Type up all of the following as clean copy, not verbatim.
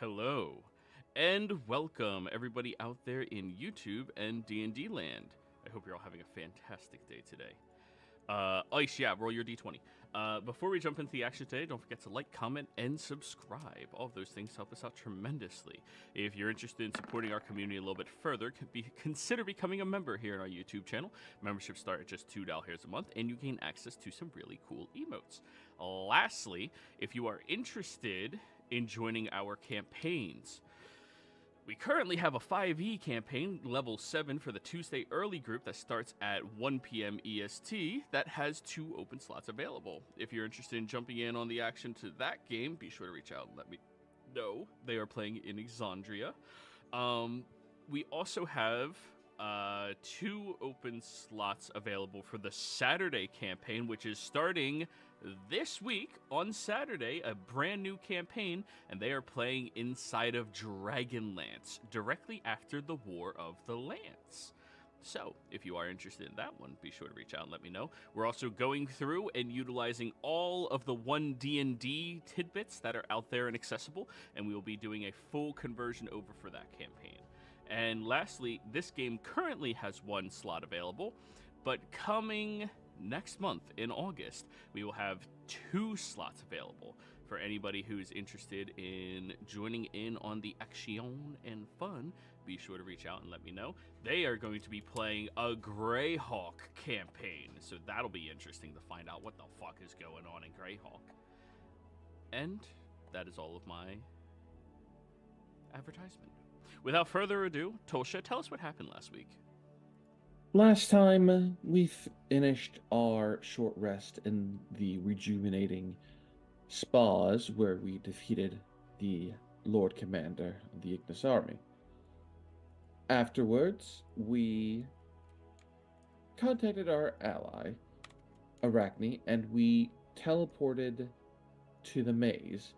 Hello, and welcome everybody out there in YouTube and D&D land. I hope you're all having a fantastic day today. Ice, yeah, roll your D20. Before we jump into the action today, don't forget to like, comment, and subscribe. All of those things help us out tremendously. If you're interested in supporting our community a little bit further, consider becoming a member here on our YouTube channel. Memberships start at just $2 a month, and you gain access to some really cool emotes. Lastly, if you are interested in joining our campaigns, we currently have a 5e campaign, level 7, for the Tuesday early group that starts at 1 p.m. EST that has 2 open slots available. If you're interested in jumping in on the action to that game, be sure to reach out and let me know. They are playing in EXANDRIA. We also have 2 open slots available for the Saturday campaign, which is starting this week on Saturday, a brand new campaign, and they are playing inside of Dragonlance, directly after the War of the Lance. So, if you are interested in that one, be sure to reach out and let me know. We're also going through and utilizing all of the 1D&D tidbits that are out there and accessible, and we will be doing a full conversion over for that campaign. And lastly, this game currently has 1 slot available, but coming next month in August, we will have 2 slots available for anybody who's interested in joining in on the action and fun. Be sure to reach out and let me know. They are going to be playing a Greyhawk campaign, so that'll be interesting to find out what the fuck is going on in Greyhawk. And that is all of my advertisement. Without further ado, Tosha, tell us what happened last week. Last time we finished our short rest in the rejuvenating spas where we defeated the Lord Commander of the Ignis Army. Afterwards, we contacted our ally, Arachne, and we teleported to the maze.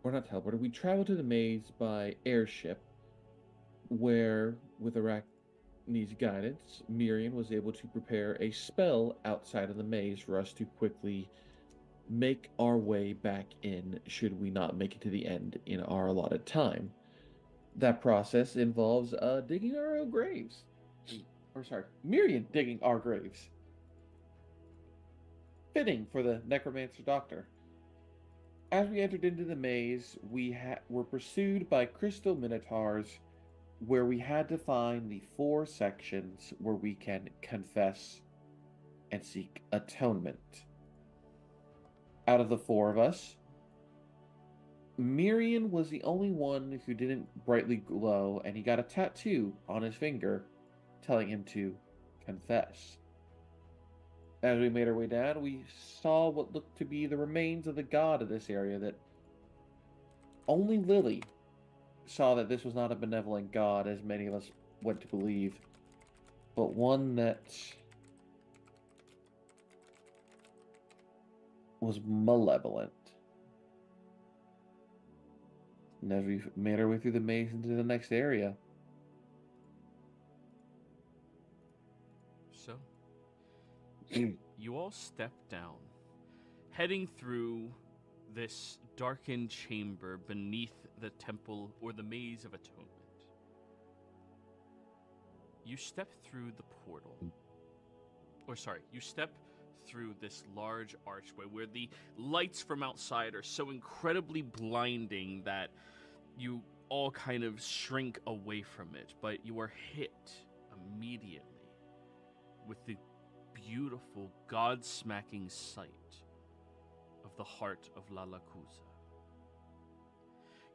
Or not teleported, we traveled to the maze by airship, where, with Arachne's guidance, Miriam was able to prepare a spell outside of the maze for us to quickly make our way back in should we not make it to the end in our allotted time. That process involves digging our own graves. Miriam digging our graves. Fitting for the necromancer doctor. As we entered into the maze, we were pursued by crystal minotaurs, where we had to find the 4 sections where we can confess and seek atonement. Out of the 4 of us, Miriam was the only one who didn't brightly glow, and he got a tattoo on his finger telling him to confess. As we made our way down, we saw what looked to be the remains of the god of this area that only Lily saw that this was not a benevolent god, as many of us went to believe, but one that was malevolent. And as we made our way through the maze into the next area. So, you all step down, heading through this darkened chamber beneath the temple or the maze of atonement. You step through the portal. You step through this large archway where the lights from outside are so incredibly blinding that you all kind of shrink away from it, but you are hit immediately with the beautiful, god-smacking sight of the heart of Lalakuza.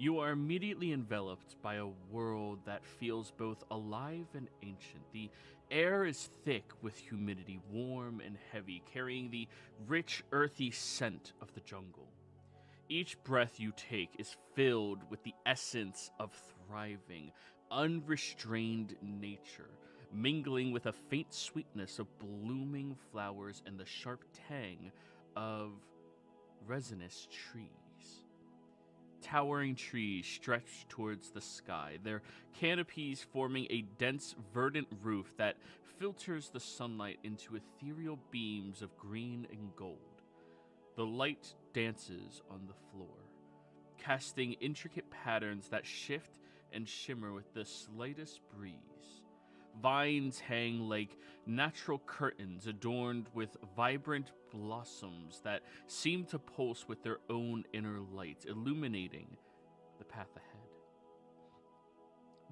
You are immediately enveloped by a world that feels both alive and ancient. The air is thick with humidity, warm and heavy, carrying the rich, earthy scent of the jungle. Each breath you take is filled with the essence of thriving, unrestrained nature, mingling with a faint sweetness of blooming flowers and the sharp tang of resinous trees. Towering trees stretch towards the sky, their canopies forming a dense, verdant roof that filters the sunlight into ethereal beams of green and gold. The light dances on the floor, casting intricate patterns patterns that shift and shimmer with the slightest breeze. Vines hang like natural curtains adorned with vibrant blossoms that seem to pulse with their own inner light, illuminating the path ahead.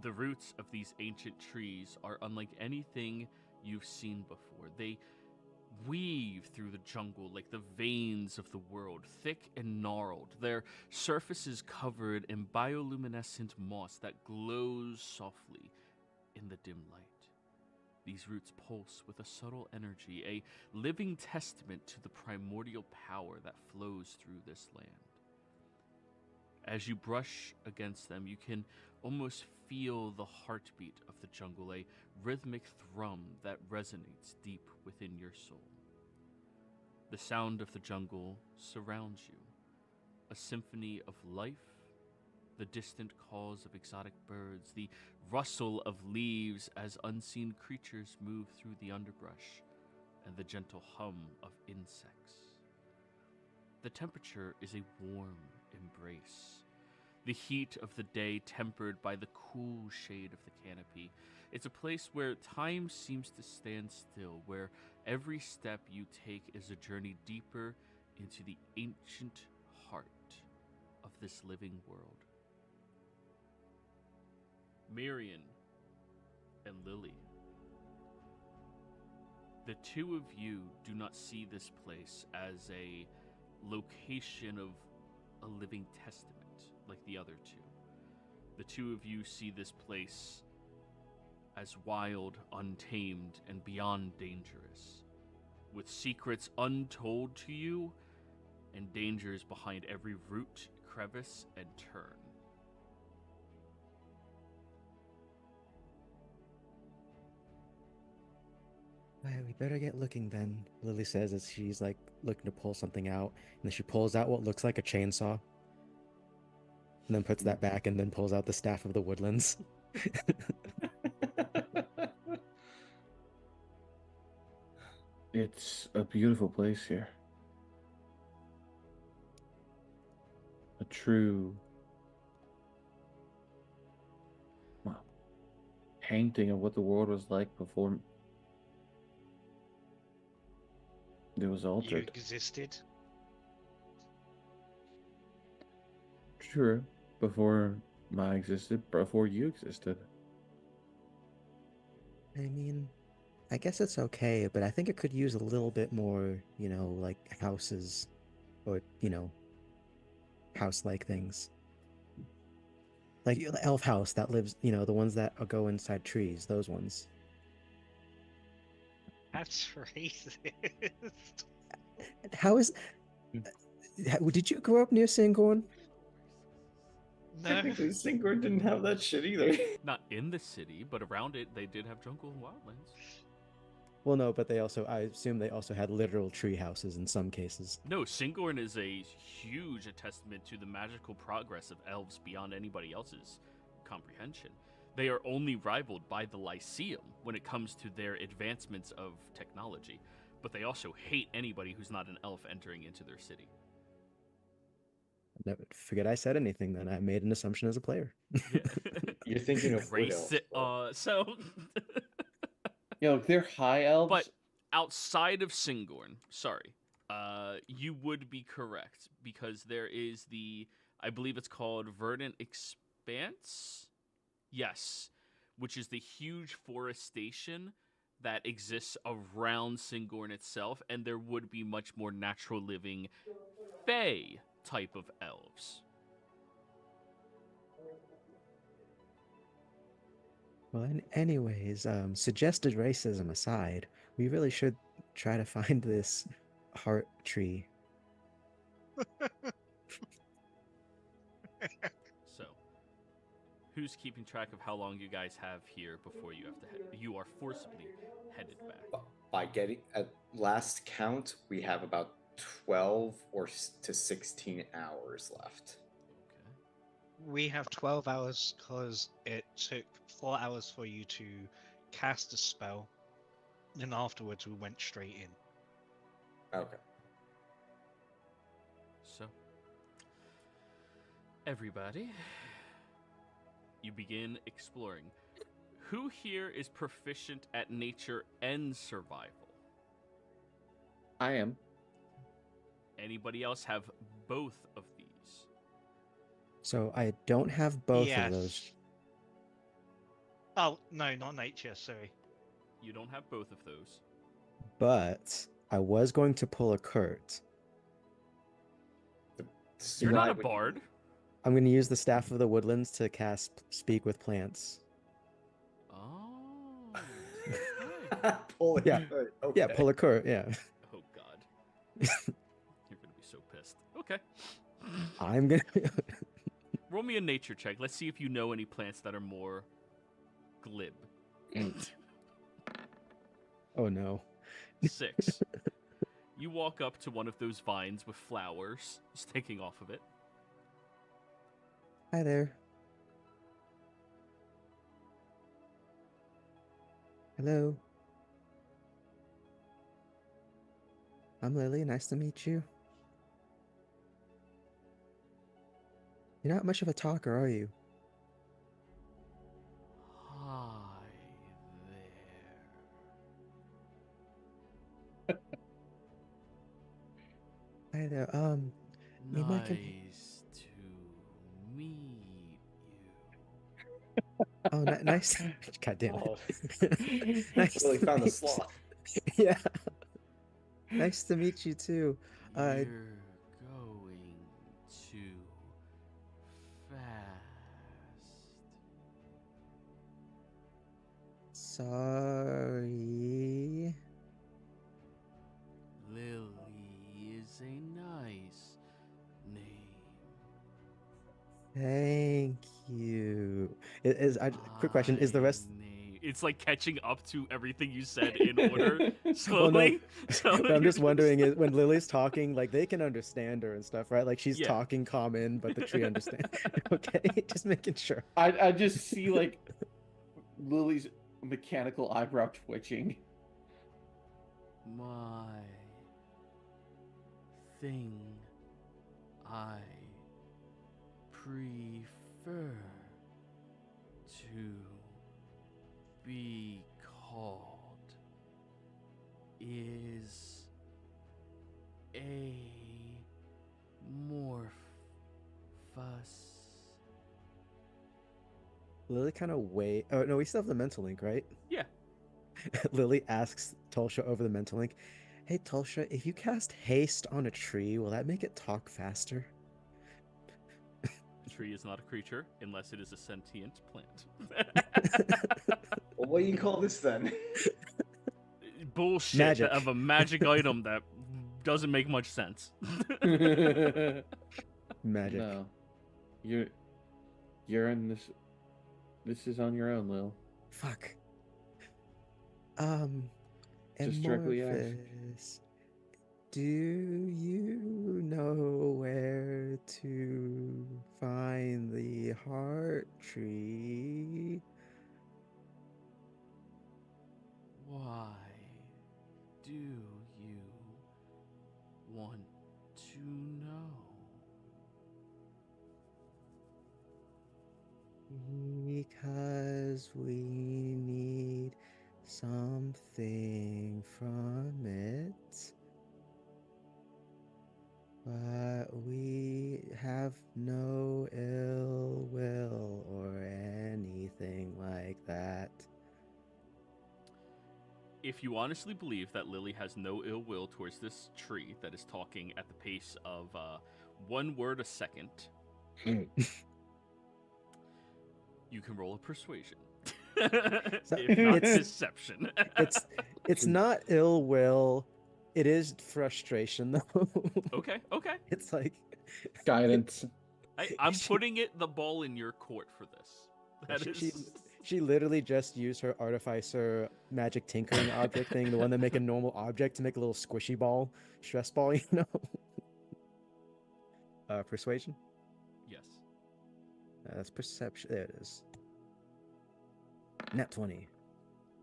The roots of these ancient trees are unlike anything you've seen before. They weave through the jungle like the veins of the world, thick and gnarled, their surfaces covered in bioluminescent moss that glows softly in the dim light. These roots pulse with a subtle energy, a living testament to the primordial power that flows through this land. As you brush against them, you can almost feel the heartbeat of the jungle, a rhythmic thrum that resonates deep within your soul. The sound of the jungle surrounds you, a symphony of life, the distant calls of exotic birds, the rustle of leaves as unseen creatures move through the underbrush, and the gentle hum of insects. The temperature is a warm embrace, the heat of the day tempered by the cool shade of the canopy. It's a place where time seems to stand still, where every step you take is a journey deeper into the ancient heart of this living world. Marion and Lily, the two of you do not see this place as a location of a living testament like the other two. The two of you see this place as wild, untamed, and beyond dangerous, with secrets untold to you and dangers behind every root, crevice, and turn. Well, we better get looking then, Lily says as she's like looking to pull something out. And then she pulls out what looks like a chainsaw. And then puts that back and then pulls out the Staff of the Woodlands. It's a beautiful place here. A true painting of what the world was like before it was You altered. existed. True. Before I existed, before you existed. I mean, I guess it's okay, but I think it could use a little bit more, like houses or, house-like things. Like the elf house that lives, the ones that go inside trees, those ones. That's racist. How is... Did you grow up near Sangorn? No. Technically, Singor didn't have that shit either. Not in the city, but around it, they did have jungle and wildlands. Well, no, but I assume they also had literal tree houses in some cases. No, Singorn is a huge testament to the magical progress of elves beyond anybody else's comprehension. They are only rivaled by the Lyceum when it comes to their advancements of technology, but they also hate anybody who's not an elf entering into their city. Never forget I said anything then. I made an assumption as a player. Yeah. You're thinking of wood race. elves, So They're high elves. But outside of Singorn, sorry, you would be correct because there is I believe it's called Verdant Expanse. Yes, which is the huge forestation that exists around Singorn itself, and there would be much more natural living Fae type of elves. Well, anyways, suggested racism aside, we really should try to find this heart tree. So, who's keeping track of how long you guys have here before you have to head? You are forcibly headed back. By getting at last count, we have about 12 to 16 hours left. Okay. We have 12 hours because it took 4 hours for you to cast a spell, and afterwards we went straight in. Okay. So, everybody, You begin exploring. Who here is proficient at nature and survival? I am. Anybody else have both of these? So I don't have both of those. Yes. Oh, no, not nature, sorry. You don't have both of those. But I was going to pull a Kurt. You're not a Why would- bard. I'm going to use the Staff of the Woodlands to cast Speak with Plants. Oh. Pull it. Yeah. Okay. Yeah, pull a Kurt, yeah. Oh, God. You're going to be so pissed. Okay. I'm going to... Roll me a nature check. Let's see if you know any plants that are more glib. Oh, no. 6. You walk up to one of those vines with flowers sticking off of it. Hi there. Hello. I'm Lily. Nice to meet you. You're not much of a talker, are you? Hi there. Hi there. You might give- Nice to meet you. Oh, nice. God damn Oh. it. Nice Really to found the meet- sloth. Yeah. Nice to meet you too. You're going too fast. Sorry. Lily is a nice name. Thank you. Quick question: is the rest? It's like catching up to everything you said in order Well, no, slowly. but I'm just wondering, is when Lily's talking, like they can understand her and stuff, right? Like she's Yeah. talking common, but the tree understands. Okay, just making sure. I just see like Lily's mechanical eyebrow twitching. My thing I prefer to be called is amorphous. Lily kind of wait. Oh no, we still have the mental link, right? Yeah. Lily asks Tulsha over the mental link, "Hey Tulsha, if you cast haste on a tree, will that make it talk faster?" A tree is not a creature unless it is a sentient plant. Well, what do you call this then? Bullshit Magic. of a magic item that doesn't make much sense. Magic. No, you're in this. This is on your own, Lil. Fuck. Just directly ask. Amorphous, do you know where to find the heart tree? Why do you want to know? Because we need something from it. But we have no ill will or anything like that. If you honestly believe that Lily has no ill will towards this tree that is talking at the pace of 1 word a second, you can roll a persuasion. If not it's- deception. It's not ill will. It is frustration though. Okay. It's like Guidance. I'm putting the ball in your court for this. That she, is. she literally just used her artificer magic tinkering object thing, the one that make a normal object to make a little squishy ball, stress ball, you know. Persuasion. Yes. That's perception. There it is. Nat 20.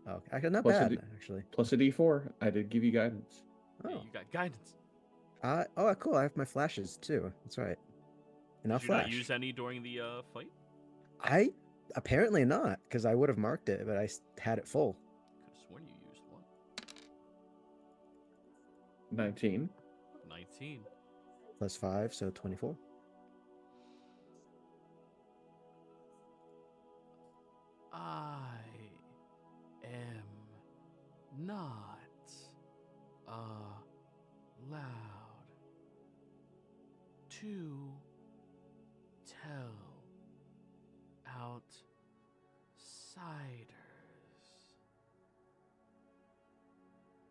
Oh, actually, not Plus a bad, D- actually. Plus a D4. I did give you guidance. Yeah, Oh. you got guidance. Oh, cool. I have my flashes too. That's right. And I'll Did you not flash. use any during the fight? I Apparently not, because I would have marked it, but I had it full. Could have sworn you used one. 19. 19. Plus 5, so 24. I am not allowed to tell outsiders,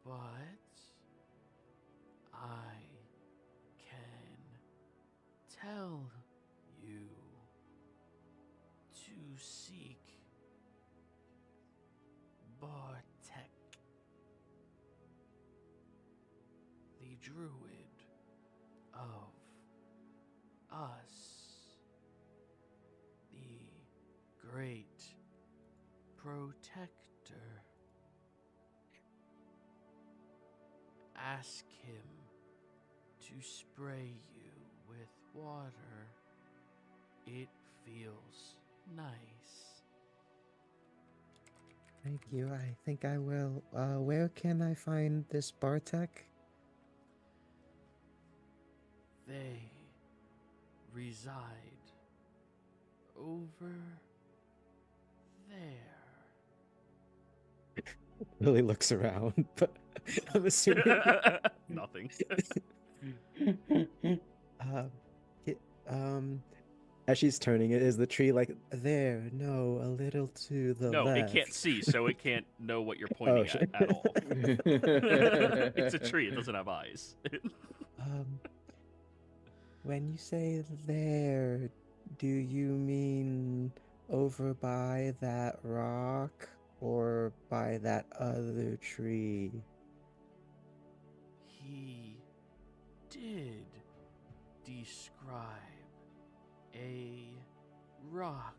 but I can tell you to seek Bartek, the druid of us, the great protector. Ask him to spray you with water. It feels nice. Thank you. I think I will. Where can I find this Bartek? They reside over there. Lily looks around, but I'm assuming. Nothing. It, as she's turning it, is the tree like there? No, a little to the No, left. it can't see, so it can't know what you're Oh, pointing shit. at all. It's a tree, it doesn't have eyes. When you say there, do you mean over by that rock or by that other tree? He did describe a rock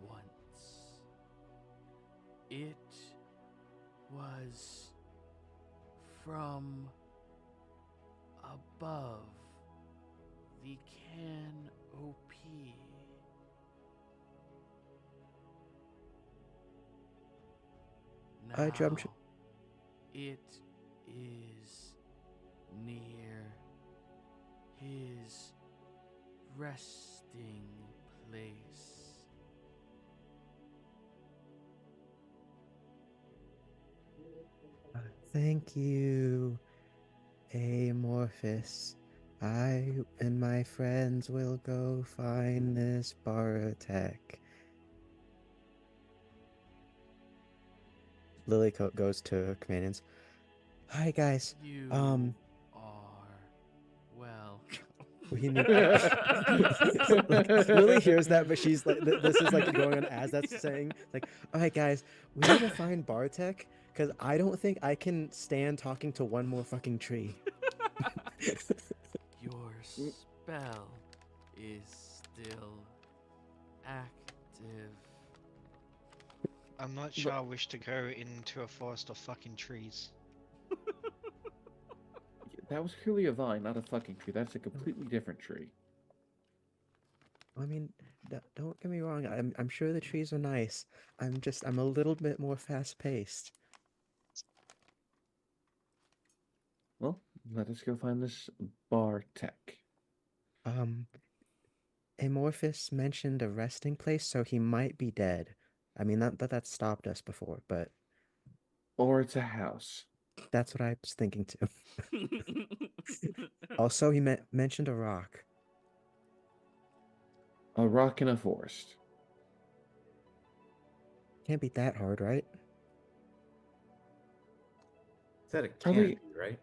once. It was from above the canopy. Now jumped- it is near his resting place. Thank you, Amorphous. I and my friends will go find this Bartek. Lily goes to her companions. Hi guys. You Um, are well. we need. Like, Lily hears that, but she's like, this is like going on as that's saying. Like, all right, guys, we need to find Bartek because I don't think I can stand talking to one more fucking tree. Your spell is still active. I'm not sure I wish to go into a forest of fucking trees. That was clearly a vine, not a fucking tree. That's a completely different tree. I mean, don't get me wrong. I'm sure the trees are nice. I'm a little bit more fast paced. Well, let us go find this Bartek. Amorphous mentioned a resting place, so he might be dead. I mean, that stopped us before, but Or it's a house. that's what I was thinking too. Also, he mentioned a rock. A rock in a forest. Can't be that hard, right? Is that a Probably- canopy, right?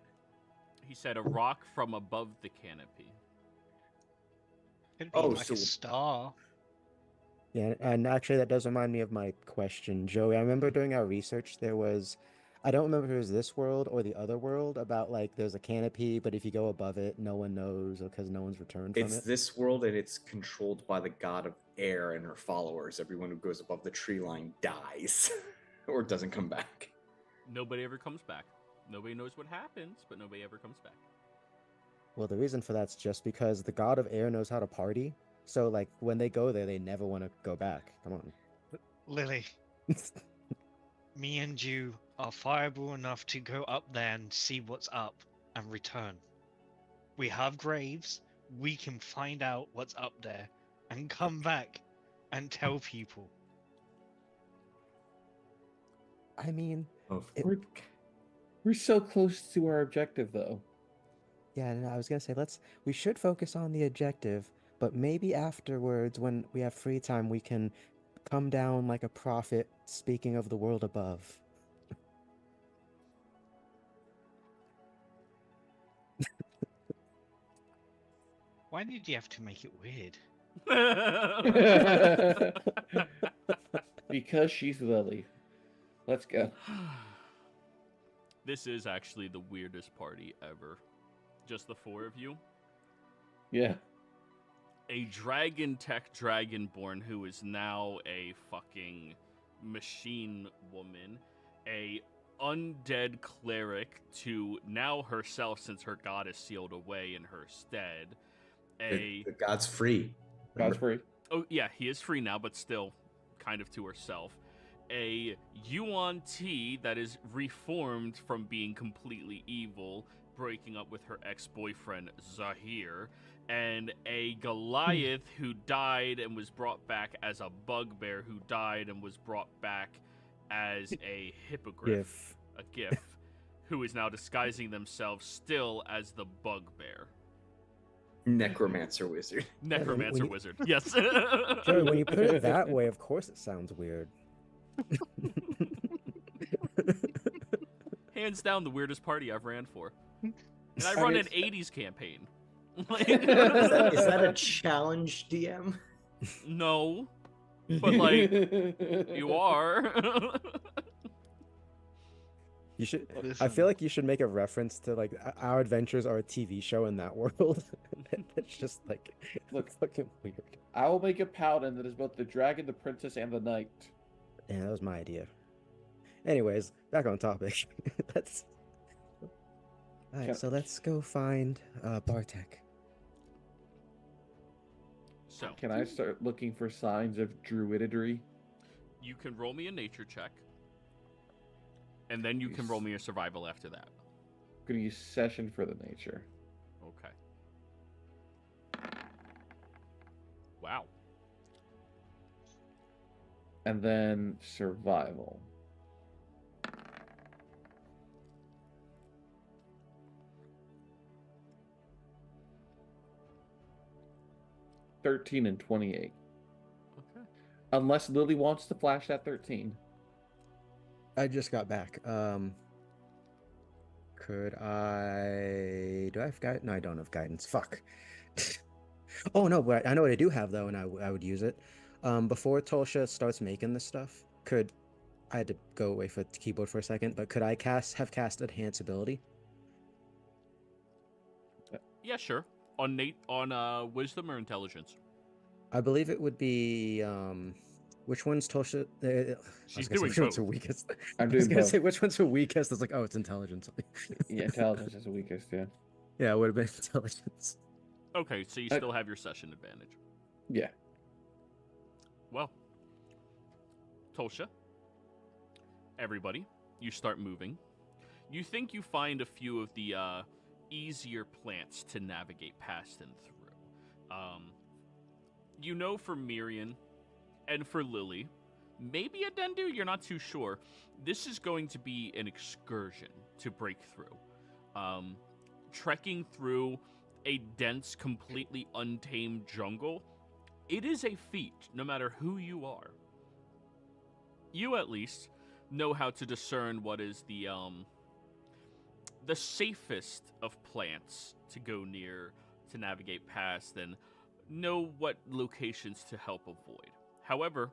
He said a rock from above the canopy. Could be Oh, like so- a star. Yeah, and actually that does remind me of my question, Joey. I remember during our research I don't remember if it was this world or the other world about like there's a canopy, but if you go above it, no one knows because no one's returned from It's it. this world, and it's controlled by the god of air and her followers. Everyone who goes above the tree line dies or doesn't come back. Nobody ever comes back. Nobody knows what happens, but nobody ever comes back. Well, the reason for that's just because the god of air knows how to party, So like when they go there, they never want to go back. Come on. Lily, me and you are fireable enough to go up there and see what's up and return. We have graves. We can find out what's up there and come back and tell people. I mean, Oh, It- We're so close to our objective, though. yeah, and I was gonna say we should focus on the objective, but maybe afterwards, when we have free time, we can come down like a prophet speaking of the world above. Why did you have to make it weird? Because she's Lily. Let's go. This is actually the weirdest party ever. Just the four of you. Yeah. A dragon tech dragonborn who is now a fucking machine woman. A undead cleric to now herself, since her god is sealed away in her stead. the god's free. God's free. Oh, yeah, he is free now, but still kind of to herself. A Yuan Ti that is reformed from being completely evil, breaking up with her ex-boyfriend, Zahir. And a Goliath who died and was brought back as a bugbear, who died and was brought back as a hippogriff, a gif, who is now disguising themselves still as the bugbear. Necromancer wizard. Necromancer when you- wizard, yes. Joey, when you put it that way, of course it sounds weird. Hands down the weirdest party I've ran for. And I I run mean, an 80s campaign. Is that a challenge, DM? No, but like, you are. You should. I Listen, feel like you should make a reference to like our adventures are a TV show in that world. It's just like Look. fucking weird. I will make a paladin that is both the dragon, the princess, and the knight. Yeah, that was my idea. Anyways, back on topic. Let's. All right, Can- so let's go find Bartek. So, Can I start looking for signs of druidry? you can roll me a nature check. And then you can roll me a survival after that. I'm gonna use session for the nature. Okay. Wow. And then survival. $13 and 28. Okay. Unless Lily wants to flash that 13. I just got back. Could I? Do I have guidance? No, I don't have guidance. Fuck. Oh no, but I know what I do have though, and I would use it. Before Tolsha starts making this stuff, I had to go away for the keyboard for a second, but could I have cast Enhance ability? Yeah, sure. On wisdom or intelligence? I believe it would be which one's Tolsha? She's which doing one's her both. weakest? I'm I was doing gonna both. say which one's her weakest. It's like, oh, it's intelligence. Yeah, intelligence is the weakest, yeah. Yeah, it would have been intelligence. Okay, so you I- still have your session advantage. Yeah. Well, Tolsha, everybody, you start moving. You think you find a few of the easier plants to navigate past and through. You know for Mirian and for Lily, maybe a Dendu, you're not too sure. This is going to be an excursion to break through. Trekking through a dense, completely untamed jungle, it is a feat, no matter who you are. You, at least, know how to discern what is the safest of plants to go near, to navigate past, and know what locations to help avoid. However,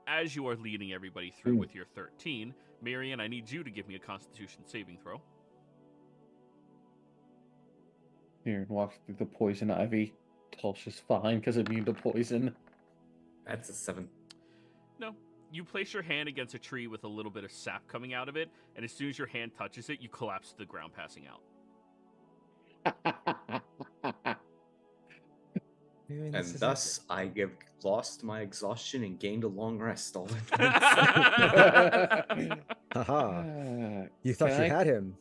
as you are leading everybody through with your 13, Marion, I need you to give me a Constitution saving throw. Here, and walks through the poison ivy. Tulsha's fine because immune to poison. That's a 7. No. You place your hand against a tree with a little bit of sap coming out of it, and as soon as your hand touches it, you collapse to the ground, passing out. Miriam, And this isn't thus, I have lost my exhaustion and gained a long rest all at once. Haha. You Can thought you I had him.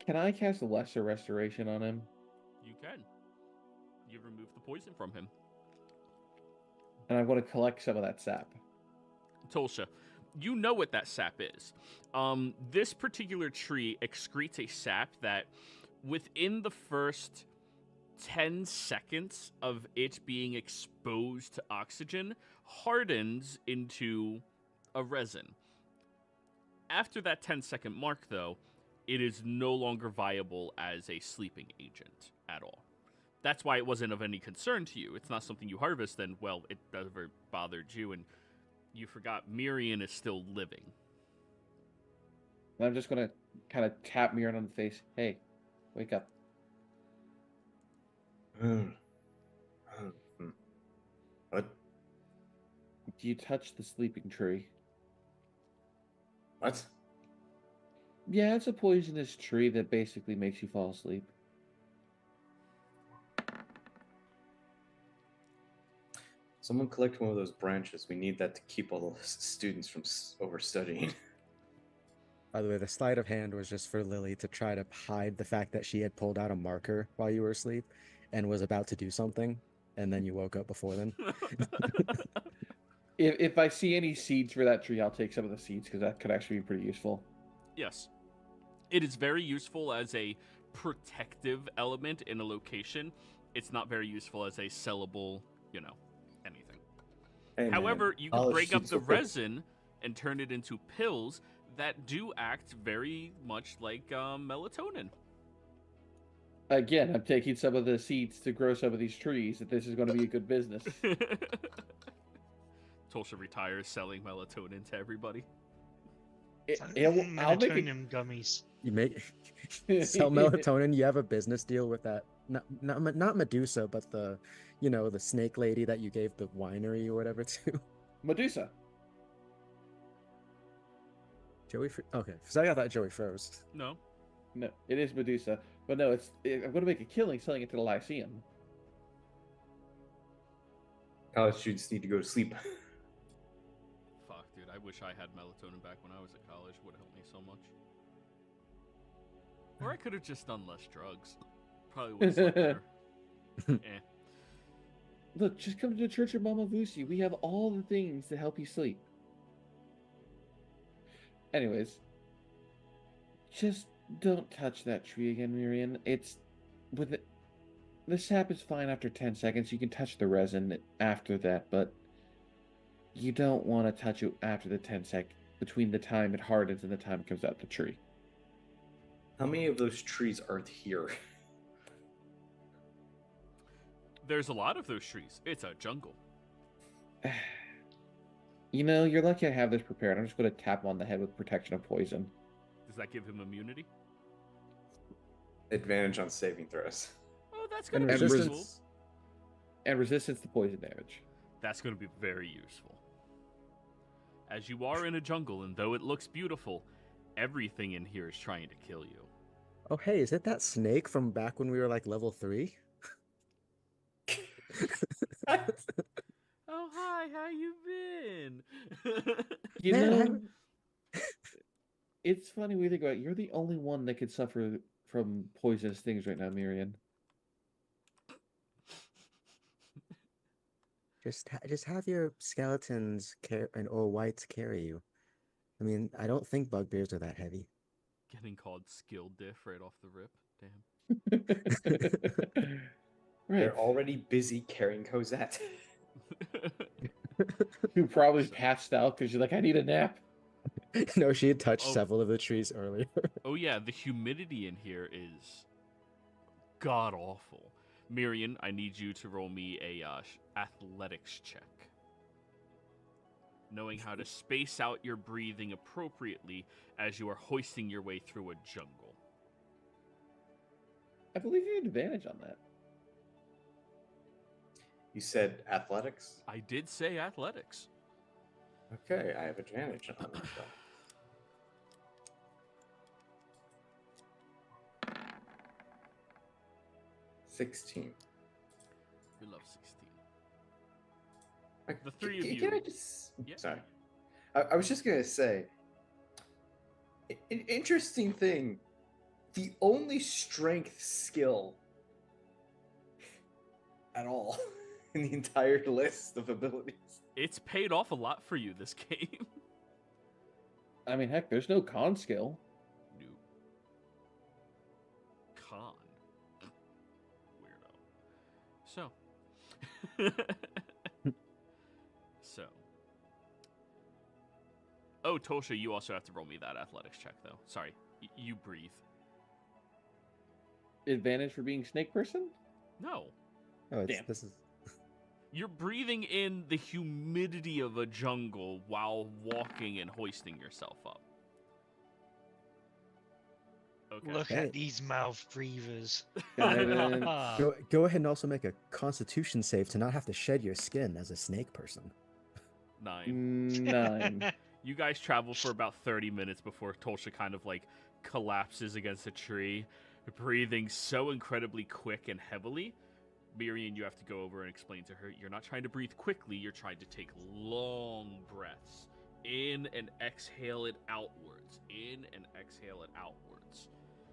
can I cast a lesser restoration on him? You can. You remove the poison from him. And I want to collect some of that sap. Tolsha, you know what that sap is. This particular tree excretes a sap that, within the first 10 seconds of it being exposed to oxygen, hardens into a resin. After that 10-second mark, though, it is no longer viable as a sleeping agent at all. That's why it wasn't of any concern to you. It's not something you harvest, and, well, it never bothered you, and you forgot Miriam is still living. And I'm just going to kind of tap Mirren on the face. Hey, wake up. What? Do you touch the sleeping tree? What? Yeah, it's a poisonous tree that basically makes you fall asleep. Someone collect one of those branches. We need that to keep all the students from overstudying. By the way, the sleight of hand was just for Lily to try to hide the fact that she had pulled out a marker while you were asleep and was about to do something, and then you woke up before then. If I see any seeds for that tree, I'll take some of the seeds because that could actually be pretty useful. Yes. It is very useful as a protective element in a location. It's not very useful as a sellable, anything. Hey, However, man, you can college break up students the will pick- resin and turn it into pills that do act very much like melatonin. Again, I'm taking some of the seeds to grow some of these trees. That this is going to be a good business. Tolsha retires selling melatonin to everybody. I'll make it. Melatonin gummies. You make sell melatonin. You have a business deal with that. Not Medusa, but the snake lady that you gave the winery or whatever to. Medusa. Joey. Okay, so I got that Joey froze. No. No, it is Medusa. But no, I'm going to make a killing selling it to the Lyceum. College students need to go to sleep. Fuck, dude. I wish I had melatonin back when I was at college. Would have helped me so much. Or I could have just done less drugs. Probably would have slept better. Eh. Look, just come to the Church of Mama Vusi. We have all the things to help you sleep. Anyways, just don't touch that tree again, Miriam. The sap is fine after 10 seconds. You can touch the resin after that, but you don't want to touch it after the 10 between the time it hardens and the time it comes out the tree. How many of those trees are here? There's a lot of those trees. It's a jungle. You're lucky I have this prepared. I'm just going to tap him on the head with protection of poison. Does that give him immunity? Advantage on saving throws. Oh, that's going And to be useful. resistance. And resistance to poison damage. That's going to be very useful. As you are in a jungle, and though it looks beautiful, everything in here is trying to kill you. Oh, hey, is it that snake from back when we were like level 3? Oh, hi, how you been? You Man, know, it's funny when you think about it. You're the only one that could suffer from poisonous things right now, Miriam. Just have your skeletons or whites carry you. I mean, I don't think bugbears are that heavy. Getting called skill diff right off the rip. Damn. Right. They're already busy carrying Cosette. Who probably passed out because you're like, I need a nap. No, she had touched Oh. several of the trees earlier. Oh yeah, the humidity in here is god awful. Miriam, I need you to roll me a athletics check. Knowing how to space out your breathing appropriately as you are hoisting your way through a jungle. I believe you had advantage on that. You said athletics? I did say athletics. Okay, I have advantage on that. 16. We love 16. Like, The three of can you- I just... Yeah. Sorry. I was just going to say, an interesting thing, the only strength skill at all in the entire list of abilities. It's paid off a lot for you this game. I mean, heck, there's no con skill. No. Con. Weirdo. So. So. Oh, Tosha, you also have to roll me that athletics check, though. Sorry. You breathe. Advantage for being snake person? No. Oh, Damn. this is. You're breathing in the humidity of a jungle while walking and hoisting yourself up. Okay. Look Hey. at these mouth breathers. Go ahead and also make a Constitution save to not have to shed your skin as a snake person. 9. 9. You guys travel for about 30 minutes before Tolsha kind of like collapses against a tree, breathing so incredibly quick and heavily. Miriam, you have to go over and explain to her, you're not trying to breathe quickly, you're trying to take long breaths. In and exhale it outwards. In and exhale it outwards.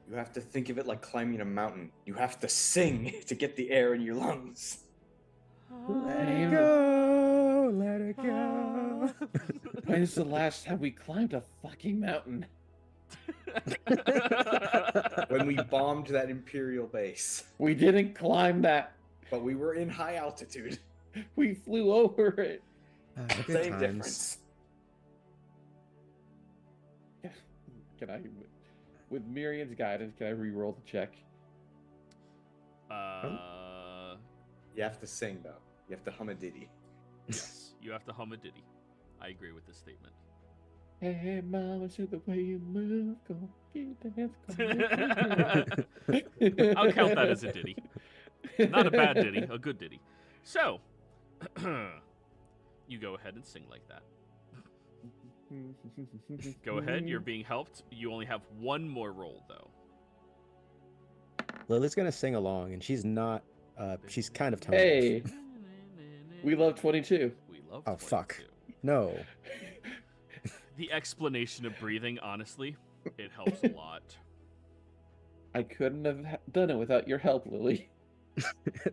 You have to think of it like climbing a mountain. You have to sing to get the air in your lungs. Let it go, let it go. When's the last time we climbed a fucking mountain? When we bombed that Imperial base. We didn't climb that. But we were in high altitude. We flew over it. Good Same times. difference. Can I, with Miriam's guidance, can I re-roll the check? You have to sing, though. You have to hum a ditty. Yes, you have to hum a ditty. I agree with this statement. Hey, mama, see the way you move, go get dance. I'll count that as a ditty. Not a bad ditty, a good ditty. So, you go ahead and sing like that. Go ahead, you're being helped. You only have one more roll, though. Lily's gonna sing along, and she's not. She's kind of tone Hey, deaf. we love 22. We love Oh, 22. fuck. No. The explanation of breathing, honestly, it helps a lot. I couldn't have done it without your help, Lily.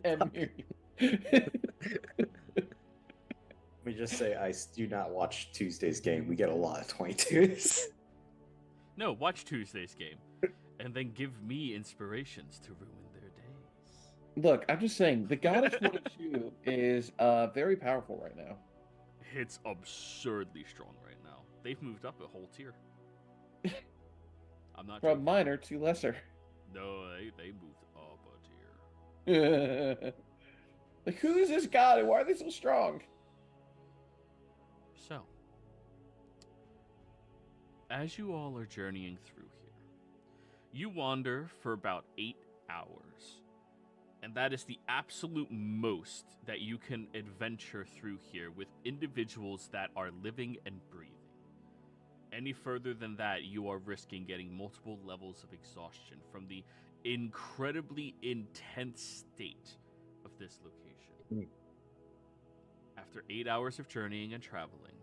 And Miriam. Let me just say, I do not watch Tuesday's game. We get a lot of 22s. No, watch Tuesday's game, and then give me inspirations to ruin their days. Look, I'm just saying, the god of 22 is very powerful right now. It's absurdly strong right now. They've moved up a whole tier. I'm not From joking. minor to lesser. No, they moved up a tier. Like, who is this god and why are they so strong? So, as you all are journeying through here, you wander for about 8 hours. And that is the absolute most that you can adventure through here with individuals that are living and breathing. Any further than that, you are risking getting multiple levels of exhaustion from the incredibly intense state of this location. After 8 hours of journeying and traveling,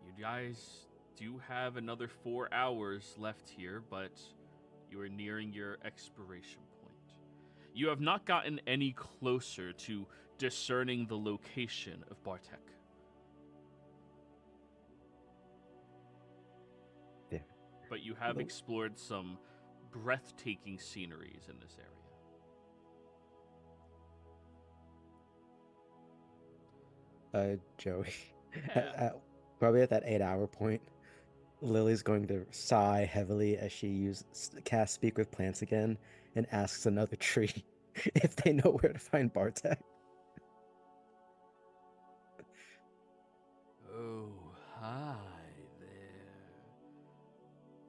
you guys do have another 4 hours left here, but you are nearing your expiration point. You have not gotten any closer to discerning the location of Bartek. Yeah. But you have Nope. explored some breathtaking sceneries in this area. Joey. Yeah. Probably at that 8-hour point, Lily's going to sigh heavily as she casts Speak with Plants again and asks another tree if they know where to find Bartek. Oh, hi there.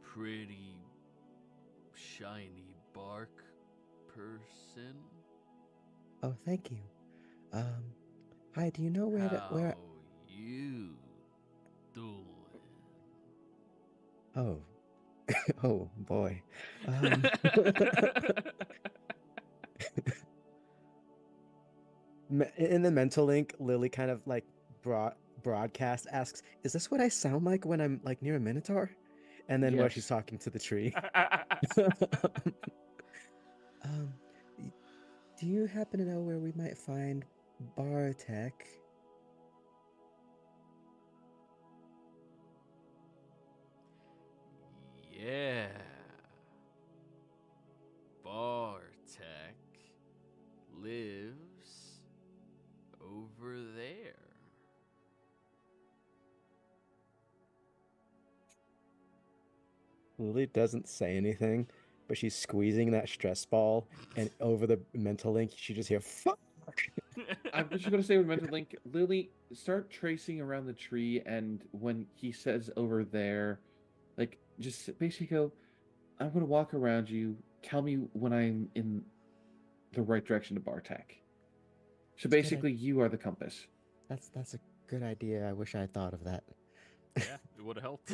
Pretty, shiny bark person. Oh, thank you. Hi, do you know where How you doing? Oh. Oh, boy. In the mental link, Lily kind of like broadcast asks, "Is this what I sound like when I'm like near a minotaur?" And then while she's Yes. talking to the tree, um, y- do you happen to know where we might find Bartek? Yeah. Bartek lives over there. Lily doesn't say anything, but she's squeezing that stress ball, and over the mental link, she just hear "fuck." I'm just gonna say with mental link, Lily, start tracing around the tree, and when he says over there, like just basically go, I'm gonna walk around you. Tell me when I'm in the right direction to Bartek. So That's a good basically, you are the compass. That's a good idea. I wish I had thought of that. Yeah, it would have helped.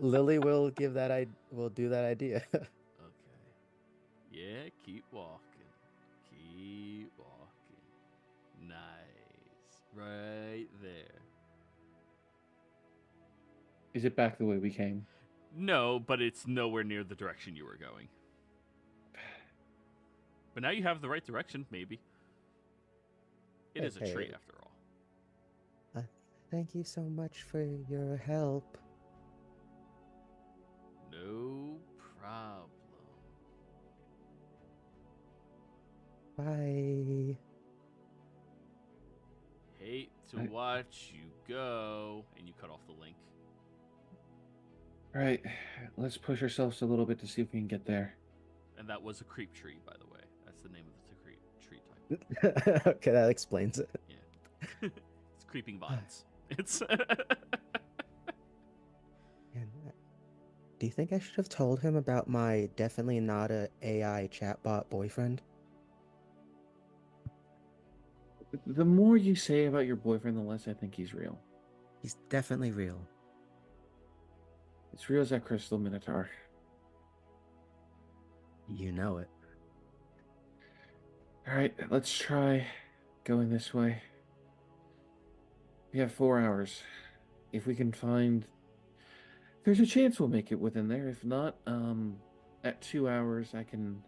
Lily will give that will do that idea. Okay. Yeah, keep walking. Keep walking. Nice. Right there. Is it back the way we came? No, but it's nowhere near the direction you were going. But now you have the right direction, maybe. It is a tree, Hey. after all. Thank you so much for your help. No problem. Bye. Hate to watch you go. And you cut off the link. All right, let's push ourselves a little bit to see if we can get there. And that was a creep tree, by the way. That's the name of the tree type. Okay, that explains it. Yeah. It's creeping vines. It's. And, do you think I should have told him about my definitely not a AI chatbot boyfriend? The more you say about your boyfriend, the less I think he's real. He's definitely real. It's real as that crystal minotaur. You know it. All right, let's try going this way. We have 4 hours. If we can find, there's a chance we'll make it within there. If not, at 2 hours, I can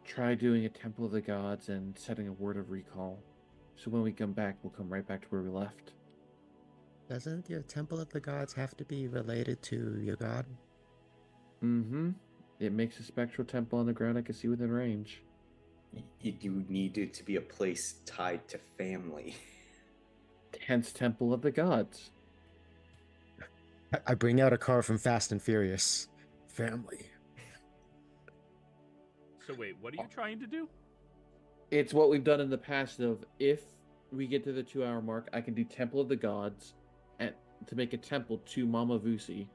try doing a Temple of the Gods and setting a word of recall. So when we come back, we'll come right back to where we left. Doesn't your Temple of the Gods have to be related to your god? Mm-hmm. It makes a spectral temple on the ground I can see within range. You need it to be a place tied to family. Hence Temple of the Gods. I bring out a car from Fast and Furious. Family. So wait, what are you trying to do? It's what we've done in the past of if we get to the 2 hour mark, I can do Temple of the Gods and to make a temple to Mama Vusi,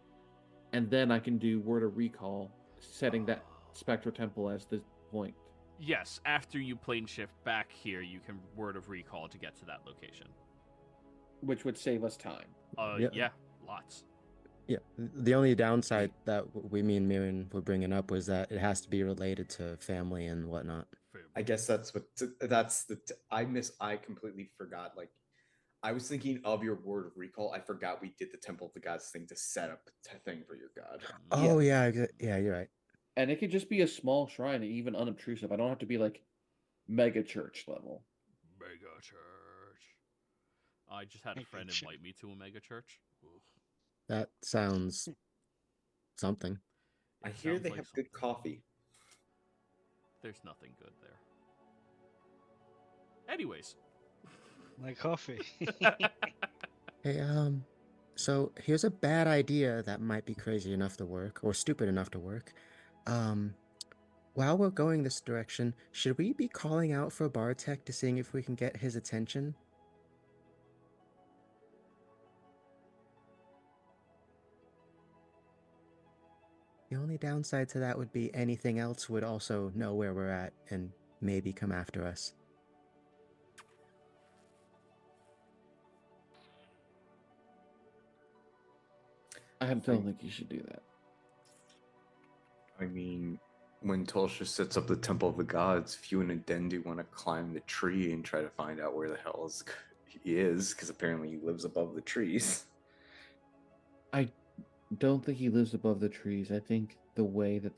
and then I can do Word of Recall, setting that spectral temple as the point. Yes, after you plane shift back here, you can word of recall to get to that location. Which would save us time. Yeah, lots. Yeah, the only downside that me and Mirren were bringing up was that it has to be related to family and whatnot. I guess that's I completely forgot. Like, I was thinking of your word of recall. I forgot we did the Temple of the Gods thing to set up a thing for your god. Oh yeah, yeah, you're right. And it could just be a small shrine, even unobtrusive. I don't have to be like mega church level. Mega church. I just had a friend invite me to a mega church. Oof. That sounds something. I It hear sounds they like have something. good coffee. There's nothing good there. Anyways. My coffee. Hey, so here's a bad idea that might be crazy enough to work, or stupid enough to work. While we're going this direction, should we be calling out for Bartek to seeing if we can get his attention? The only downside to that would be anything else would also know where we're at and maybe come after us. I don't think you should do that. I mean, when Tulsha sets up the Temple of the Gods, if you and Adendu want to climb the tree and try to find out where the hell he is, because apparently he lives above the trees. I don't think he lives above the trees. I think the way that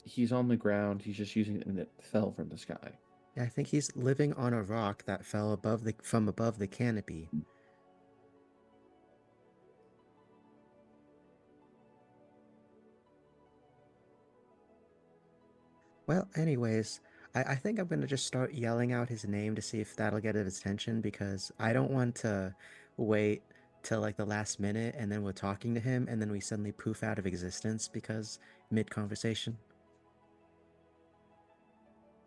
he's on the ground, he's just using it and it fell from the sky. Yeah, I think he's living on a rock that fell from above the canopy. Well, anyways, I think I'm going to just start yelling out his name to see if that'll get his attention, because I don't want to wait till like the last minute and then we're talking to him and then we suddenly poof out of existence because mid-conversation.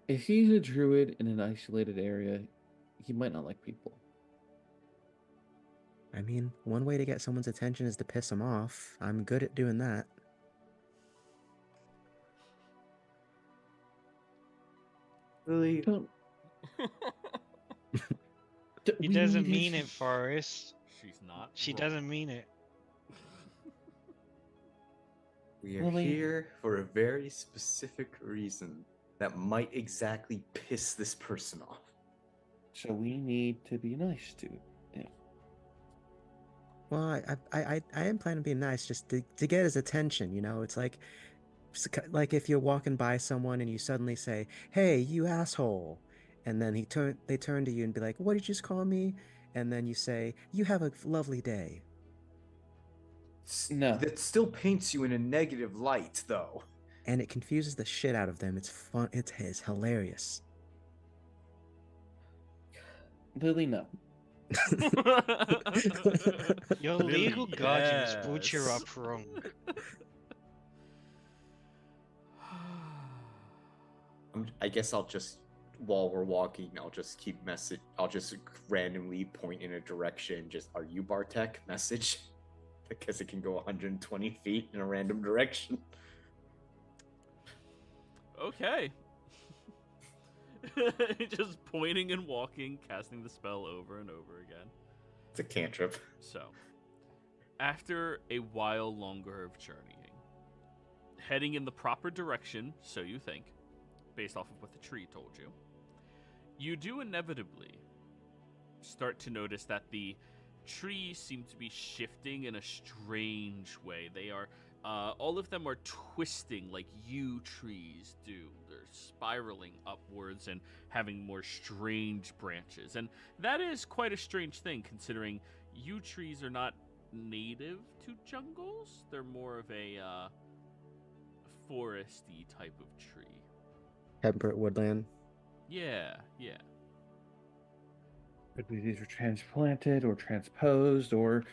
If he's a druid in an isolated area, he might not like people. I mean, one way to get someone's attention is to piss him off. I'm good at doing that. Really? Don't. He doesn't mean it, Forrest. She's not. She wrong. doesn't mean it. We are Lily- here for a very specific reason that might exactly piss this person off. So we need to be nice to him. Well, I am planning on being nice just to get his attention, you know? It's like if you're walking by someone and you suddenly say, "Hey, you asshole." And then they turn to you and be like, "What did you just call me?" And then you say, "You have a lovely day." No. That still paints you in a negative light, though. And it confuses the shit out of them. It's fun. It's hilarious. Lily, no. Your Lily, legal guardians brought you yes. up wrong. I guess I'll just, while we're walking, I'll just I'll just randomly point in a direction. Just, "Are you Bartek?" message. Because it can go 120 feet in a random direction. Okay. Just pointing and walking, casting the spell over and over again. It's a cantrip. So, after a while longer of journeying, heading in the proper direction, so you think, based off of what the tree told you, you do inevitably start to notice that the trees seem to be shifting in a strange way. They are, all of them are twisting like yew trees do. They're spiraling upwards and having more strange branches. And that is quite a strange thing, considering yew trees are not native to jungles. They're more of a foresty type of tree. Temperate woodland. Yeah, yeah. Could be these were transplanted or transposed or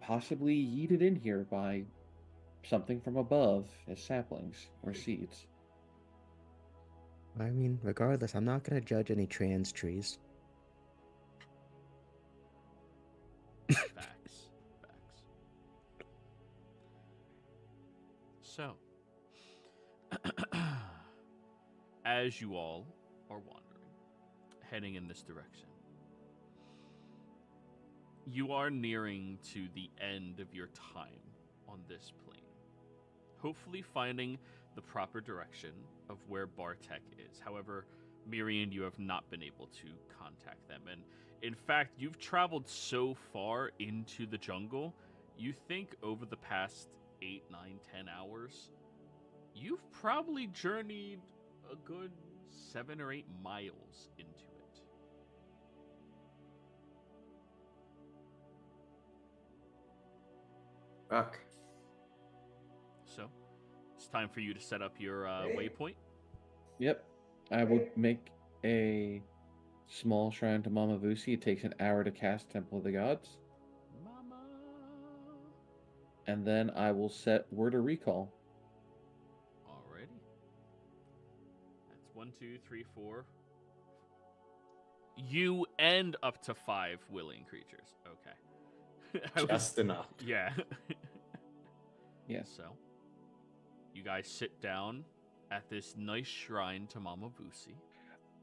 possibly yeeted in here by something from above as saplings or seeds. I mean, regardless, I'm not going to judge any trans trees. Facts. So, as you all are wandering, heading in this direction, you are nearing to the end of your time on this plane. Hopefully finding the proper direction of where Bartek is. However, Miriam, you have not been able to contact them. And in fact, you've traveled so far into the jungle, you think over the past 8, 9, 10 hours, you've probably journeyed a good 7 or 8 miles into it. Fuck. So, it's time for you to set up your waypoint. Yep. I will make a small shrine to Mama Vusi. It takes an hour to cast Temple of the Gods. Mama. And then I will set Word of Recall. Alrighty. That's 1, 2, 3, 4. You end up to 5 willing creatures. Okay. Just enough. Yeah. Yes. So, you guys sit down at this nice shrine to Mama Vusi.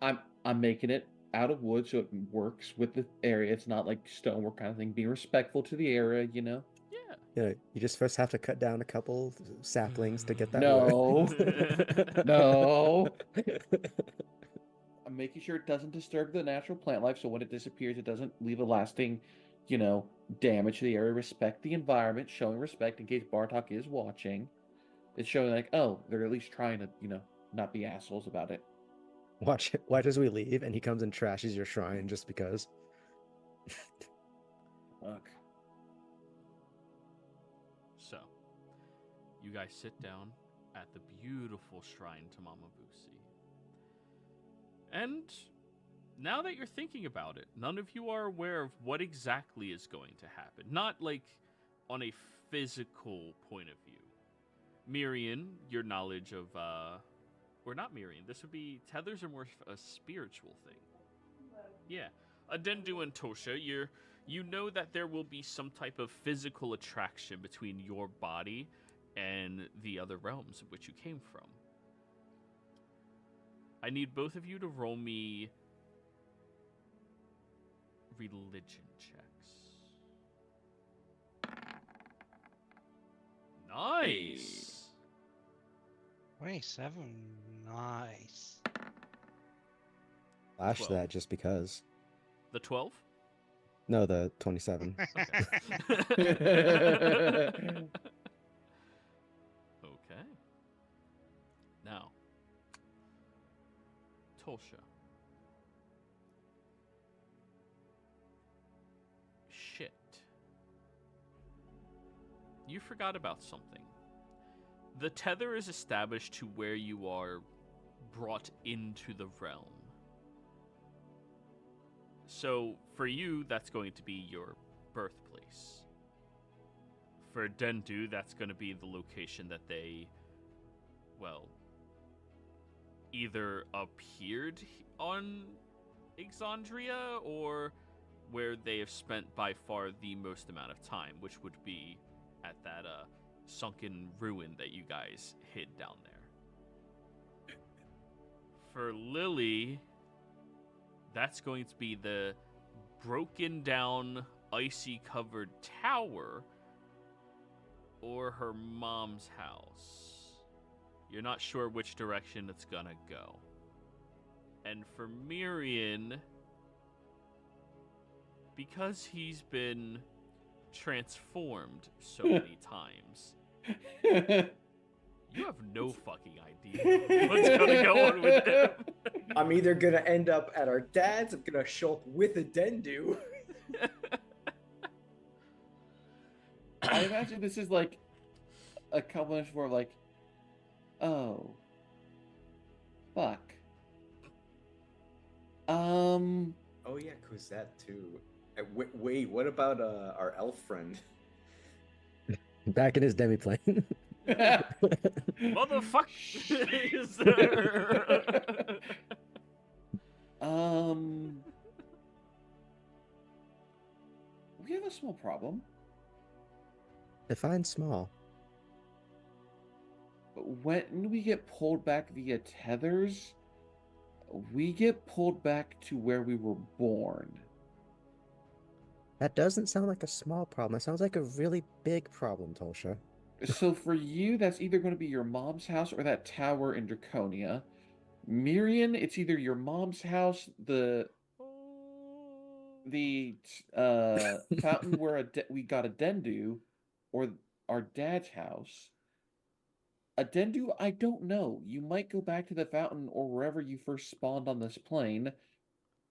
I'm making it out of wood so it works with the area. It's not like stonework kind of thing. Be respectful to the area, you know? Yeah, You just first have to cut down a couple saplings to get that No. wood. No. I'm making sure it doesn't disturb the natural plant life, so when it disappears, it doesn't leave a lasting, damage to the area. Respect the environment, showing respect in case Bartok is watching. It's showing like, oh, they're at least trying to, not be assholes about it. Watch as we leave, and he comes and trashes your shrine just because. Fuck. So, you guys sit down at the beautiful shrine to Mama Busi. And now that you're thinking about it, none of you are aware of what exactly is going to happen. Not like on a physical point of view. Mirian, your knowledge of, or not Mirian, this would be, tethers are more a spiritual thing. Yeah. Adendu and Tosha, you know that there will be some type of physical attraction between your body and the other realms of which you came from. I need both of you to roll me religion checks. Nice. 27. Nice. Flash 12. that just because. The 12? No, the 27. Okay. Now, Tolsha. Shit. You forgot about something. The tether is established to where you are brought into the realm. So, for you, that's going to be your birthplace. For Dendu, that's going to be the location that they, well, either appeared on Exandria or where they have spent by far the most amount of time, which would be at that sunken ruin that you guys hid down there. For Lily, that's going to be the broken down, icy covered tower or her mom's house. You're not sure which direction it's gonna go. And for Mirian, because he's been transformed so many times, you have no fucking idea what's gonna go on with him. I'm either gonna end up at our dad's, I'm gonna show up with a Dendu. I imagine this is like a combination where like, oh, fuck. Oh yeah, Cosette too. Wait, what about our elf friend? Back in his demiplane. Motherfucker! We have a small problem. Define small. When we get pulled back via tethers, we get pulled back to where we were born. That doesn't sound like a small problem. It sounds like a really big problem, Tolsha. So for you, that's either going to be your mom's house or that tower in Draconia. Mirian, it's either your mom's house, the fountain where we got a Dendu, or our dad's house. A Dendu, I don't know. You might go back to the fountain or wherever you first spawned on this plane.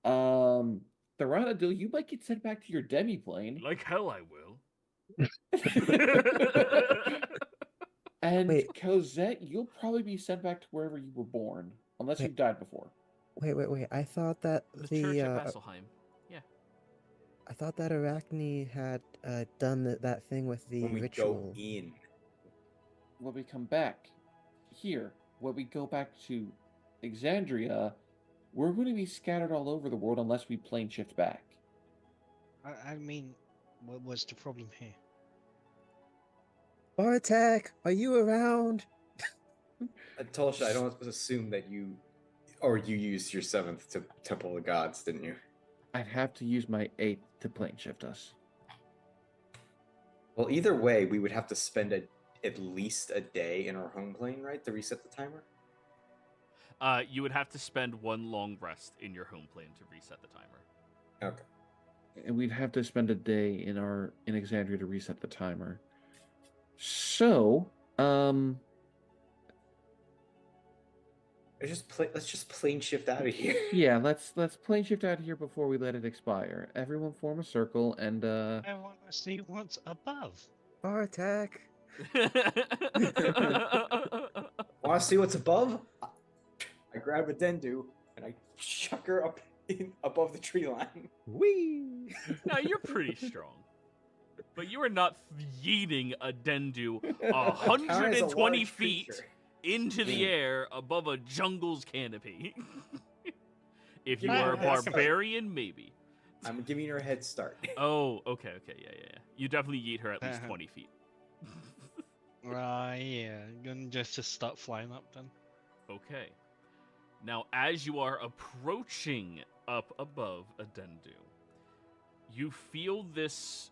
Theranadil, you might get sent back to your demi-plane. Like hell I will. And Wait. Cosette, you'll probably be sent back to wherever you were born, unless Wait. you've died before. Wait. I thought that The church at Vasselheim. Yeah. I thought that Arachne had done that thing with the When we ritual. go in. When we come back here, when we go back to Exandria, we're going to be scattered all over the world unless we plane shift back. I mean, what was the problem here? Bartek, are you around? Tolsha, I don't assume that you used your 7th to Temple of Gods, didn't you? I'd have to use my 8th to plane shift us. Well, either way, we would have to spend at least a day in our home plane, right, to reset the timer? You would have to spend one long rest in your home plane to reset the timer. Okay. And we'd have to spend a day in Exandria to reset the timer. So, let's just plane shift out of here. yeah, let's plane shift out of here before we let it expire. Everyone form a circle and I want to see what's above. Bartek. Want to see what's above? I grab a Dendu and I chuck her up above the tree line. Whee! Now you're pretty strong, but you are not yeeting a Dendu 120 feet into the air above a jungle's canopy. If you are a barbarian, maybe. I'm giving her a head start. Oh, okay, yeah. You definitely yeet her at least 20 feet. Yeah, gonna just start flying up then. Okay. Now, as you are approaching up above a Dendu, you feel this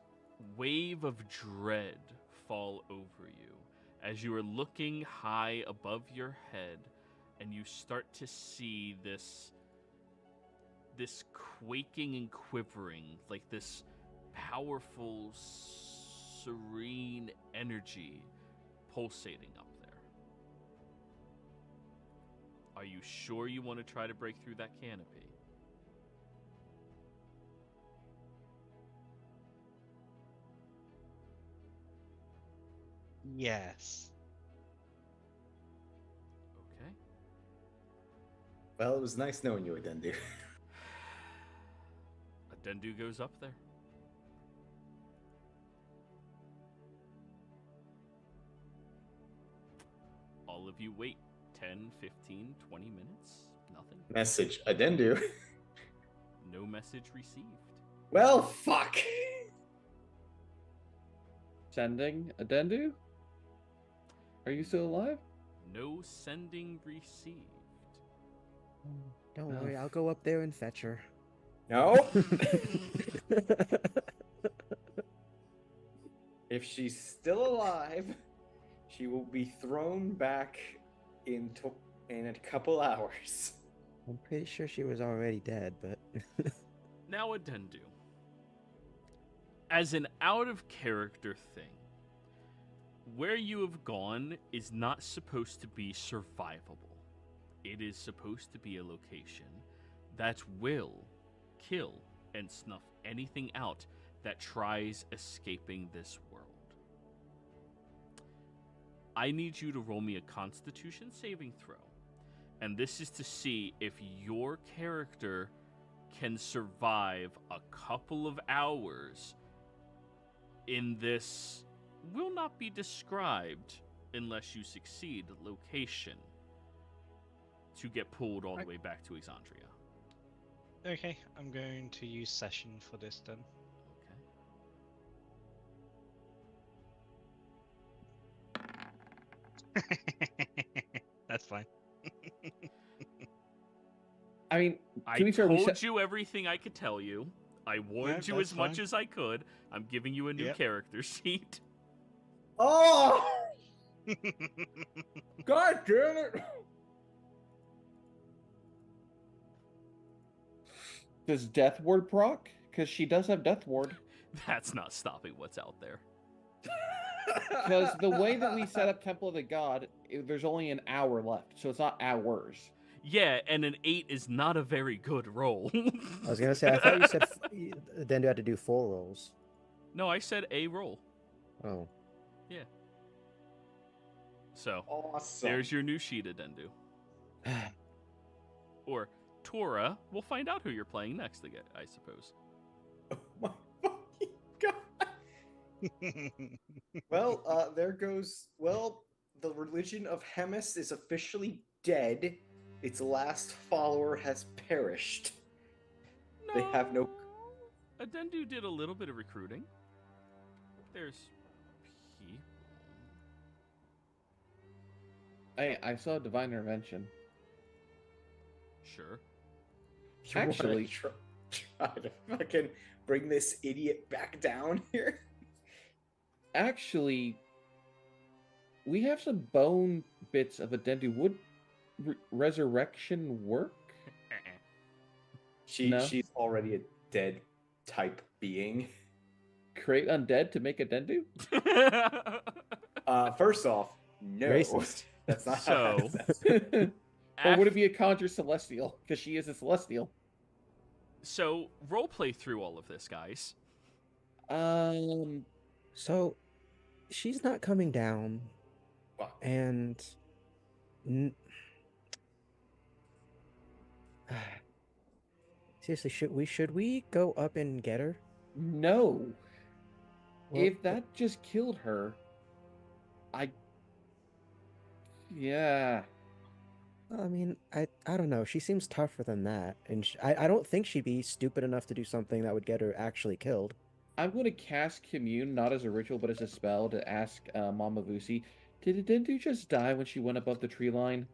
wave of dread fall over you as you are looking high above your head, and you start to see this quaking and quivering, like this powerful, serene energy pulsating up there. Are you sure you want to try to break through that canopy? Yes. Okay. Well, it was nice knowing you, Adendu. A Dendu goes up there. All of you wait 10, 15, 20 minutes. Nothing. Message, Adendu. No message received. Well, fuck. sending a Dendu? Are you still alive? No sending received. Don't worry, I'll go up there and fetch her. No. If she's still alive, she will be thrown back in a couple hours. I'm pretty sure she was already dead, but... Now, Adendu. As an out-of-character thing, where you have gone is not supposed to be survivable. It is supposed to be a location that will kill and snuff anything out that tries escaping this world. I need you to roll me a Constitution saving throw. And this is to see if your character can survive a couple of hours in this will not be described unless you succeed location to get pulled all the way back to Exandria. Okay, I'm going to use session for this then. That's fine. I mean, I told you everything I could tell you. I warned you as much as I could. I'm giving you a new character sheet. Oh! God damn it! Does Death Ward proc? Because she does have Death Ward. That's not stopping what's out there. Because the way that we set up Temple of the God, there's only an hour left, so it's not hours. Yeah, and an 8 is not a very good roll. I was gonna say, I thought you said then you had to do 4 rolls. No, I said a roll. Oh. Yeah. So, awesome. There's your new sheet, Adendu. Or Tora, we'll find out who you're playing next, I suppose. Oh my fucking god. Well, there goes... Well, the religion of Hemis is officially dead. Its last follower has perished. No. They have no... Adendu did a little bit of recruiting. There's people. I saw Divine Intervention. Sure. You Actually, try to fucking bring this idiot back down here? Actually, we have some bone bits of a Dendu. Would resurrection work? No. She's already a dead type being. Create undead to make a Dendu? First off, no. Racist. That's not So- how that Or would it be a conjure celestial? Because she is a celestial. So, roleplay through all of this, guys. So, she's not coming down, Wow. and seriously, should we go up and get her? No. Well, If that just killed her, yeah. I mean, I don't know. She seems tougher than that, and I don't think she'd be stupid enough to do something that would get her actually killed. I'm going to cast Commune, not as a ritual, but as a spell, to ask Mama Vusi, did Dendu just die when she went above the tree line?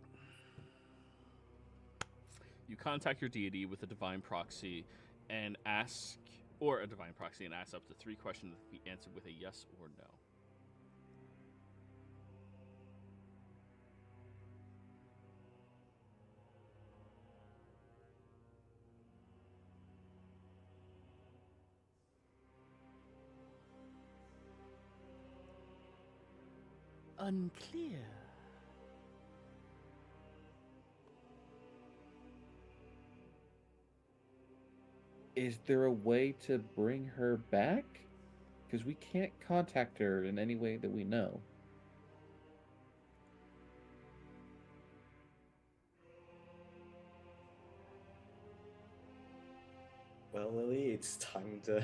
You contact your deity with a divine proxy and ask, or a divine proxy and ask up to 3 questions that can be answered with a yes or no. Unclear. Is there a way to bring her back? Because we can't contact her in any way that we know. Well, Lily, it's time to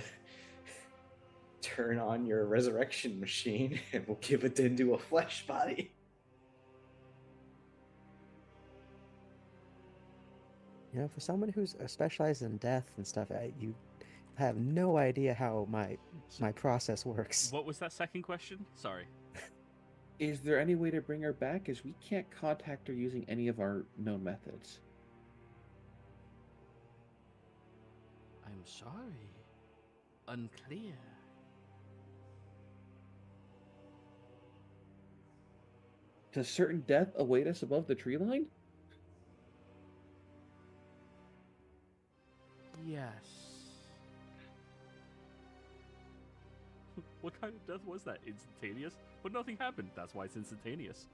turn on your resurrection machine and we'll give it into a flesh body. You know, for someone who's specialized in death and stuff, you have no idea how my process works. What was that second question? Sorry. Is there any way to bring her back? As we can't contact her using any of our known methods. I'm sorry. Unclear. Does certain death await us above the tree line? Yes. What kind of death was that? Instantaneous? But nothing happened. That's why it's instantaneous.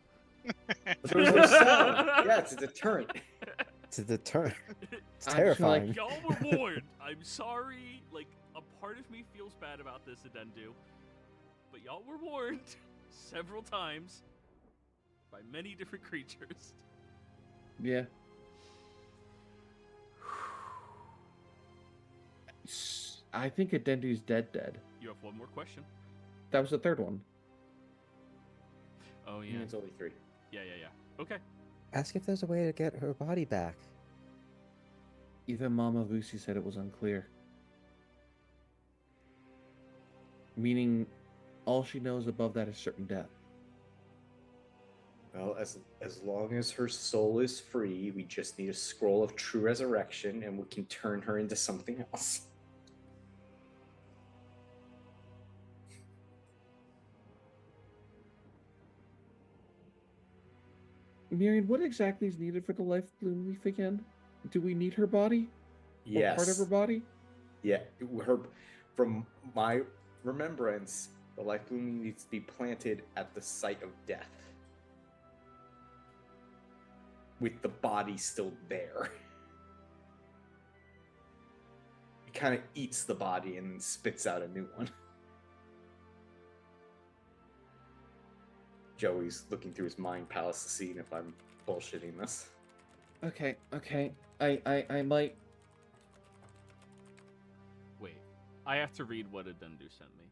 But there was no sound. Yeah, it's a deterrent. It's a deterrent. It's I'm terrifying. Y'all were warned. I'm sorry. Like, a part of me feels bad about this, Adendu. But y'all were warned several times by many different creatures. Yeah. I think Adendu's dead. You have one more question. That was the third one. Oh, yeah. It's only 3. Yeah. Okay. Ask if there's a way to get her body back. Even Mama Vusi said it was unclear. Meaning, all she knows above that is certain death. Well, as long as her soul is free, we just need a scroll of true resurrection and we can turn her into something else. Miriam, what exactly is needed for the life bloom leaf again? Do we need her body? Yes. Or part of her body? Yeah, her. From my remembrance, the life bloom needs to be planted at the site of death, with the body still there. It kind of eats the body and then spits out a new one. Joey's looking through his mind palace to see if I'm bullshitting this. Okay. I might. Wait. I have to read what Adendu sent me.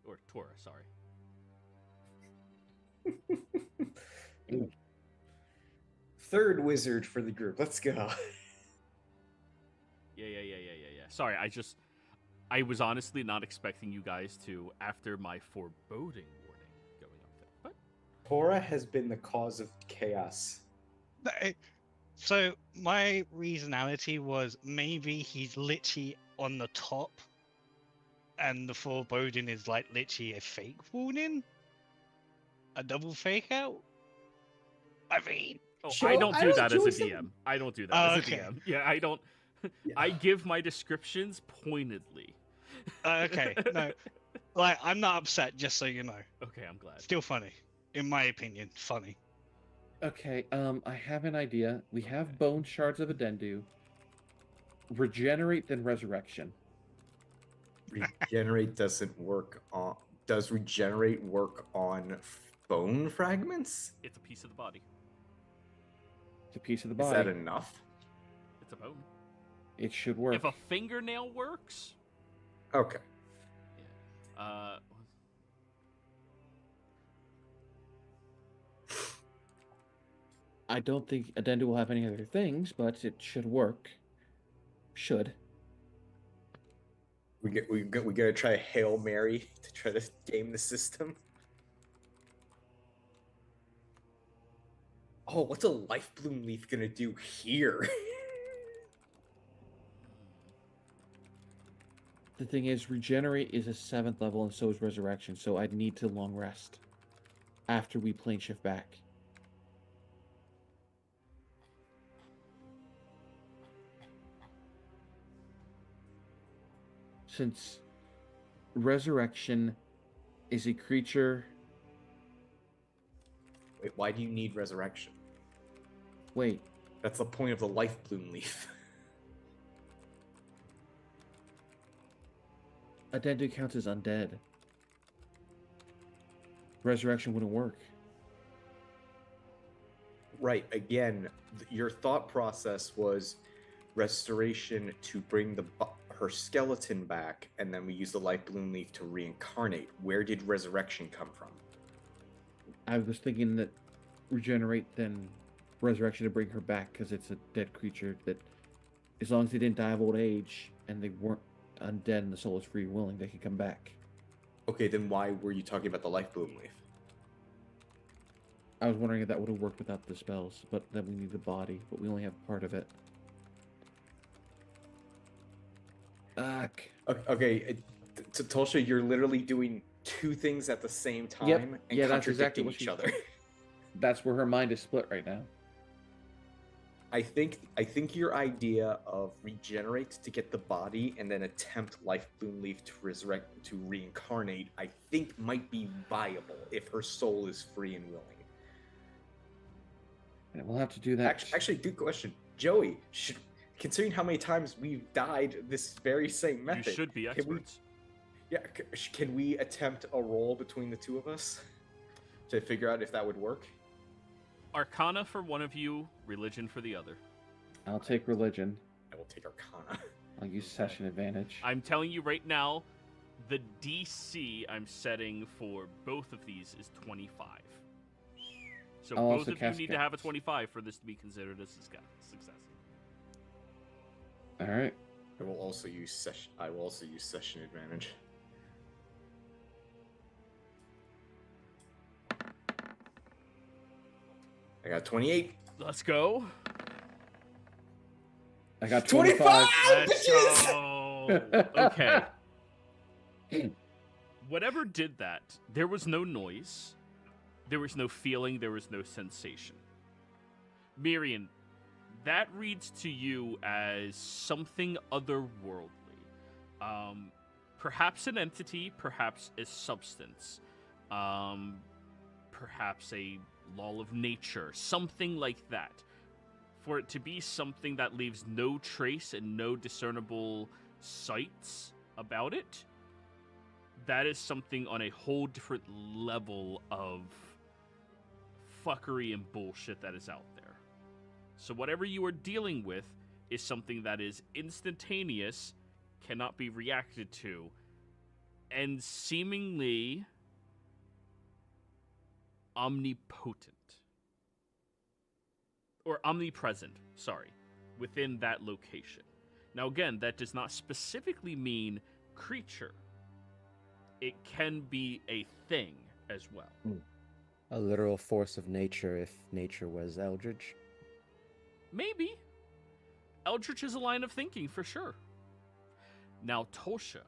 Or Tora, sorry. Third wizard for the group. Let's go. Yeah. Sorry, I was honestly not expecting you guys to, after my foreboding warning going up there. But Tora has been the cause of chaos. So my reasonality was maybe he's literally on the top And the foreboding is like literally a fake warning? A double fake out? I mean, Oh, Joe, I don't I do don't- that as a Joey said- DM. I don't do that Oh, as a okay. DM. Yeah, I don't. Yeah. I give my descriptions pointedly. okay, no. Like, I'm not upset, just so you know. Okay, I'm glad. Still funny. In my opinion, funny. Okay, I have an idea. We have Okay. bone shards of Adendu. Regenerate, then resurrection. Regenerate doesn't work on. Does regenerate work on bone fragments? It's a piece of the body. It's a piece of the Is body. that enough? It's a bone. It should work. If a fingernail works, Okay. uh, I don't think Adendu will have any other things, but it should work. Should. We gotta try a Hail Mary to try to game the system. Oh, what's a life bloom leaf gonna do here? The thing is, regenerate is a 7th level, and so is resurrection. So I'd need to long rest after we plane shift back. Since resurrection is a creature. Wait, why do you need resurrection? Wait, That's the point of the life bloom leaf. Adendu counts as undead. Resurrection wouldn't work. Right, again, your thought process was restoration to bring her skeleton back, and then we use the life bloom leaf to reincarnate. Where did resurrection come from? I was thinking that regenerate, then resurrection to bring her back, because it's a dead creature that, as long as they didn't die of old age and they weren't undead and the soul is free and willing, they could come back. Okay, then why were you talking about the life bloom leaf? I was wondering if that would have worked without the spells, but then we need the body, but we only have part of it. Fuck. Okay, Tulsha, you're literally doing two things at the same time Yep, and yeah, that's contradicting exactly what each she- other. That's where her mind is split right now. I think your idea of regenerate to get the body and then attempt life bloom leaf to resurrect to reincarnate, I think might be viable if her soul is free and willing. And we'll have to do that. Actually, good question, Joey. Considering how many times we've died this very same method, you should be can we- experts. can we attempt a roll between the two of us to figure out if that would work? Arcana for one of you, religion for the other. I'll take religion. I will take Arcana. I'll use session advantage. I'm telling you right now, the DC I'm setting for both of these is 25. So I'll both also of you cast need to have a Chaos. 25 for this to be considered a success. All right. I will also use session advantage. I got 28. Let's go. I got 25. Let's go. Okay. Whatever did that, there was no noise, there was no feeling, there was no sensation. Miriam, that reads to you as something otherworldly. Perhaps an entity, perhaps a substance, perhaps a law of nature, something like that. For it to be something that leaves no trace and no discernible sights about it, that is something on a whole different level of fuckery and bullshit that is out there. So whatever you are dealing with is something that is instantaneous, cannot be reacted to, and seemingly omnipotent. Or omnipresent, sorry, within that location. Now again, that does not specifically mean creature. It can be a thing as well. A literal force of nature if nature was eldritch. Maybe. Eldritch is a line of thinking for sure. Now, Tosha,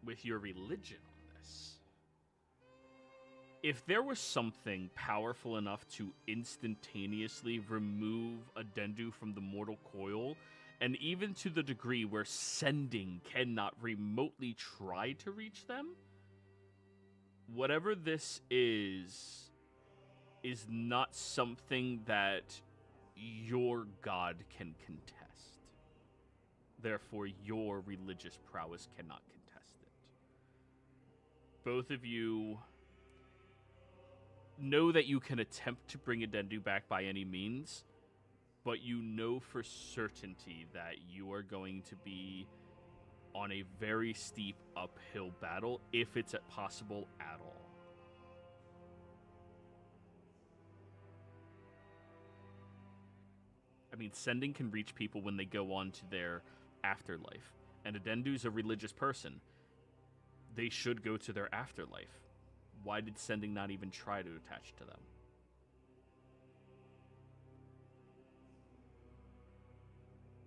with your religion on this. If there was something powerful enough to instantaneously remove a Dendu from the mortal coil, and even to the degree where sending cannot remotely try to reach them, whatever this is not something that your god can contest. Therefore, your religious prowess cannot contest it. Both of you know that you can attempt to bring a Dendu back by any means, but you know for certainty that you are going to be on a very steep uphill battle, if it's possible at all. I mean, sending can reach people when they go on to their afterlife. And a Dendu's a religious person. They should go to their afterlife. Why did sending not even try to attach to them?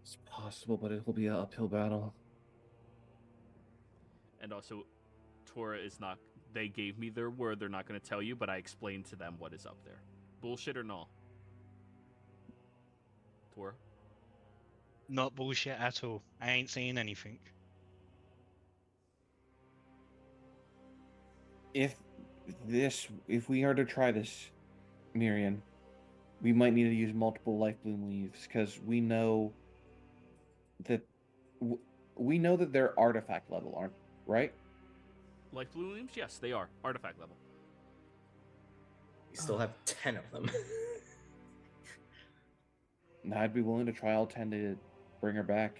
It's possible, but it will be an uphill battle. And also, Tora is not... They gave me their word, they're not going to tell you, but I explained to them what is up there. Bullshit or no? Tora? Not bullshit at all. I ain't saying anything. If we are to try this, Miriam, we might need to use multiple life bloom leaves, because we know that they're artifact level, aren't right? Life blooms? Yes, they are. Artifact level. We still have 10 of them. I'd be willing to try all 10 to bring her back.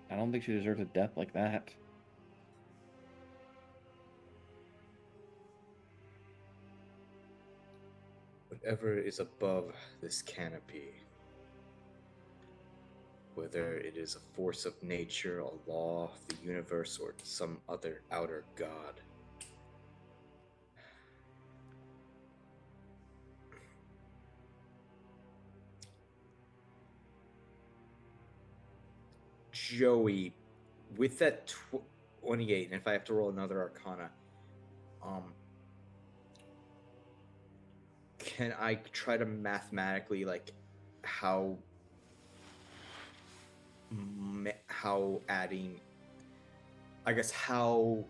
I don't think she deserves a death like that. Whatever is above this canopy, whether it is a force of nature, a law of the universe, or some other outer god, Joey, with that 28, and if I have to roll another Arcana, can I try to mathematically, like, how adding, I guess, how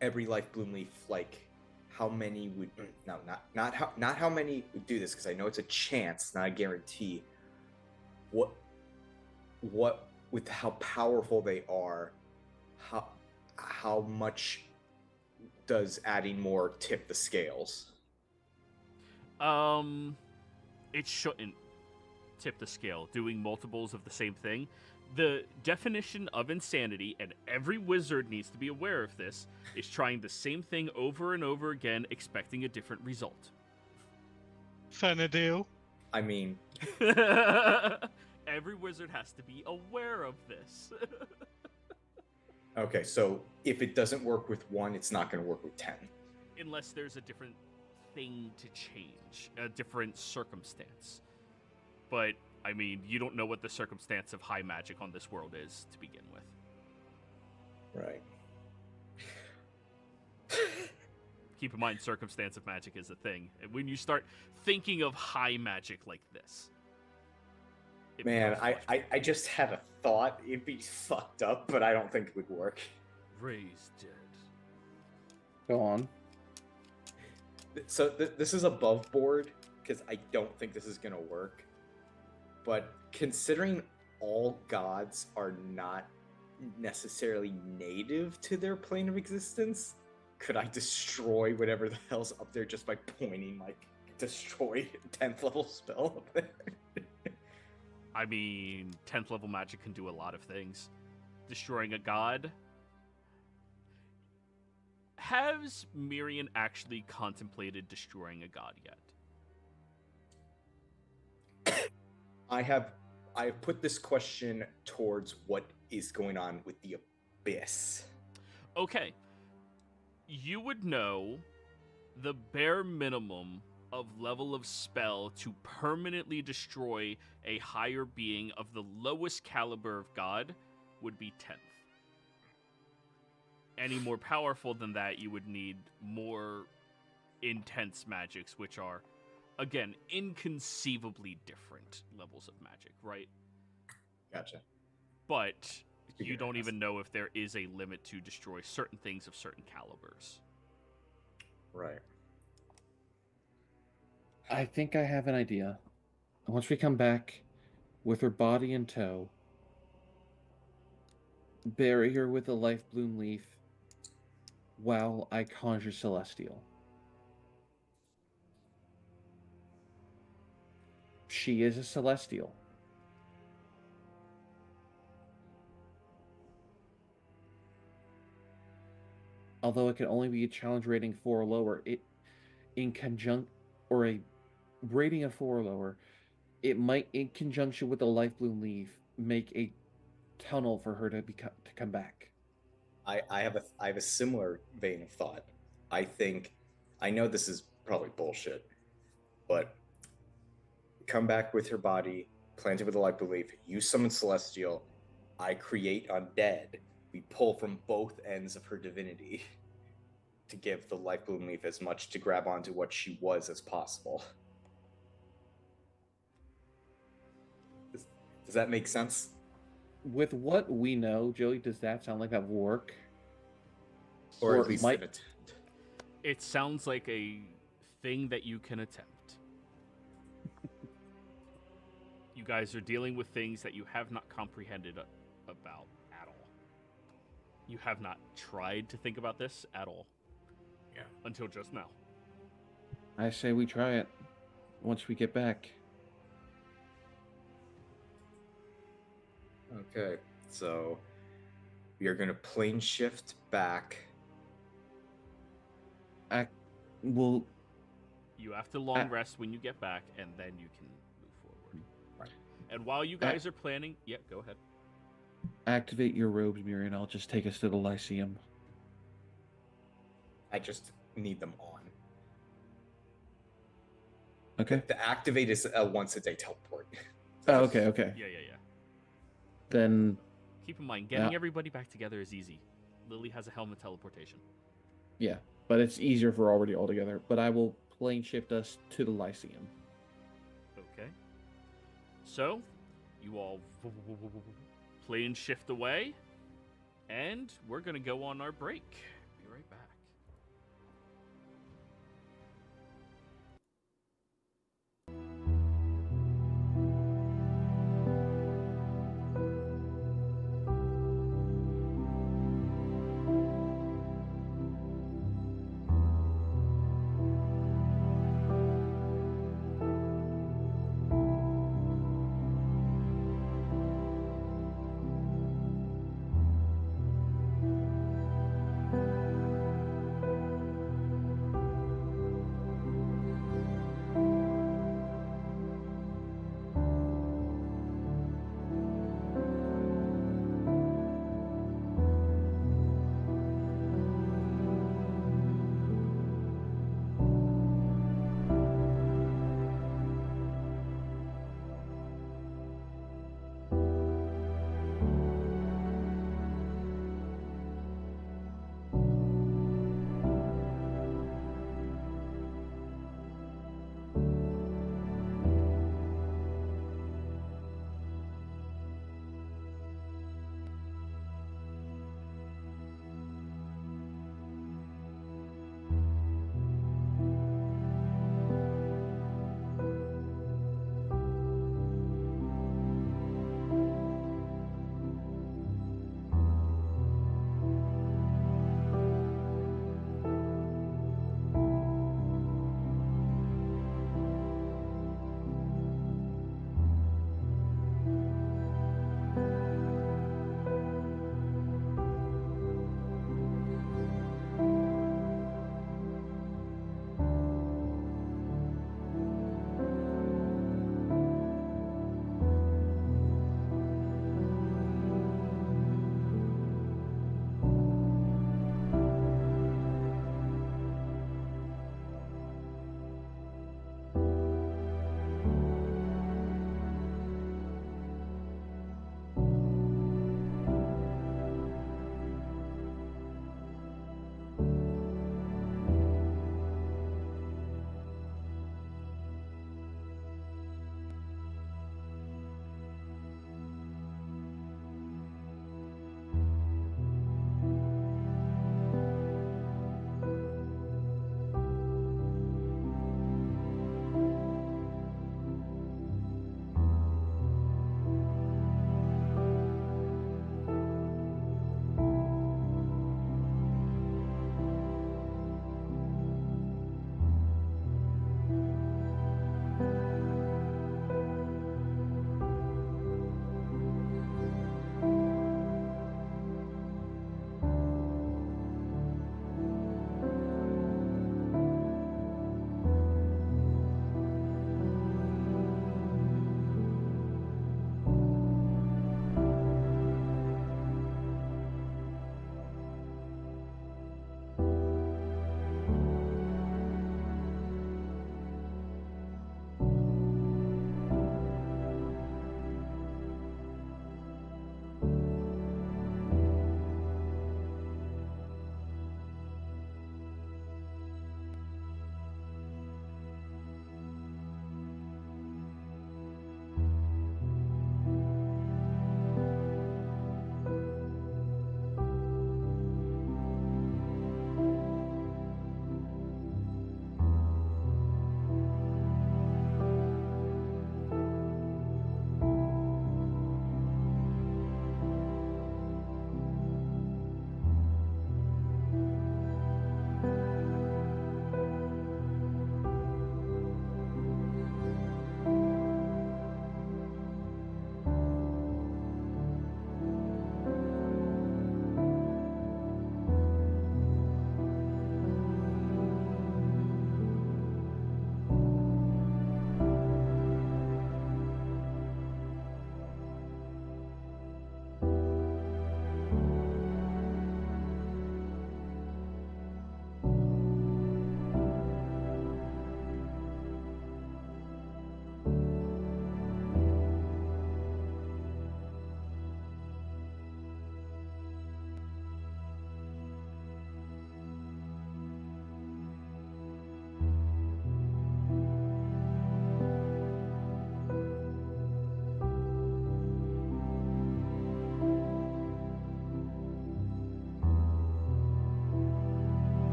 every life bloom leaf, like, how many would not how many would do this, because I know it's a chance, not a guarantee. What with how powerful they are, how much does adding more tip the scales? It shouldn't tip the scale. Doing multiples of the same thing. The definition of insanity, and every wizard needs to be aware of this, is trying the same thing over and over again, expecting a different result. Fanadil. I mean... Every wizard has to be aware of this. Okay, so if it doesn't work with 1, it's not going to work with 10. Unless there's a different thing to change, a different circumstance. But, I mean, you don't know what the circumstance of high magic on this world is to begin with. Right. Keep in mind, circumstance of magic is a thing. And when you start thinking of high magic like this... Man, I just had a thought. It'd be fucked up, but I don't think it would work. Ray's dead. Go on. So this is above board, because I don't think this is going to work. But considering all gods are not necessarily native to their plane of existence, could I destroy whatever the hell's up there just by pointing, like, destroy 10th level spell up there? I mean, 10th level magic can do a lot of things. Destroying a god. Has Miriam actually contemplated destroying a god yet? I have put this question towards what is going on with the Abyss. Okay. You would know the bare minimum of level of spell to permanently destroy a higher being of the lowest caliber of god would be 10th. any more powerful than that, you would need more intense magics, which are, again, inconceivably different levels of magic, right? Gotcha. But you Figure don't it even know if there is a limit to destroy certain things of certain calibers. Right. I think I have an idea. Once we come back with her body in tow, bury her with a life bloom leaf while I conjure Celestial. She is a Celestial. Although it can only be a challenge rating 4 or lower, it in conjunct or a rating of 4 or lower, it might, in conjunction with the life bloom leaf, make a tunnel for her to come back. I have a similar vein of thought. I know this is probably bullshit, but come back with her body, plant it with a light belief, you summon Celestial, I create Undead. We pull from both ends of her divinity to give the life bloom leaf as much to grab onto what she was as possible. Does that make sense? With what we know, Joey, does that sound like that will work? Or Or at least might- an attempt. It sounds like a thing that you can attempt. You guys are dealing with things that you have not comprehended about at all. You have not tried to think about this at all. Yeah. Until just now. I say we try it once we get back. Okay, so we are going to plane shift back. We'll You have to long rest when you get back, and then you can move forward. Right. And while you guys are planning... Yeah, go ahead. activate your robes, Miriam. I'll just take us to the Lyceum. I just need them on. Okay. The activate is a once a day teleport. Oh, okay. Yeah. Then, Keep in mind, getting Yeah. everybody back together is easy. Lily has a helmet teleportation. yeah. But it's easier if we're already all together. But I will plane shift us to the Lyceum. Okay. So, you all plane shift away, and we're going to go on our break. Be right back.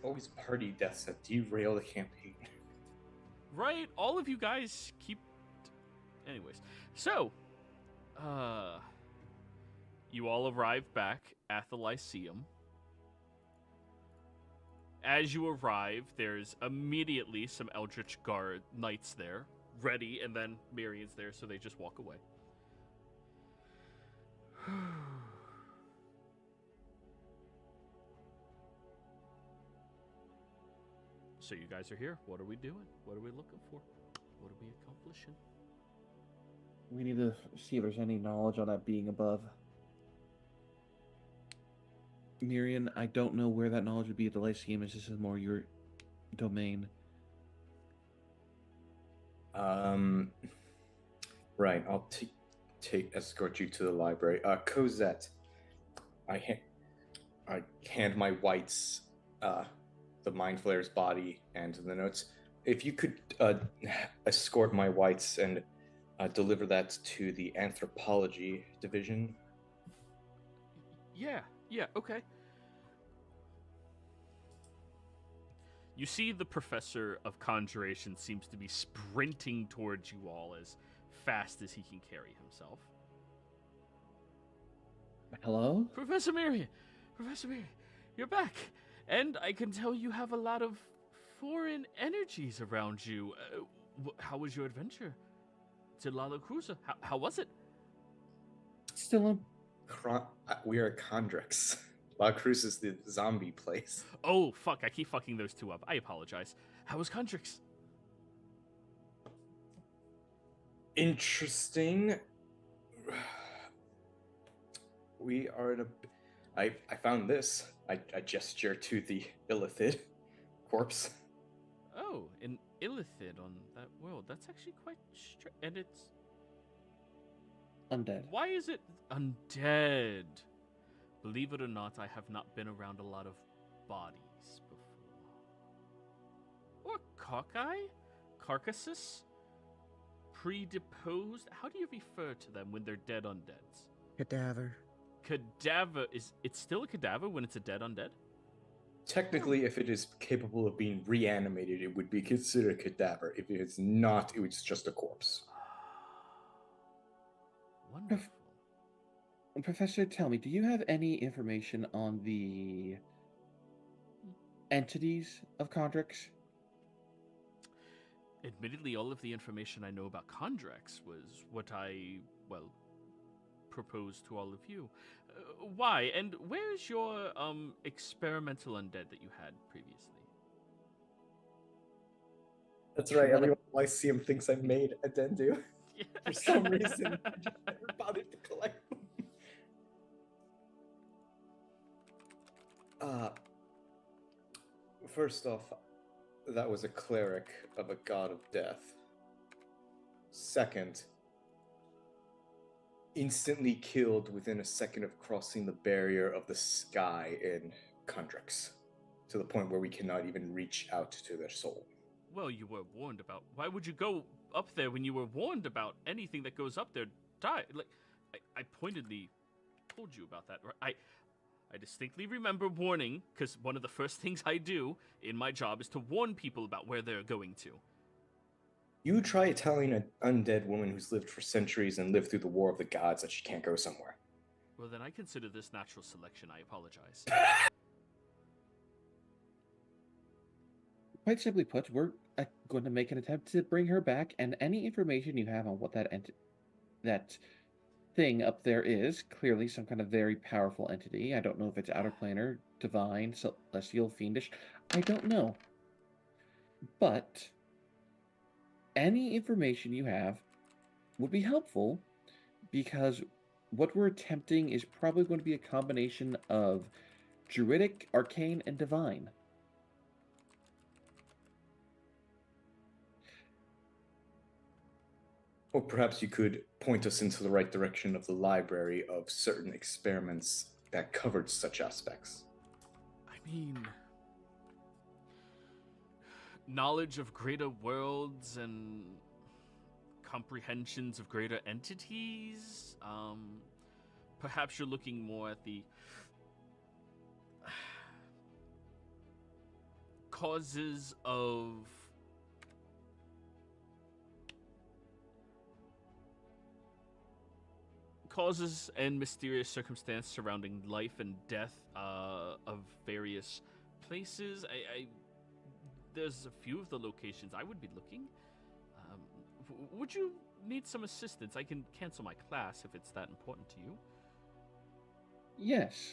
always party deaths that derail the campaign. Right? All of you guys keep... Anyways. So, you all arrive back at the Lyceum. As you arrive, there's immediately some Eldritch Guard knights there, ready, and then Mirian's there, so they just walk away. So you guys are here. What are we doing? What are we looking for? What are we accomplishing? We need to see if there's any knowledge on that being above. Miriam, I don't know where that knowledge would be at the Lyceum, as this is more your domain. Right, I'll escort you to the library. Cosette, I hand my whites, the Mind Flayer's body and the notes. If you could escort my whites and deliver that to the anthropology division. Yeah, okay. You see the professor of conjuration seems to be sprinting towards you all as fast as he can carry himself. Hello? Professor Miriam, you're back. And I can tell you have a lot of foreign energies around you. How was your adventure to Lala Cruza? How was it? Still on. We are Condrix. La Cruz is the zombie place. Oh, fuck. I keep fucking those two up. I apologize. How was Condrix? Interesting. We are in a... I found this. I gesture to the Illithid corpse. Oh, an Illithid on that world. That's actually quite strange. And it's... Undead. Why is it undead? Believe it or not, I have not been around a lot of bodies before. Or cockeye? Carcasses? Predeposed? How do you refer to them when they're dead undeads? Cadaver. Cadaver is... It's still a cadaver when it's a dead undead? Technically, if it is capable of being reanimated, it would be considered a cadaver. If it is not, it's just a corpse. Wonderful. Professor, tell me, do you have any information on the entities of Condrix? Admittedly, all of the information I know about Condrix was what I, well, proposed to all of you. Why? And where's your experimental undead that you had previously? That's right. Everyone at Lyceum thinks I made a Dendu. Yeah. For some reason, I just never bothered to collect them. First off, that was a cleric of a god of death. Second, instantly killed within a second of crossing the barrier of the sky in Condrix, to the point where we cannot even reach out to their soul. Well, you were warned about. Why would you go up there when you were warned about anything that goes up there die? Like, I pointedly told you about that. I distinctly remember warning, because one of the first things I do in my job is to warn people about where they're going to. You try telling an undead woman who's lived for centuries and lived through the War of the Gods that she can't go somewhere. Well, then I consider this natural selection. I apologize. Quite simply put, we're going to make an attempt to bring her back, and any information you have on what that thing up there is, clearly some kind of very powerful entity. I don't know if it's outer planar, divine, celestial, fiendish. I don't know. But any information you have would be helpful, because what we're attempting is probably going to be a combination of druidic, arcane, and divine. Or perhaps you could point us into the right direction of the library of certain experiments that covered such aspects. I mean, knowledge of greater worlds and comprehensions of greater entities. Perhaps you're looking more at the causes of causes and mysterious circumstance surrounding life and death of various places. There's a few of the locations I would be looking. Would you need some assistance? I can cancel my class if it's that important to you. Yes.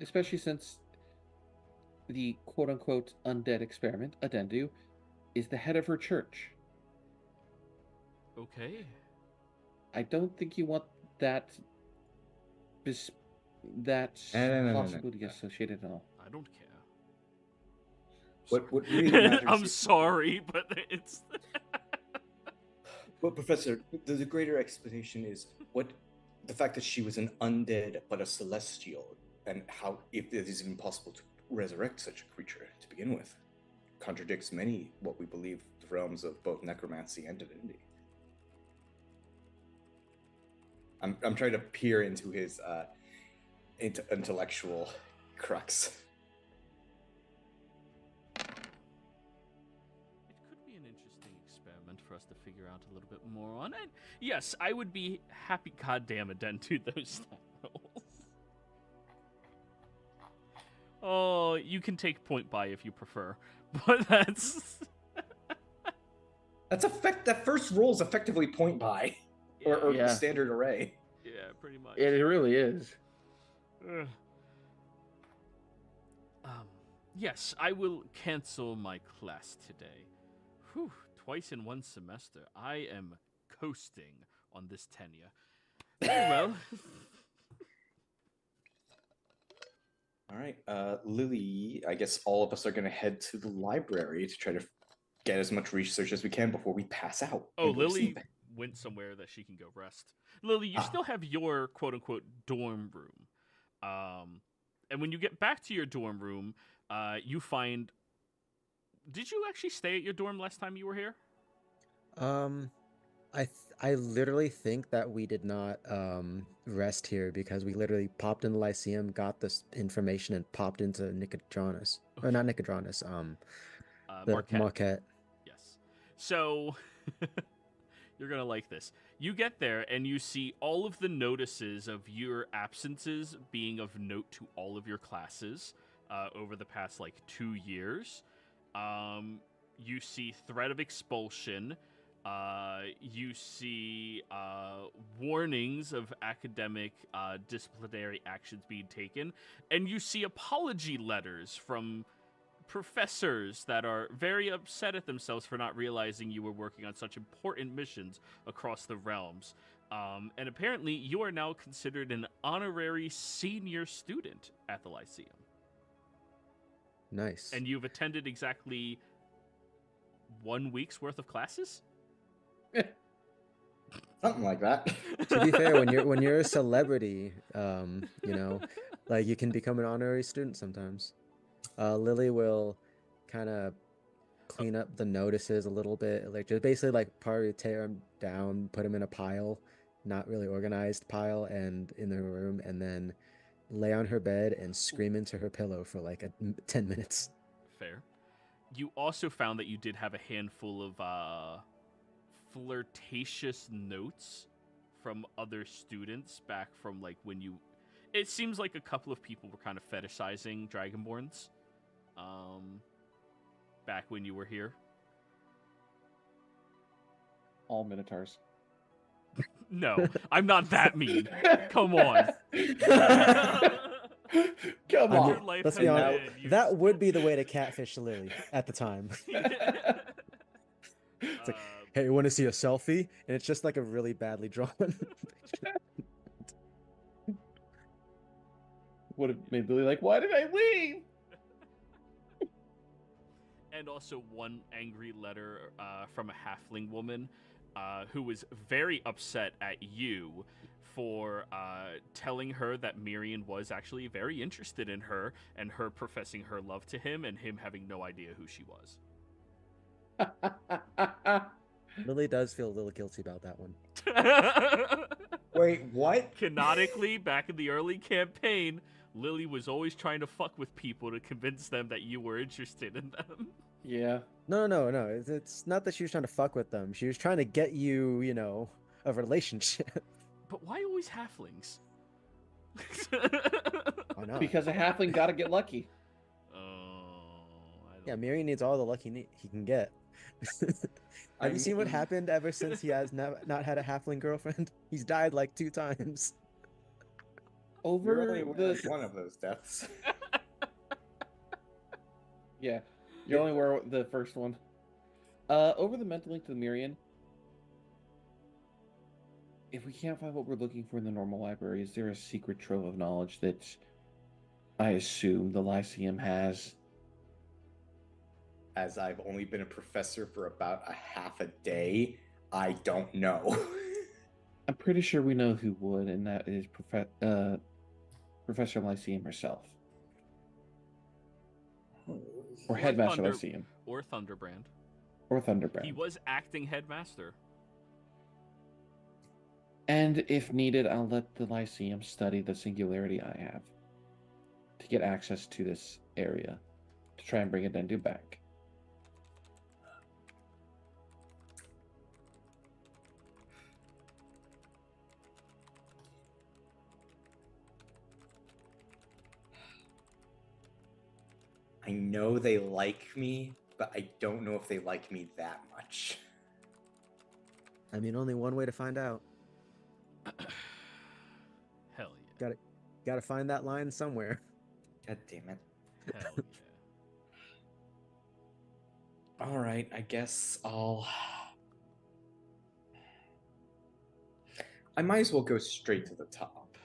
Especially since the quote-unquote undead experiment, Adendu, is the head of her church. Okay. I don't think you want that No. possibility associated at all. I don't care. What really matters? I'm sorry, but it's. Well, Professor, the greater explanation is the fact that she was an undead but a celestial, and how, if it is even possible to resurrect such a creature to begin with, contradicts many what we believe the realms of both necromancy and divinity. I'm trying to peer into his intellectual crux. It could be an interesting experiment for us to figure out a little bit more on it. Yes, I would be happy. Goddamn it, then do those stat rolls. Oh, you can take point by if you prefer, but that's. That first roll is effectively point by, or Yeah. standard array. Yeah, pretty much. It really is. Ugh. Yes, I will cancel my class today. Whew, twice in one semester. I am coasting on this tenure. Very well. All right, Lily, I guess all of us are going to head to the library to try to get as much research as we can before we pass out. Oh, and go to Lily sleep. went somewhere that she can go rest. Lily, you still have your quote-unquote dorm room. And when you get back to your dorm room, you find... Did you actually stay at your dorm last time you were here? I literally think that we did not rest here because we literally popped in the Lyceum, got this information, and popped into Nicodranus. Or not Nicodranus, the Marquette. Yes. So, you're going to like this. You get there, and you see all of the notices of your absences being of note to all of your classes over the past, 2 years. You see threat of expulsion. You see warnings of academic disciplinary actions being taken, and you see apology letters from professors that are very upset at themselves for not realizing you were working on such important missions across the realms. And apparently, you are now considered an honorary senior student at the Lyceum. Nice. And you've attended exactly 1 week's worth of classes? Something like that. To be fair, when you're a celebrity, you can become an honorary student sometimes. Lily will kind of clean up the notices a little bit, just basically probably tear them down, put them in a pile, not really organized pile, and in the room, and then lay on her bed and scream into her pillow for 10 minutes. Fair. You also found that you did have a handful of flirtatious notes from other students back from when you... It seems like a couple of people were kind of fetishizing Dragonborns back when you were here. All Minotaurs. No, I'm not that mean. Come on. Come on. Your life Let's has be honest. been used. That would be the way to catfish Lily at the time. It's like, hey, you want to see a selfie? And it's just a really badly drawn. Would have made Billy why did I leave? And also one angry letter from a halfling woman who was very upset at you for telling her that Mirian was actually very interested in her, and her professing her love to him, and him having no idea who she was. Lily does feel a little guilty about that one. Wait, what? Canonically, back in the early campaign, Lily was always trying to fuck with people to convince them that you were interested in them. Yeah. No. It's not that she was trying to fuck with them. She was trying to get you, a relationship. But why always halflings? Why not? Because a halfling gotta get lucky. I Yeah, don't- Miri needs all the luck he can get. Have you seen what mean- happened ever since he has not had a halfling girlfriend? He's died like 2 times. You're Over only aware of the one of those deaths. yeah, you only were the first one. Over the mental link to the Mirian. If we can't find what we're looking for in the normal library, is there a secret trove of knowledge that I assume the Lyceum has? As I've only been a professor for about a half a day, I don't know. I'm pretty sure we know who would, and that is Professor Lyceum herself. Or Headmaster Thunder- Lyceum. Or Thunderbrand. Or Thunderbrand. He was acting headmaster. And if needed, I'll let the Lyceum study the singularity I have to get access to this area to try and bring Adendu back. I know they like me, but I don't know if they like me that much. I mean, only one way to find out. Hell yeah. Gotta find that line somewhere. God damn it. Hell yeah. All right, I guess I might as well go straight to the top.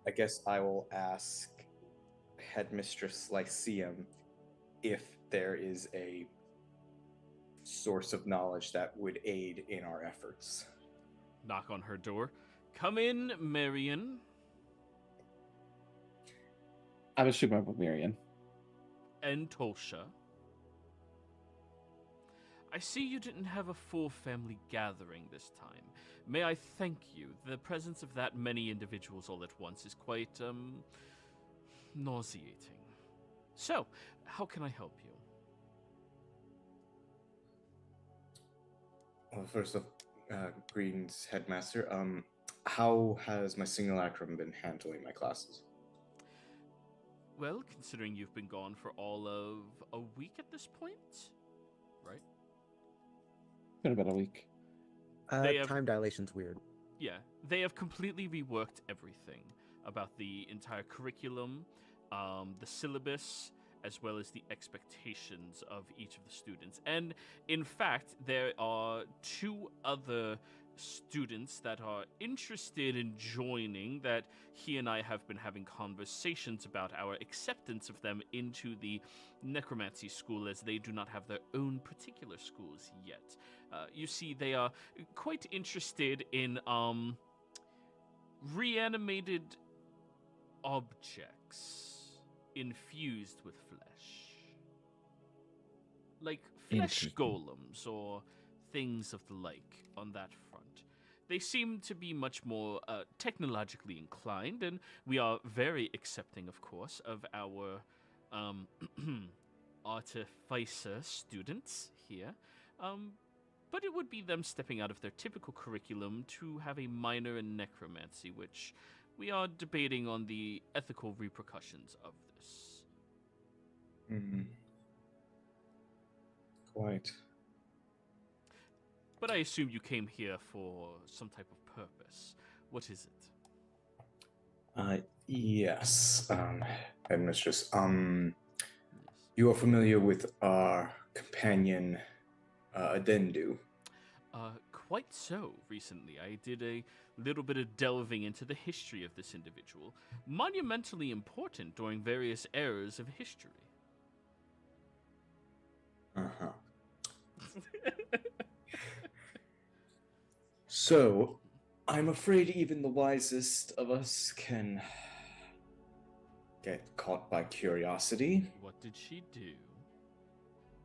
I guess I will ask Headmistress Lyceum if there is a source of knowledge that would aid in our efforts. Knock on her door. Come in, Marion. I'm assuming I'm with Mirian. And Tolsha. I see you didn't have a full family gathering this time. May I thank you? The presence of that many individuals all at once is quite, nauseating. So, how can I help you? Well, first off, greetings, Headmaster. How has my simulacrum been handling my classes? Well, considering you've been gone for all of a week at this point, right? Been about a week. They have- Time dilation's weird. Yeah, they have completely reworked everything about the entire curriculum, the syllabus, as well as the expectations of each of the students. And in fact, there are 2 other students that are interested in joining that he and I have been having conversations about our acceptance of them into the necromancy school, as they do not have their own particular schools yet. You see, they are quite interested in reanimated objects infused with flesh. Like flesh Interesting. golems or things of the like on that front. They seem to be much more technologically inclined, and we are very accepting, of course, of our artificer students here. But it would be them stepping out of their typical curriculum to have a minor in necromancy, which we are debating on the ethical repercussions of this. Hmm. Quite. But I assume you came here for some type of purpose. What is it? Yes, Headmistress. Yes. You are familiar with our companion, Adendu. Quite so. Recently, I did a little bit of delving into the history of this individual, monumentally important during various eras of history. Uh-huh. So, I'm afraid even the wisest of us can get caught by curiosity. What did she do?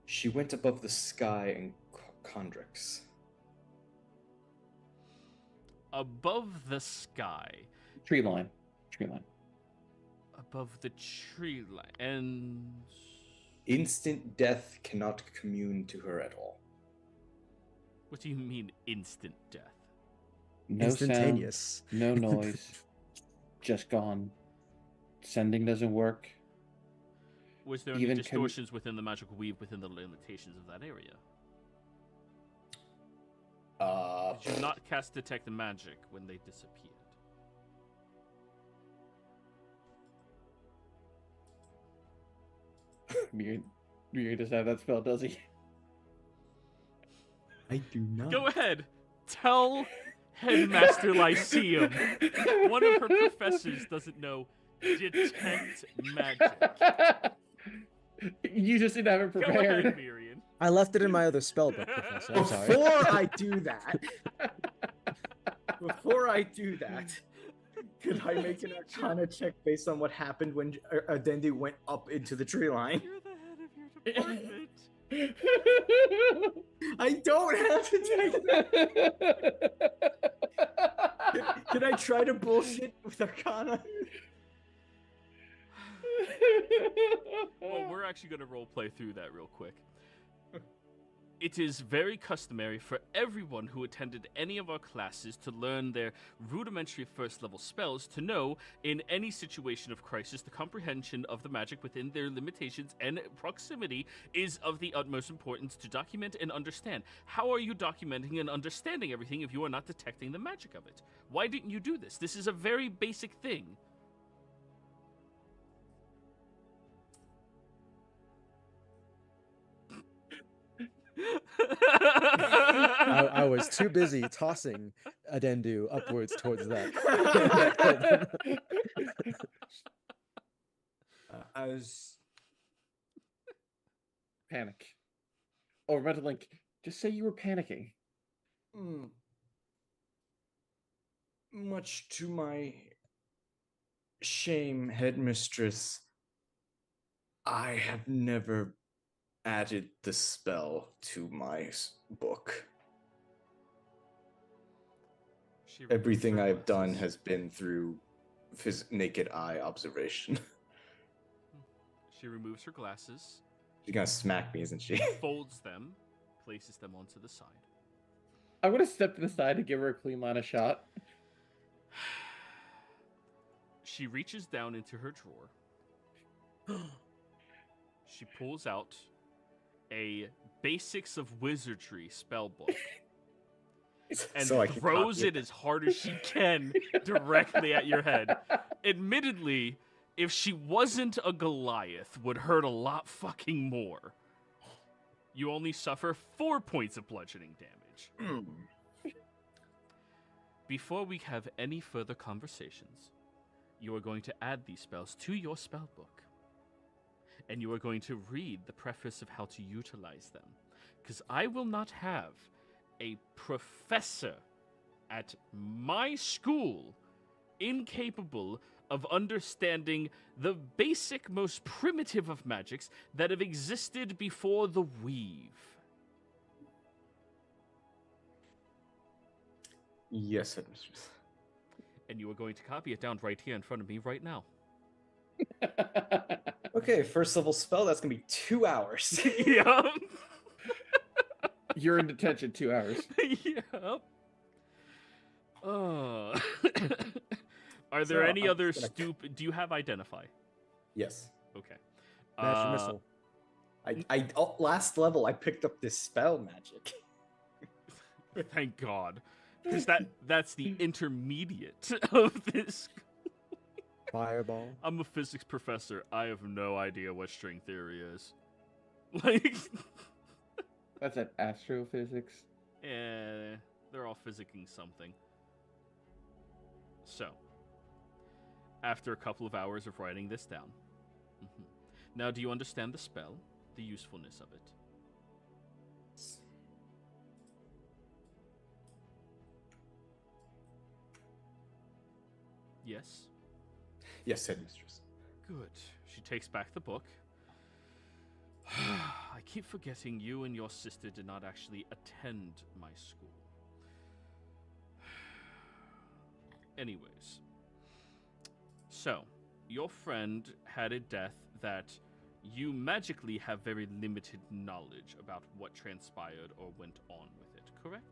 She went above the sky in Condrix. Above the sky. Tree line. Tree line. Above the tree line. And Instant death cannot commune to her at all. what do you mean instant death? No Instantaneous. sound, no noise, just gone. Sending doesn't work. Was there any Even distortions within the magical weave within the limitations of that area? Did you not cast detect the magic when they disappeared? Mir doesn't have that spell, does he? I do not. Go ahead. Tell Headmaster Lyceum one of her professors doesn't know detect magic. You just didn't have it Go prepared. ahead, Miriam. I left it in my other spell book, Professor. I'm sorry. Before I do that, could I make an Arcana check based on what happened when Adendi went up into the tree line? You're the head of your department. I don't have to take that. Can I try to bullshit with Arcana? Well, we're actually going to roleplay through that real quick. It is very customary for everyone who attended any of our classes to learn their rudimentary first-level spells to know, in any situation of crisis, the comprehension of the magic within their limitations and proximity is of the utmost importance to document and understand. How are you documenting and understanding everything if you are not detecting the magic of it? Why didn't you do this? This is a very basic thing. I was too busy tossing Adendu upwards towards that. I was Panic. Or Red Link, just say you were panicking. much to my shame, headmistress, I have never added the spell to my book. Everything I've done has been through naked eye observation. She removes her glasses. She's gonna smack me, isn't she? Folds them, places them onto the side. I'm gonna step to the side to give her a clean line of shot. She reaches down into her drawer. She pulls out a Basics of Wizardry spell book and So I can throws copy it as hard as she can directly at your head. Admittedly, if she wasn't a Goliath, would hurt a lot fucking more. You only suffer 4 points of bludgeoning damage. Before we have any further conversations, you are going to add these spells to your spell book. And you are going to read the preface of how to utilize them. Because I will not have a professor at my school incapable of understanding the basic, most primitive of magics that have existed before the weave. Yes, headmistress. And you are going to copy it down right here in front of me right now. Okay, first level spell, that's gonna be 2 hours. Yep. You're in detention 2 hours. Yep. Are there So, any I'm other just gonna- Do you have Identify? Yes. Okay. Master missile. Last level, I picked up this spell magic. Thank God. Because that's the intermediate of this. Fireball. I'm a physics professor. I have no idea what string theory is. Like, That's at astrophysics. they're all physicking something. So, after a couple of hours of writing this down, now do you understand the spell, the usefulness of it? Yes? Yes, headmistress. Good. She takes back the book. I keep forgetting you and your sister did not actually attend my school. Anyways. So, your friend had a death that you magically have very limited knowledge about what transpired or went on with it, correct?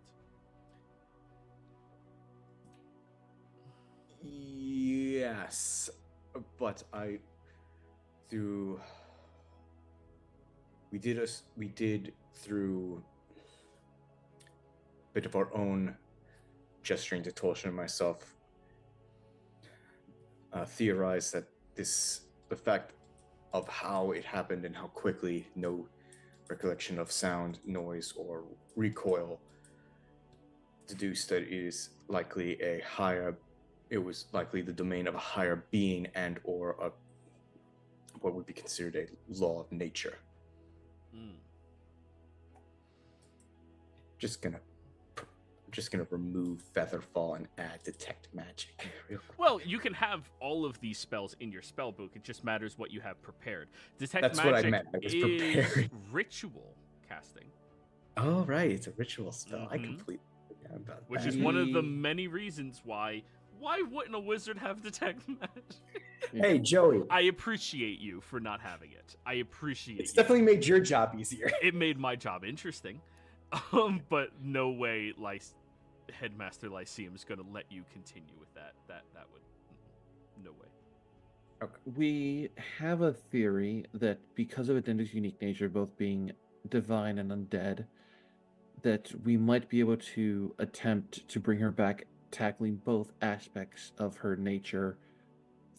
Yes, but we did through a bit of our own gesturing to Tolshin and myself theorize that the fact of how it happened and how quickly, no recollection of sound, noise, or recoil, deduced that it was likely the domain of a higher being and or what would be considered a law of nature. Just gonna remove Featherfall and add detect magic. Well, you can have all of these spells in your spell book. It just matters what you have prepared. Detect That's magic what I meant. I was is preparing. ritual casting. Oh right, it's a ritual spell. I Mhm. completely forgot about Which that. is one of the many reasons why wouldn't a wizard have detect magic? Hey Joey, I appreciate you for not having it. I appreciate it's you. definitely made your job easier. It made my job interesting. But no way Headmaster Lyceum is going to let you continue with that. That would no way. Okay. We have a theory that because of Adenda's unique nature, both being divine and undead, that we might be able to attempt to bring her back, tackling both aspects of her nature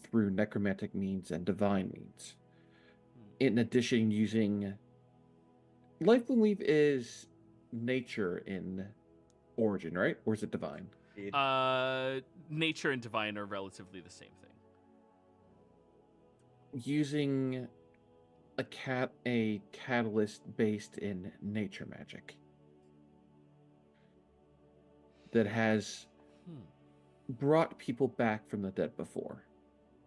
through necromantic means and divine means. In addition, using Life Belief is nature in origin, right? Or is it divine? Nature and divine are relatively the same thing. Using a catalyst based in nature magic that has brought people back from the dead before.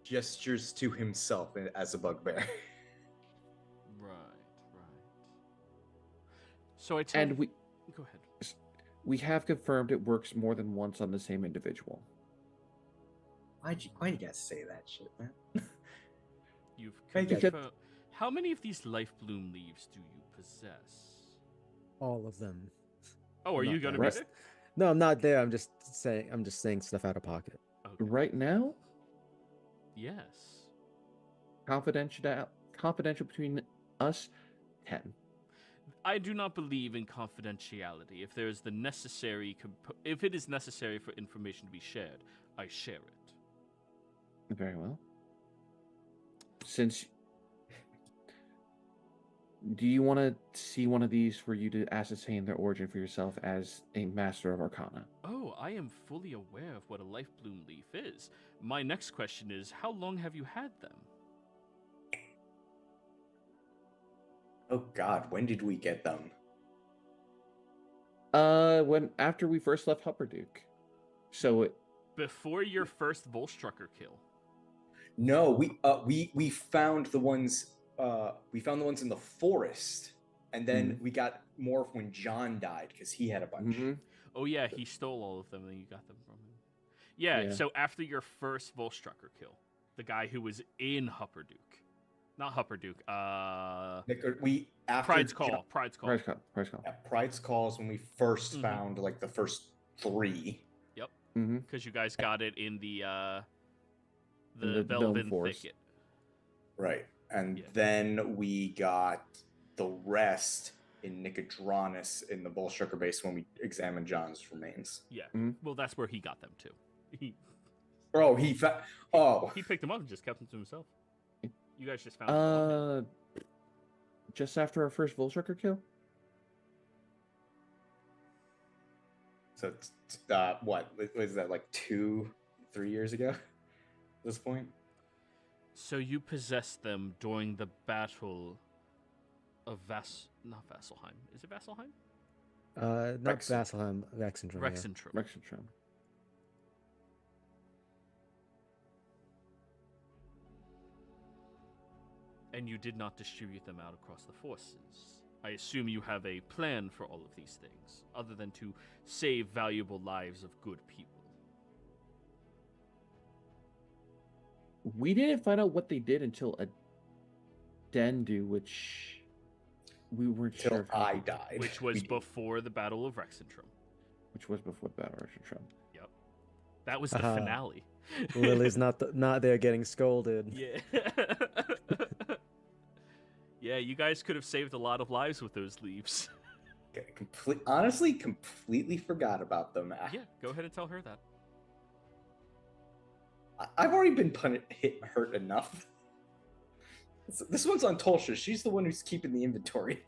Gestures to himself as a bugbear. Right. So I tell And we go ahead. we have confirmed it works more than once on the same individual. Why you gotta say that shit, man? You've Because- confirmed. How many of these life bloom leaves do you possess? All of them. Oh, are Not you gonna that. be Right. there? No, I'm not there. I'm just saying stuff out of pocket. Okay. Right now, Yes. confidential between us, 10. I do not believe in confidentiality. If there is the necessary, if it is necessary for information to be shared, I share it. Very well. Do you want to see one of these for you to ascertain their origin for yourself as a master of Arcana? Oh, I am fully aware of what a life bloom leaf is. My next question is, how long have you had them? Oh God, when did we get them? After we first left Hupperduke. So Before your first Volstrucker kill. No, we found the ones. We found the ones in the forest, and then we got more when John died because he had a bunch. Oh yeah, he stole all of them and you got them from him. Yeah, so after your first Volstrucker kill, the guy who was in Hupperduke. Not Hupperduke, Pride's Call. Pride's Call. Yeah, Pride's Call is when we first found like the first 3. Yep. Mm-hmm. Because you guys got it in the the Velvet Dome Forest. Thicket. Right. And then we got the rest in Nicodranus in the Bolstrucker base when we examined John's remains. Yeah. Mhm. Well, that's where he got them too. He picked them up and just kept them to himself. You guys just found them. Just after our first Volstrucker kill? So what was that, like 2-3 years ago at this point? So you possessed them during the battle of not Vasselheim. Is it Vasselheim? Not Vasselheim, Exandria. Rexentrum. Rexentrum. And you did not distribute them out across the forces. I assume you have a plan for all of these things, other than to save valuable lives of good people. We didn't find out what they did until Adendu, which we weren't sure Till of how I they- died. Which was We did. before the Battle of Rexentrum. Which was before the Battle of Trump. Yep. That was the Aha. finale. Lily's not there getting scolded. Yeah. Yeah, you guys could have saved a lot of lives with those leaves. Honestly, completely forgot about them. Yeah, go ahead and tell her that. I've already been hurt enough. This one's on Tulsha. She's the one who's keeping the inventory.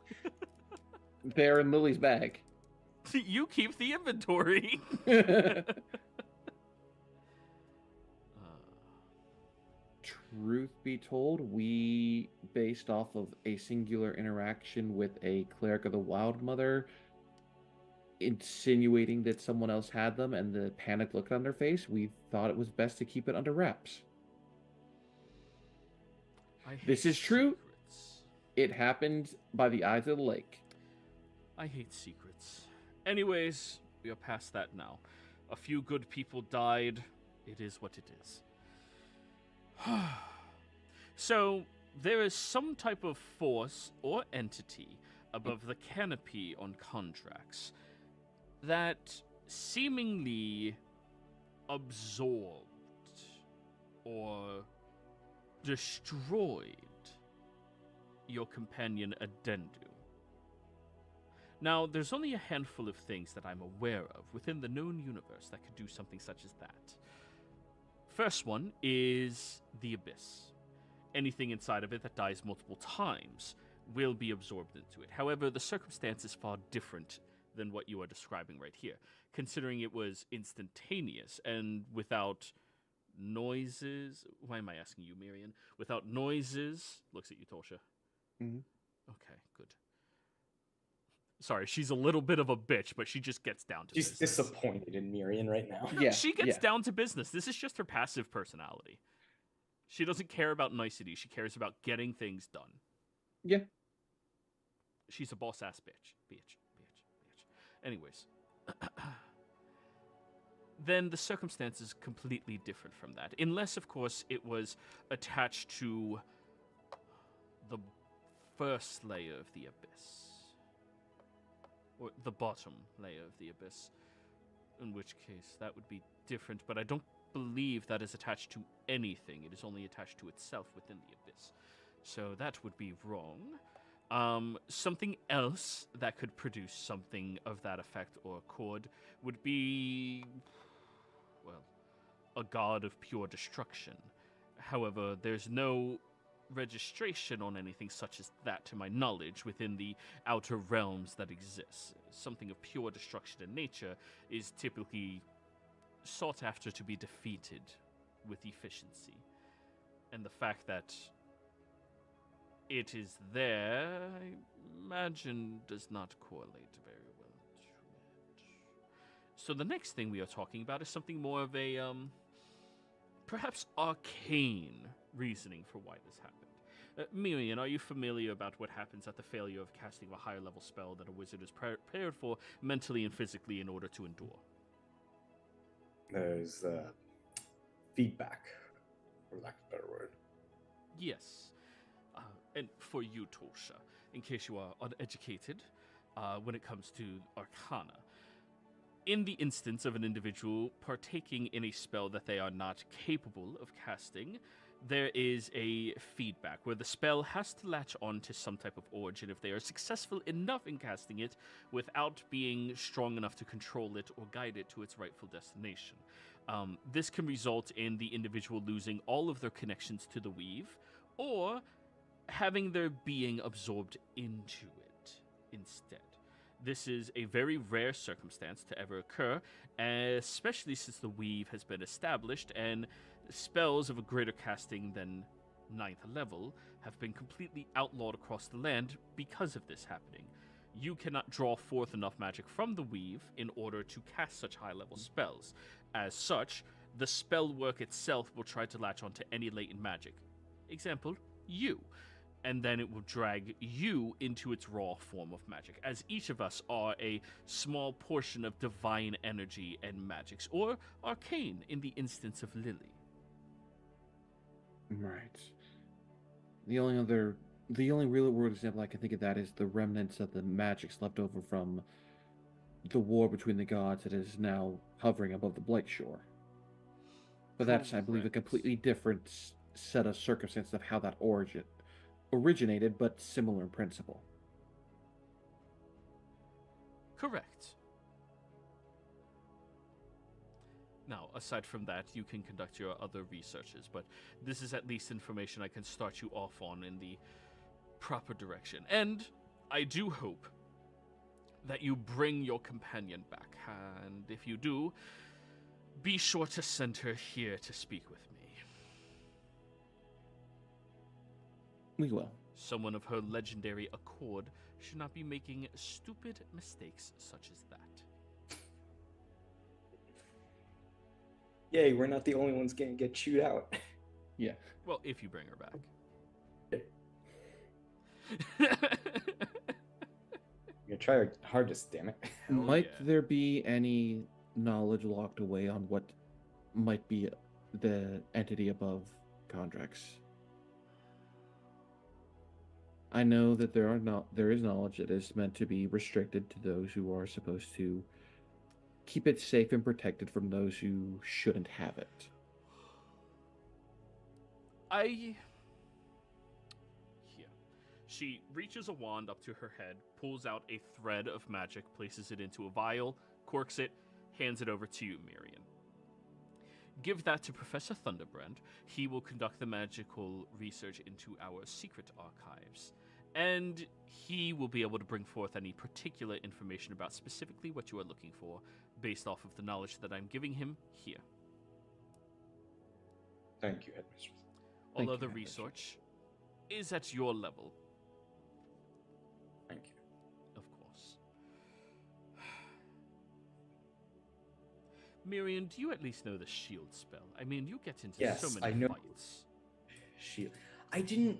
They're in Lily's bag. You keep the inventory. Truth be told, we based off of a singular interaction with a cleric of the Wild Mother, insinuating that someone else had them, and the panicked look on their face, we thought it was best to keep it under wraps. This is true. Secrets. It happened by the eyes of the lake. I hate secrets. Anyways, we are past that now. A few good people died. It is what it is. So, there is some type of force or entity above the canopy on contracts that seemingly absorbed or destroyed your companion Adendu. Now, there's only a handful of things that I'm aware of within the known universe that could do something such as that. First one is the Abyss. Anything inside of it that dies multiple times will be absorbed into it. However, the circumstance is far different than what you are describing right here, considering it was instantaneous and without noises. Why am I asking you, Miriam? Without noises. Looks at you, Tosha. Mhm. Okay, good. Sorry, she's a little bit of a bitch, but she just gets down to She's business. disappointed in Miriam right now. Yeah, She gets yeah. down to business. This is just her passive personality. She doesn't care about nicety. She cares about getting things done. Yeah. She's a boss-ass bitch. Bitch. Anyways. Then the circumstance is completely different from that. Unless, of course, it was attached to the first layer of the Abyss. Or the bottom layer of the Abyss. In which case, that would be different. But I don't believe that is attached to anything. It is only attached to itself within the Abyss. So that would be wrong. Something else that could produce something of that effect or accord would be, well, a god of pure destruction. However, there's no registration on anything such as that, to my knowledge, within the outer realms that exist. Something of pure destruction in nature is typically sought after to be defeated with efficiency. And the fact that it is there, I imagine, does not correlate very well to it. So the next thing we are talking about is something more of a, perhaps arcane reasoning for why this happened. Miriam, are you familiar about what happens at the failure of casting a higher level spell that a wizard is prepared for mentally and physically in order to endure? There's feedback, for lack of a better word. Yes. And for you, Tosha, in case you are uneducated when it comes to Arcana, in the instance of an individual partaking in a spell that they are not capable of casting, there is a feedback where the spell has to latch on to some type of origin if they are successful enough in casting it without being strong enough to control it or guide it to its rightful destination. This can result in the individual losing all of their connections to the weave, or having their being absorbed into it instead. This is a very rare circumstance to ever occur, especially since the weave has been established and spells of a greater casting than 9th level have been completely outlawed across the land because of this happening. You cannot draw forth enough magic from the weave in order to cast such high-level spells. As such, the spell work itself will try to latch onto any latent magic. Example, you. And then it will drag you into its raw form of magic, as each of us are a small portion of divine energy and magics, or arcane in the instance of Lily. Right. The only real world example I can think of that is the remnants of the magics left over from the war between the gods that is now hovering above the Blight Shore. But that's, I believe, a Correct. completely different set of circumstances of how that originated, but similar in principle. Correct. Now, aside from that, you can conduct your other researches, but this is at least information I can start you off on in the proper direction. And I do hope that you bring your companion back, and if you do, be sure to send her here to speak with me. We will. Someone of her legendary accord should not be making stupid mistakes such as that. Yay, we're not the only ones gonna get chewed out. Yeah. Well, if you bring her back. You're gonna try our hardest, damn it. Hell Might yeah. there be any knowledge locked away on what might be the entity above Kondrax? I know that there is knowledge that is meant to be restricted to those who are supposed to keep it safe and protected from those who shouldn't have it. Here. She reaches a wand up to her head, pulls out a thread of magic, places it into a vial, corks it, hands it over to you, Miriam. Give that to Professor Thunderbrand. He will conduct the magical research into our secret archives. And he will be able to bring forth any particular information about specifically what you are looking for, based off of the knowledge that I'm giving him here. Thank you, Headmistress. Thank All you, other Headmistress. research is at your level, Thank you. of course. Miriam, do you at least know the shield spell? I mean, you get into Yes, so I many know. fights. Shield. I didn't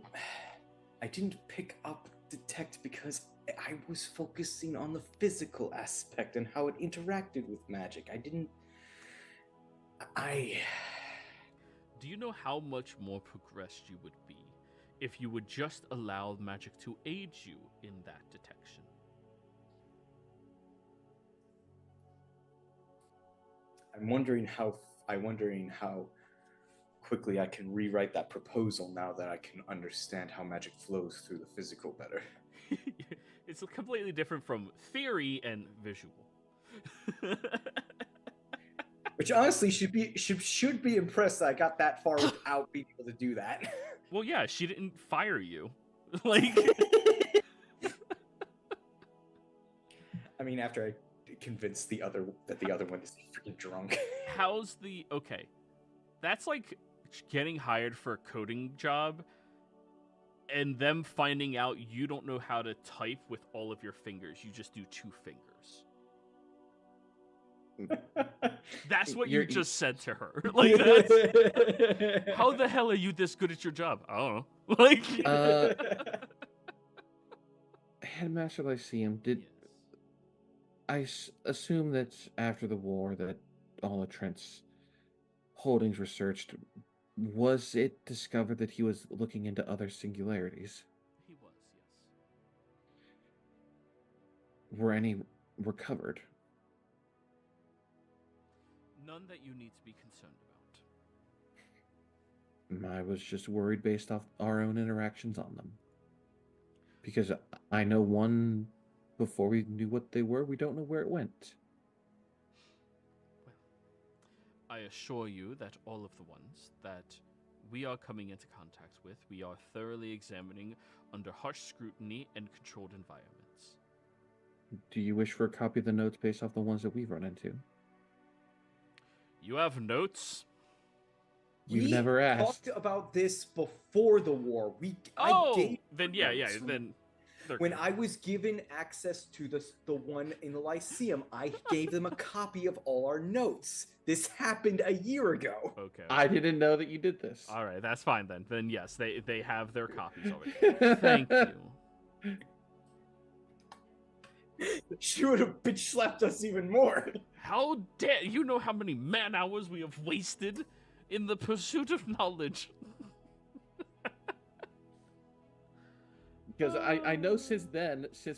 pick up detect because I was focusing on the physical aspect and how it interacted with magic. Do you know how much more progressed you would be if you would just allow magic to aid you in that detection? I'm wondering how quickly I can rewrite that proposal now that I can understand how magic flows through the physical better. It's completely different from theory and visual. Which honestly should be impressed that I got that far without being able to do that. Well, yeah, she didn't fire you. Like, I mean, after I convinced the other one is freaking drunk. okay, that's like getting hired for a coding job and them finding out you don't know how to type with all of your fingers. You just do 2 fingers. That's what you just said to her. Like, that's... How the hell are you this good at your job? I don't know. Like... Headmaster Lyceum, did Yes. I assume that after the war that all of Trent's holdings were searched? Was it discovered that he was looking into other singularities? He was, yes. Were any recovered? None that you need to be concerned about. I was just worried based off our own interactions on them. Because I know one, before we knew what they were, we don't know where it went. Well, I assure you that all of the ones that we are coming into contact with, we are thoroughly examining under harsh scrutiny and controlled environments. Do you wish for a copy of the notes based off the ones that we've run into? You have notes? We've never asked. Talked about this before the war. Then yeah, notes. then... When I was given access to the one in the Lyceum, I gave them a copy of all our notes. This happened a year ago. Okay. I didn't know that you did this. All right, that's fine then. Then yes, they have their copies already. Thank you. She would have bitch slapped us even more. How dare you know how many man hours we have wasted in the pursuit of knowledge? Because I know since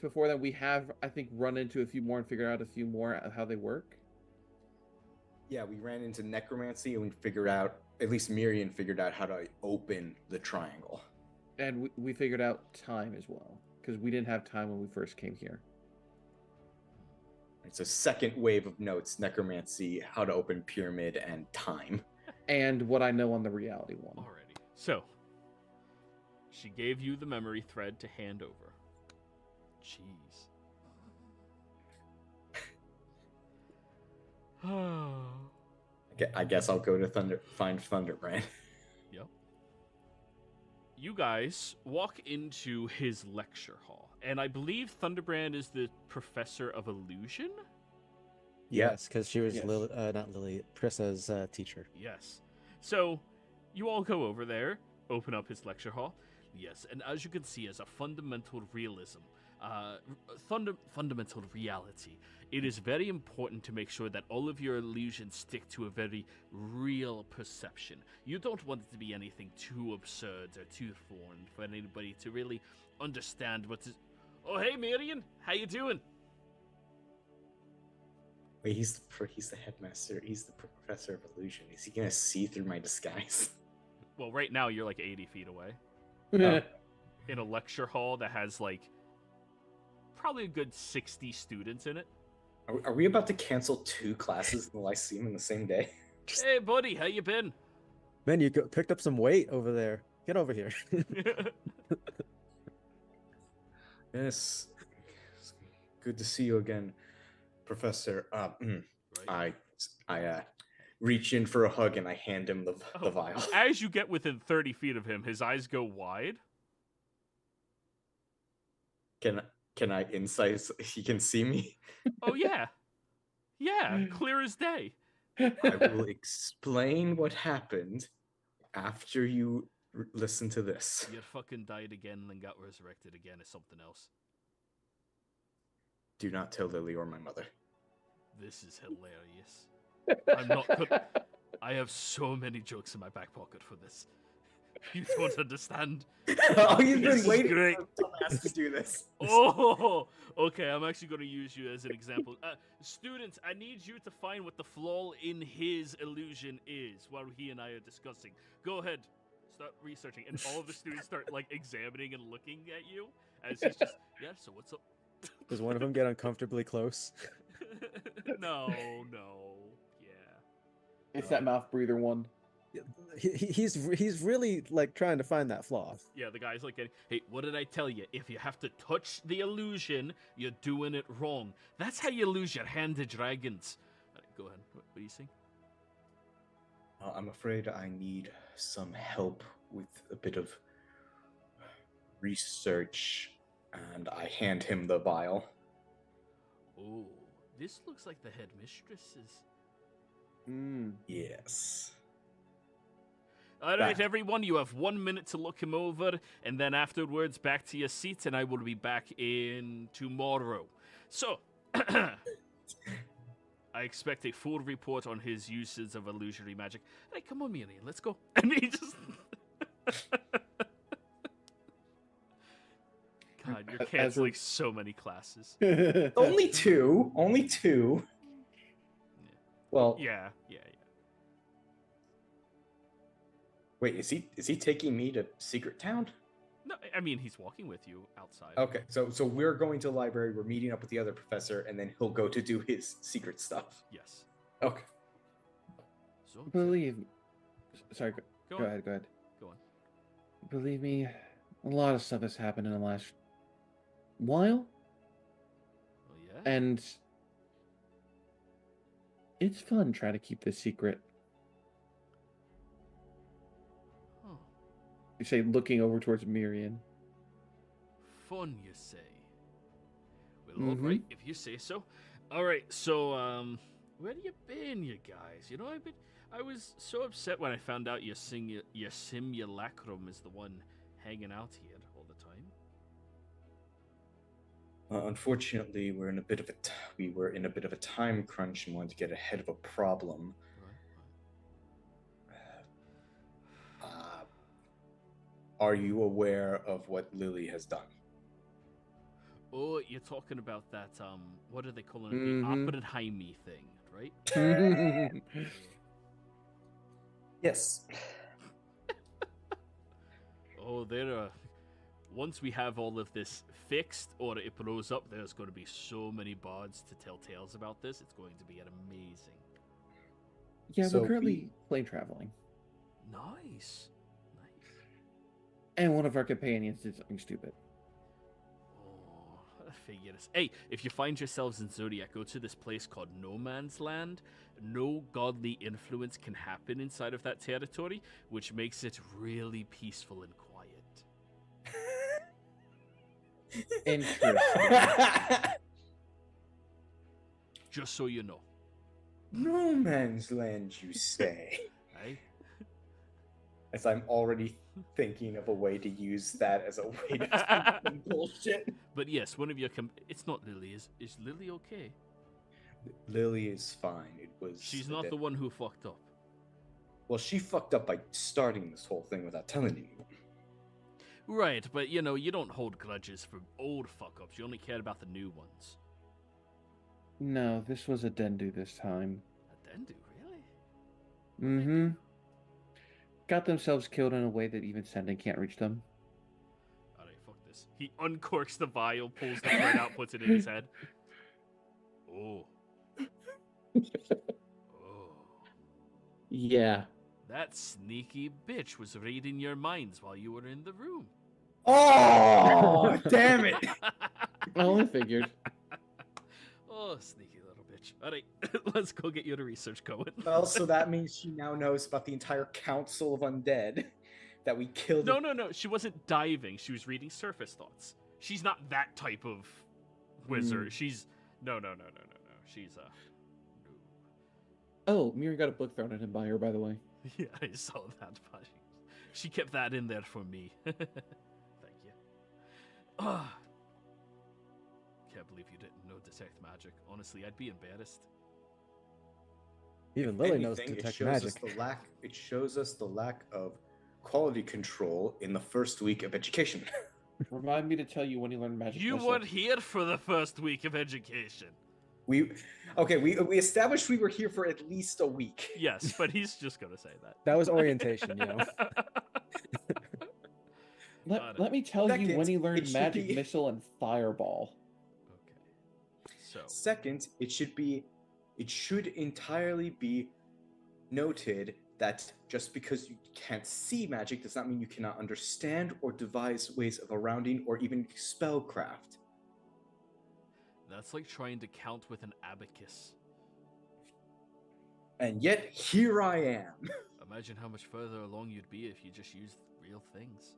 before that, we have, I think, run into a few more and figured out a few more of how they work. Yeah, we ran into necromancy and we figured out, at least Miriam figured out how to open the triangle. And we figured out time as well, because we didn't have time when we first came here. It's a second wave of notes: necromancy, how to open pyramid, and time. And what I know on the reality one. Alrighty. So, she gave you the memory thread to hand over. Jeez. I guess I'll go to find Thunderbrand. Yep. You guys walk into his lecture hall, and I believe Thunderbrand is the professor of illusion? Yes, because she was Yes. not Lily, Prissa's teacher. Yes. So, you all go over there, open up his lecture hall. Yes, and as you can see, as a fundamental realism, fundamental reality, it is very important to make sure that all of your illusions stick to a very real perception. You don't want it to be anything too absurd or too foreign for anybody to really understand what is... Oh, hey, Marion! How you doing? Wait, he's the headmaster. He's the professor of illusion. Is he gonna see through my disguise? Well, right now you're like 80 feet away. Oh. In a lecture hall that has like probably a good 60 students in it. Are we about to cancel 2 classes in the Lyceum in the same day? Hey, buddy, how you been? Man, you picked up some weight over there. Get over here. Yes. Good to see you again, Professor. Right. I reach in for a hug and I hand him the vial. As you get within 30 feet of him, his eyes go wide. Can I insight so he can see me? Oh, yeah. Yeah, clear as day. I will explain what happened after you listen to this. You fucking died again and then got resurrected again as something else. Do not tell Lily or my mother. This is hilarious. I'm not good. I have so many jokes in my back pocket for this. You don't understand. Oh, you've This been is waiting great. for us to do this. Oh, okay. I'm actually going to use you as an example. Students, I need you to find what the flaw in his illusion is while he and I are discussing. Go ahead. Start researching. And all of the students start, like, examining and looking at you as he's just, yeah, so what's up? Does one of them get uncomfortably close? No. Yeah. It's that mouth breather one. He's really like trying to find that flaw. Yeah, the guy's like, hey, what did I tell you? If you have to touch the illusion, you're doing it wrong. That's how you lose your hand to dragons. Go ahead. What do you think? I'm afraid I need some help with a bit of research, and I hand him the vial. Oh, this looks like the headmistress's. Yes. All right, everyone, you have 1 minute to look him over, and then afterwards back to your seats, and I will be back in tomorrow. So, I expect a full report on his uses of illusory magic. Hey, come on, Miriam, let's go. And he just... God, you're canceling so many classes. Only two. Yeah. Well, Yeah. wait, is he taking me to Secret Town? No, I mean, he's walking with you outside. Okay, so we're going to the library, we're meeting up with the other professor, and then he'll go to do his secret stuff. Yes. Okay. So, Believe me. Sorry, Go go on. ahead. Go on. Believe me, a lot of stuff has happened in the last while, Well, yeah. and it's fun trying to keep this secret. Huh. You say, looking over towards Miriam. Fun, you say? Well, Mhm. all right, if you say so. All right, so where you been, you guys? You know, I was so upset when I found out your simulacrum is the one hanging out here all the time. Unfortunately, we were in a bit of a time crunch and wanted to get ahead of a problem. Right. Are you aware of what Lily has done? Oh, you're talking about that, what are they calling it? Mhm. The Oppenheim thing, right? Yes. Oh, once we have all of this fixed, or it blows up, there's going to be so many bards to tell tales about this. It's going to be amazing. Yeah, So we're currently plane traveling. Nice. And one of our companions did something stupid. Oh, I figure this. Hey, if you find yourselves in Zodiac, go to this place called No Man's Land. No godly influence can happen inside of that territory, which makes it really peaceful and quiet. Interesting. Just so you know. No man's land, you say? Eh? As I'm already thinking of a way to use that as a way to do bullshit. But yes, one of your it's not Lily. Is Lily okay? Lily is fine. It was. She's not the one who fucked up. Well, she fucked up by starting this whole thing without telling anyone. Right, but you know, you don't hold grudges for old fuck-ups. You only care about the new ones. No, this was a Dendu this time. A Dendu, really? Mm-hmm. Got themselves killed in a way that even Sending can't reach them. Alright, fuck this. He uncorks the vial, pulls the thread out, puts it in his head. Oh. Oh. Yeah. That sneaky bitch was reading your minds while you were in the room. Oh, damn it! Well, I figured. Oh, sneaky little bitch. Alright, let's go get your research going. Well, so that means she now knows about the entire council of undead that we killed. No, she wasn't diving. She was reading surface thoughts. She's not that type of wizard. She's... No. She's, Oh, Miri got a book thrown at him by her, by the way. Yeah, I saw that, but she kept that in there for me. Thank you. Ah, can't believe you didn't know detect magic. Honestly, I'd be embarrassed. Even Lily knows Anything, detect it shows magic. Us the lack. It shows us the lack of quality control in the first week of education. Remind me to tell you when you learn magic. You missile. weren't here for the first week of education. We established we were here for at least a week. Yes, but he's just gonna say that. That was orientation, you know. Let me tell you when he Second, learned it should magic be- missile and fireball. Okay. So, Second, it should entirely be noted that just because you can't see magic does not mean you cannot understand or devise ways of surrounding or even spellcraft. that's like trying to count with an abacus. And yet, here I am. Imagine how much further along you'd be if you just used real things.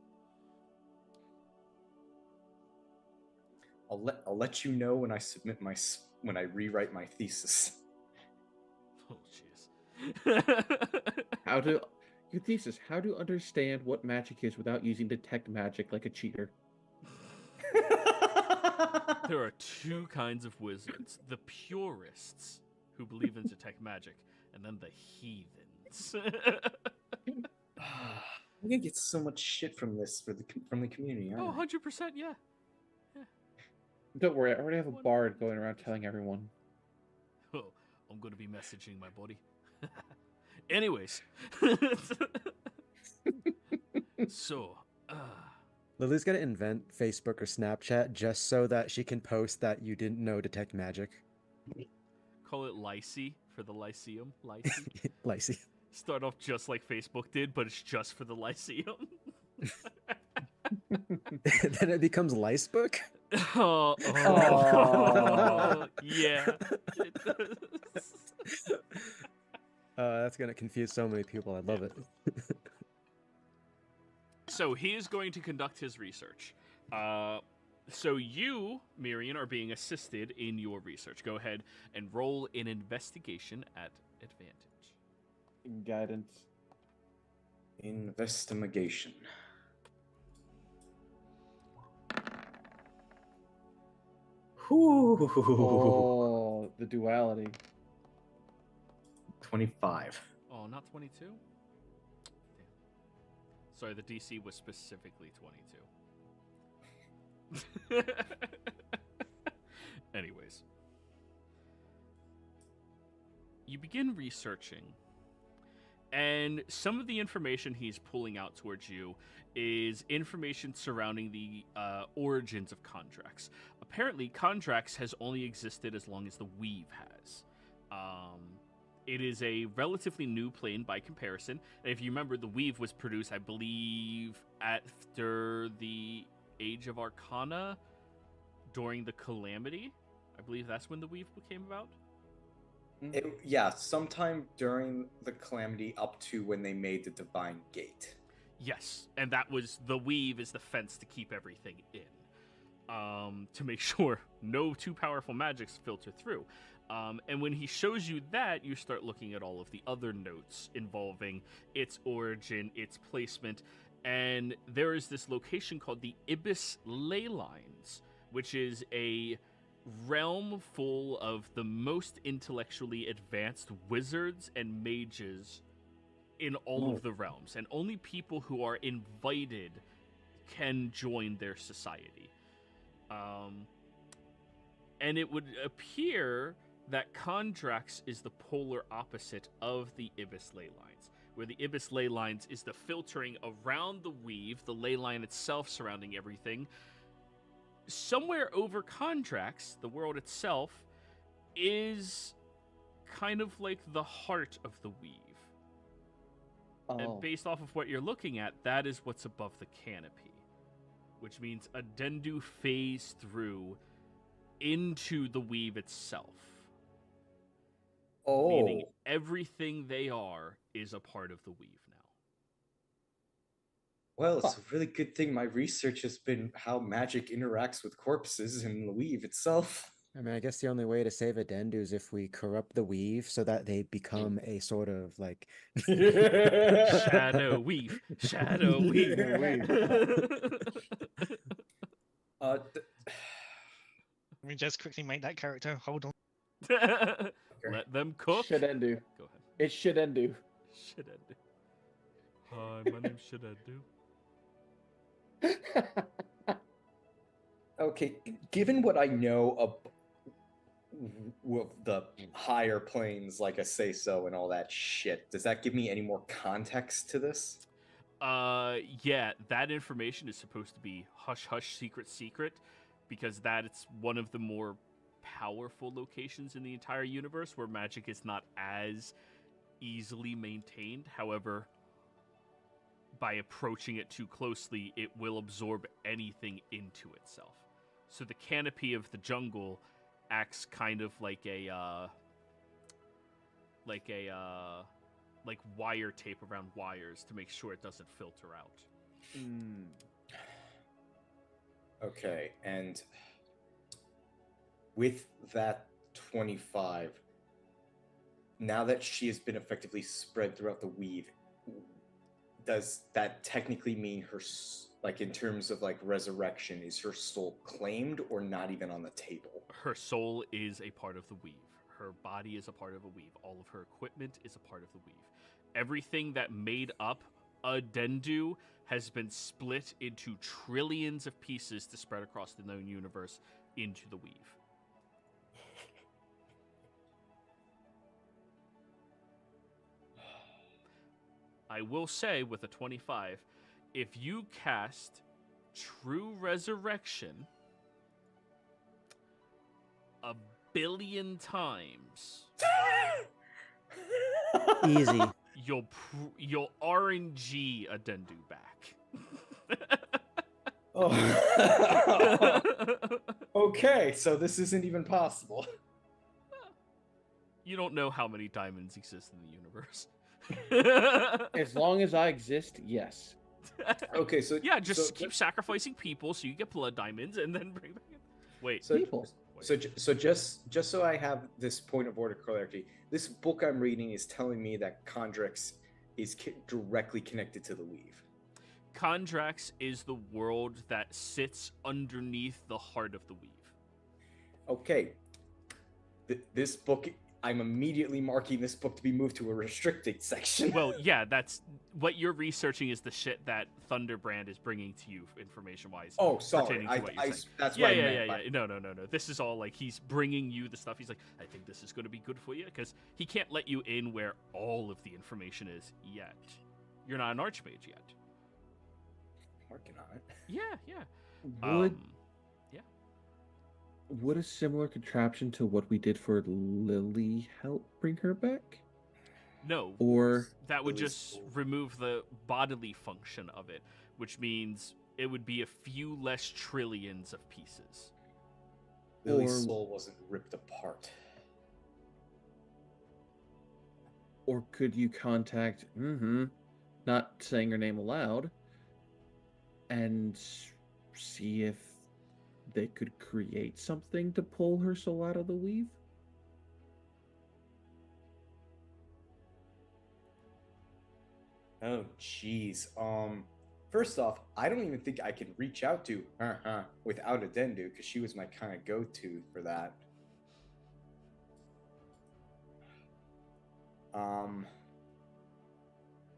I'll let you know when I when I rewrite my thesis. Oh, jeez. Your thesis, how to understand what magic is without using detect magic like a cheater. There are two kinds of wizards. The purists, who believe in detect magic, and then the heathens. I'm gonna get so much shit from this from the community. Oh, aren't I? 100%, yeah. Don't worry, I already have a bard going around telling everyone. Oh, I'm going to be messaging my buddy. Anyways. So, Lily's gonna invent Facebook or Snapchat just so that she can post that you didn't know detect magic. call it Lycee for the Lyceum. Lycee. Lycee. Start off just like Facebook did, but it's just for the Lyceum. Then it becomes Licebook? Oh, Aw. Yeah. It does. That's gonna confuse so many people. I love it. So he is going to conduct his research. So you, Mirian, are being assisted in your research. Go ahead and roll an investigation at advantage. Guidance. Investigation. Whew. Oh, the duality. 25. Oh, not 22? Damn. Sorry, the DC was specifically 22. Anyways, you begin researching, and some of the information he's pulling out towards you is information surrounding the origins of Kondrax. Apparently, Kondrax has only existed as long as the Weave has. It is a relatively new plane by comparison. And if you remember, the Weave was produced, I believe, after the Age of Arcana during the Calamity. I believe that's when the Weave came about. Yeah, sometime during the Calamity up to when they made the Divine Gate. Yes, and that was the Weave is the fence to keep everything in. To make sure no too powerful magics filter through. And when he shows you that, you start looking at all of the other notes involving its origin, its placement, and there is this location called the Ibis Ley Lines, which is a realm full of the most intellectually advanced wizards and mages in all of the realms, and only people who are invited can join their society. And it would appear that Kondrax is the polar opposite of the Ibis ley lines, where the Ibis ley lines is the filtering around the Weave, the ley line itself surrounding everything. Somewhere over Kondrax, the world itself, is kind of like the heart of the Weave. And based off of what you're looking at, that is what's above the canopy, which means a Dendu phase through into the Weave itself. Meaning everything they are is a part of the Weave now. Well, it's a really good thing my research has been how magic interacts with corpses and the Weave itself. I mean, I guess the only way to save a Dendu is if we corrupt the Weave so that they become a sort of like Shadow Weave. Shadow Weave. Let me just quickly make that character. Hold on. Let them cook. Shidendu. Go ahead. It's Shidendu. Shidendu. Hi, my name's Shidendu. Okay, given what I know of the higher planes, like a say-so and all that shit, does that give me any more context to this? Yeah, that information is supposed to be hush-hush, secret, because that's one of the more powerful locations in the entire universe where magic is not as easily maintained. However, by approaching it too closely, it will absorb anything into itself. So the canopy of the jungle acts kind of like wire tape around wires to make sure it doesn't filter out. Okay, and with that 25, now that she has been effectively spread throughout the Weave, does that technically mean her, like in terms of like resurrection, is her soul claimed or not even on the table? Her soul is a part of the Weave. Her body is a part of the Weave. All of her equipment is a part of the Weave. Everything that made up a Dendu has been split into trillions of pieces to spread across the known universe into the Weave. I will say, with a 25, if you cast True Resurrection 1 billion times, easy. You'll RNG a Dendu back. Okay, so this isn't even possible. You don't know how many diamonds exist in the universe. As long as I exist, yes. Okay, so yeah, just keep sacrificing people so you get blood diamonds, and then bring back. Wait, People. So just so I have this point of order clarity, this book I'm reading is telling me that Kondrax is directly connected to the Weave. Kondrax is the world that sits underneath the heart of the Weave. Okay, this book I'm immediately marking this book to be moved to a restricted section. Well, yeah, that's what you're researching is the shit that Thunderbrand is bringing to you information-wise. Oh, sorry. pertaining to what you're saying. That's Yeah, what yeah, I meant. yeah, yeah. No. This is all like he's bringing you the stuff. He's like, I think this is going to be good for you because he can't let you in where all of the information is yet. You're not an archmage yet. Working on it. Yeah. Would Yeah. would a similar contraption to what we did for Lily help bring her back? No. Or That would Lily's just soul. remove the bodily function of it, which means it would be a few less trillions of pieces. Lily's Or- soul wasn't ripped apart. or could you contact not saying her name aloud and see if they could create something to pull her soul out of the weave? Oh, jeez. First off, I don't even think I can reach out to without a Dendu because she was my kind of go-to for that.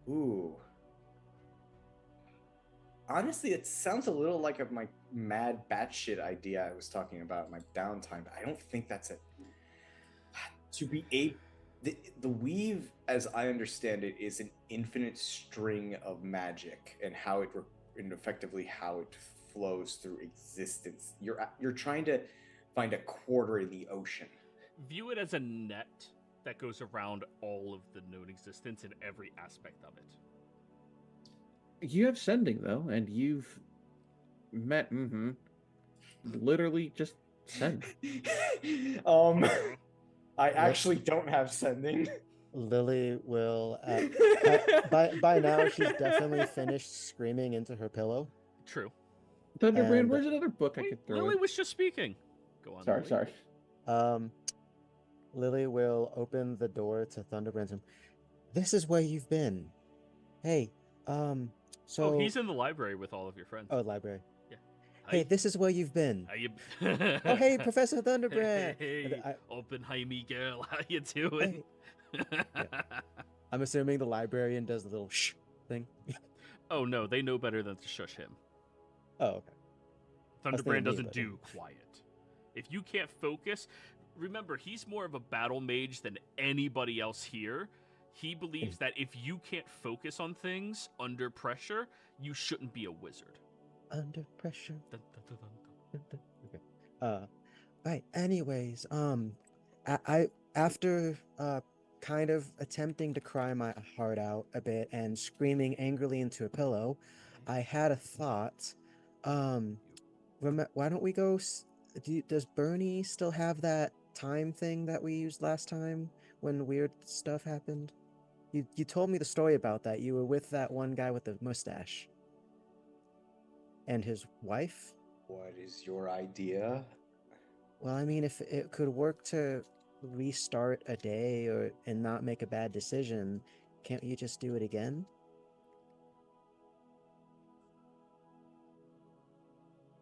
Ooh. Honestly, it sounds a little like my mad batshit idea I was talking about in my downtime. But I don't think that's it. To be able, the weave, as I understand it, is an infinite string of magic and how it and effectively how it flows through existence. You're trying to find a quarter in the ocean. View it as a net that goes around all of the known existence in every aspect of it. You have sending though, and you've met literally just send. I actually don't have sending. Lily will. By now, she's definitely finished screaming into her pillow. True. Thunderbrand, And- where's another book I Wait, could throw Lily in? was just speaking. Go on. Sorry, Lily. sorry. Lily will open the door to Thunderbrand's room. This is where you've been. Hey, so. Oh, he's in the library with all of your friends. Oh, library. Yeah. Hey, Hi. this is where you've been. How you? Oh, hey, Professor Thunderbrand. Hey, I- Oppenheimer girl, how you doing? I'm assuming the librarian does the little shh thing. Oh no, they know better than to shush him. Oh, okay. was thinking Thunderbrand me, doesn't but- do quiet. If you can't focus, remember he's more of a battle mage than anybody else here. He believes that if you can't focus on things under pressure, you shouldn't be a wizard. Under pressure. Dun, dun, dun, dun, dun. Okay. Right. Anyways, I after kind of attempting to cry my heart out a bit and screaming angrily into a pillow, I had a thought. Why don't we go? Does Bernie still have that time thing that we used last time when weird stuff happened? You told me the story about that. You were with that one guy with the mustache. And his wife? What is your idea? Well, I mean, if it could work to restart a day and not make a bad decision, can't you just do it again?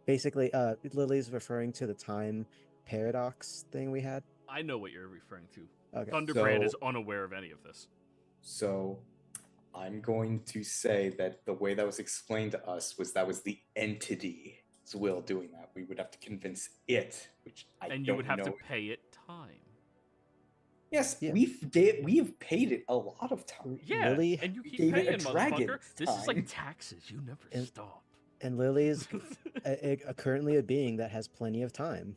Basically, Lily's referring to the time paradox thing we had. I know what you're referring to. Okay. Thunderbrand is So- unaware of any of this. So I'm going to say that the way that was explained to us was that was the entity's will doing that. We would have to convince it, which I And you don't would have know. to pay it time. Yes, Yeah. we've paid it a lot of time. Yeah, Lily and you keep gave it paying, a dragon motherfucker. This is like time. taxes. You never And- stop. And Lily's currently a being that has plenty of time.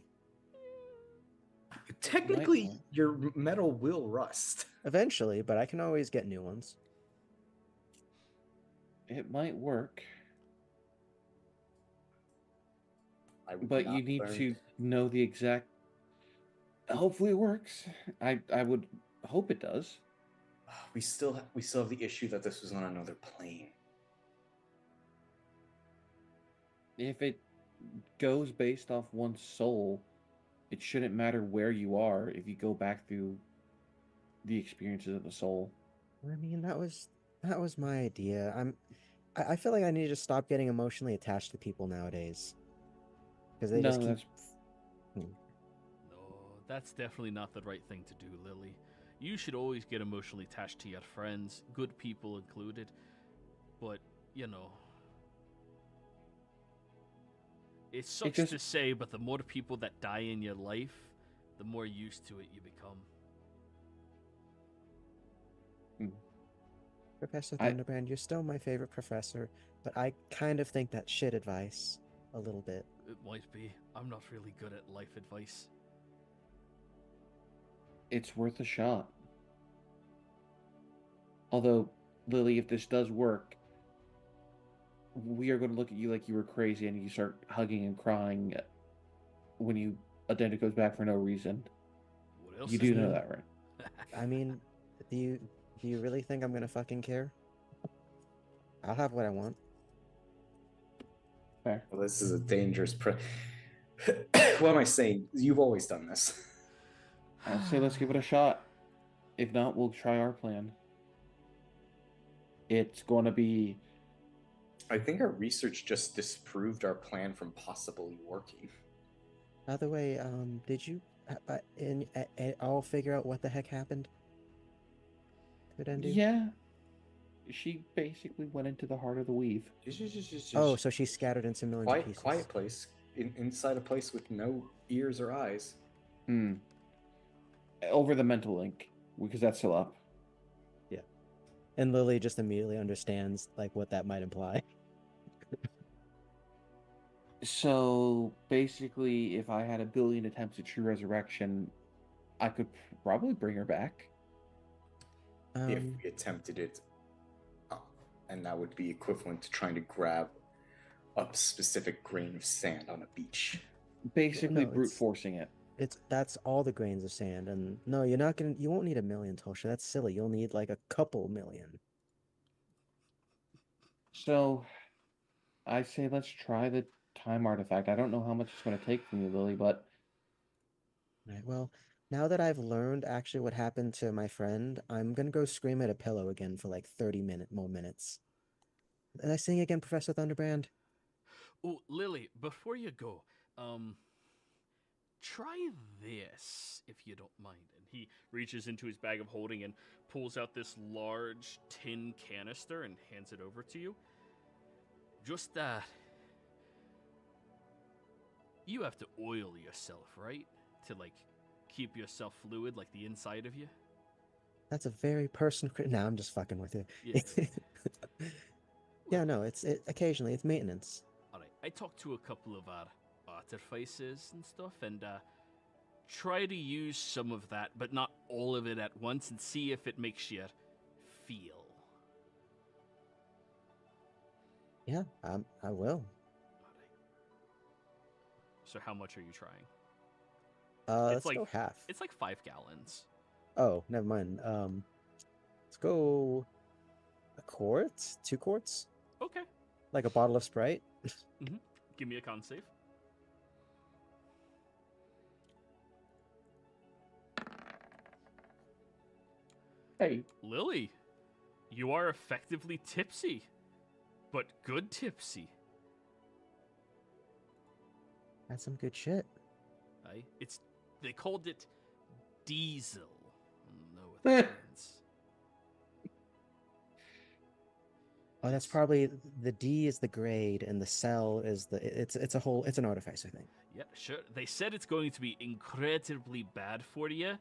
Technically, your metal will rust. Eventually, but I can always get new ones. It might work, I would but not you need learn- to know the exact. Hopefully, it works. I would hope it does. We still have the issue that this was on another plane. If it goes based off one's soul, it shouldn't matter where you are if you go back through the experiences of the soul. I mean, that was my idea. I feel like I need to stop getting emotionally attached to people nowadays, because they No, just keep. that's No, that's definitely not the right thing to do, Lily. You should always get emotionally attached to your friends, good people included. But, you know, it sucks just- to say, but the more people that die in your life, the more used to it you become. Professor I- Thunderbrand, you're still my favorite professor, but I kind of think that's shit advice a little bit. It might be. I'm not really good at life advice. It's worth a shot. Although, Lily, if this does work, we are going to look at you like you were crazy and you start hugging and crying when Addenda goes back for no reason. What else You is do new? know that, right? I mean, do you really think I'm gonna fucking care? I'll have what I want. Fair. Well, this is a dangerous. What am I saying? You've always done this. I'd say let's give it a shot. If not, we'll try our plan. It's going to be... I think our research just disproved our plan from possibly working. By the way, did you all figure out what the heck happened to Dendu? Yeah. She basically went into the heart of the weave. Oh, so she's scattered into millions of pieces. Quiet place. Inside a place with no ears or eyes. Over the mental link, because that's still up. Yeah. And Lily just immediately understands like what that might imply. So basically, if I had 1 billion attempts at true resurrection, I could probably bring her back. If we attempted it, and that would be equivalent to trying to grab a specific grain of sand on a beach. Basically, No, brute it's- forcing it. That's all the grains of sand, and no, you won't need 1 million, Tosha. That's silly. You'll need like a couple million. So, I say let's try the time artifact. I don't know how much it's going to take from you, Lily, but Right. Well, now that I've learned actually what happened to my friend, I'm gonna go scream at a pillow again for like 30 more minutes. And I sing again, Professor Thunderbrand. Oh, Lily, before you go, try this, if you don't mind. And he reaches into his bag of holding and pulls out this large tin canister and hands it over to you. Just you have to oil yourself, right? To, like, keep yourself fluid, like the inside of you. That's a very personal. Nah, I'm just fucking with you. Yeah. Yeah, no, occasionally it's maintenance. Alright, I talked to a couple of our artificers and stuff, and try to use some of that, but not all of it at once, and see if it makes you feel. Yeah, I will. Alright. So how much are you trying? Let's go half. It's like 5 gallons. Oh, never mind. Let's go a quart, 2 quarts, Okay. like a bottle of Sprite. Give me a con save. hey, Lily, you are effectively tipsy, but good tipsy. That's some good shit. Aye. They called it diesel. I don't know what that means. Oh, that's probably the D is the grade and the cell is it's an artificer thing. Yeah, sure. They said it's going to be incredibly bad for you.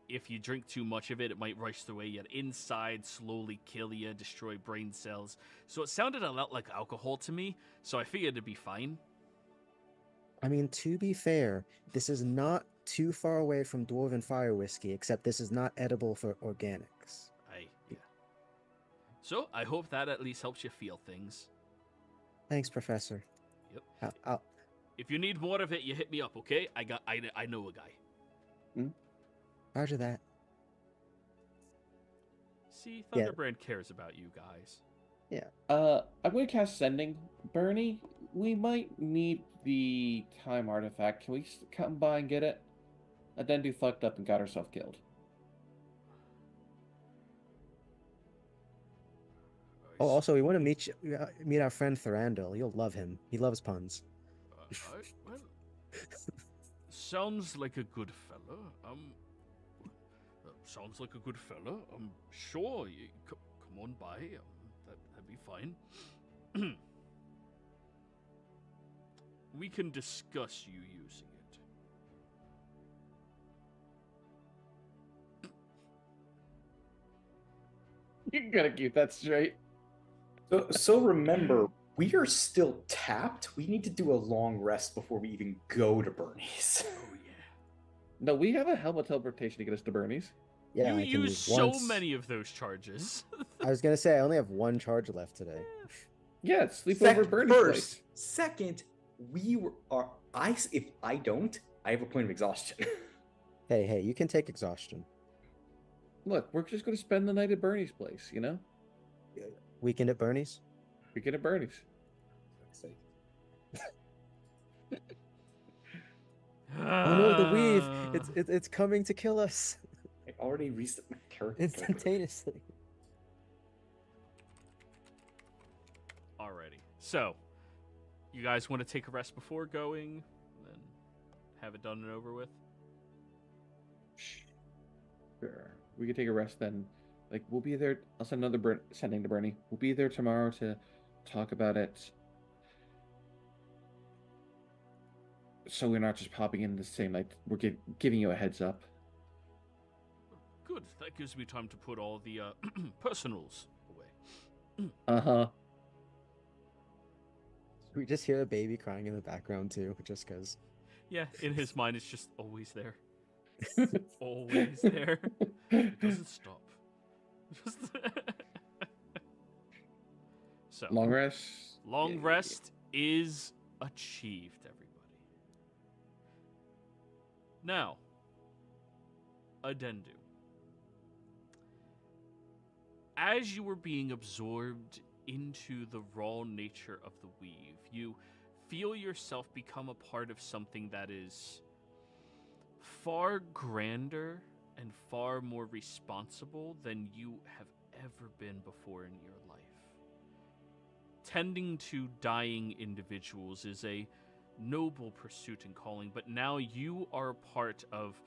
If you drink too much of it, it might rush away your inside, slowly kill you, destroy brain cells. So it sounded a lot like alcohol to me, so I figured it'd be fine. I mean, to be fair, this is not too far away from Dwarven Fire Whiskey, except this is not edible for organics. Aye, yeah. So I hope that at least helps you feel things. Thanks, Professor. Yep. I'll If you need more of it, you hit me up, okay? I know a guy. Roger that. See, Yeah. Thunderbrand cares about you guys. I'm going to cast Sending. Bernie, we might need the time artifact. Can we come by and get it? Adendu fucked up and got herself killed. Oh, also, we want to meet our friend Thorandil. You'll love him. He loves puns. Well, Sounds like a good fella. Sounds like a good fella. Sure, come on by. That'd be fine. We can discuss you using it. You gotta keep that straight. So remember, we are still tapped. We need to do a long rest before we even go to Bernie's. Oh yeah. No, we have a helmet teleportation to get us to Bernie's. Yeah, You I can use use so once. many of those charges. I was gonna say I only have one charge left today. Yeah, sleep over at Bernie's First, place. second, if I don't, I have a point of exhaustion. Hey, you can take exhaustion. Look, we're just going to spend the night at Bernie's place, you know? Weekend at Bernie's. We get at Bernie's. Oh no, the weave! It's coming to kill us I already reset my character. instantaneously. Alrighty. So, you guys want to take a rest before going, then have it done and over with? Sure. We could take a rest then. Like, we'll be there. I'll send another sending to Bernie. We'll be there tomorrow to talk about it. So we're not just popping in the same night. We're giving you a heads up. Good. That gives me time to put all the personals away. Uh-huh. We just hear a baby crying in the background too, just because. Yeah, in his mind, it's just always there. It's always there. It doesn't stop. Just so Long rest. long Yeah. rest is achieved, everybody. Now, Adendu. As you were being absorbed into the raw nature of the weave, you feel yourself become a part of something that is far grander and far more responsible than you have ever been before in your life. Tending to dying individuals is a noble pursuit and calling, but now you are a part of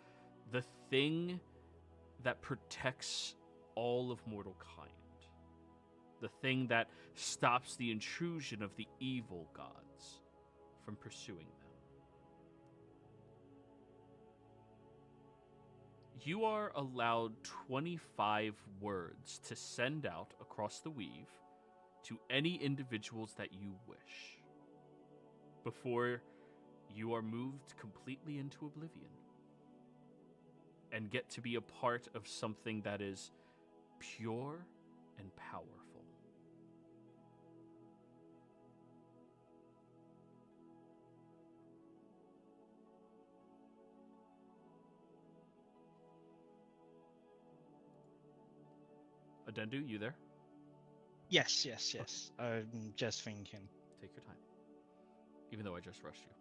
the thing that protects all of mortal kind. The thing that stops the intrusion of the evil gods from pursuing them. You are allowed 25 words to send out across the weave to any individuals that you wish before you are moved completely into oblivion and get to be a part of something that is pure and powerful. Adendu, you there? Yes. I'm just thinking. Take your time. Even though I just rushed you.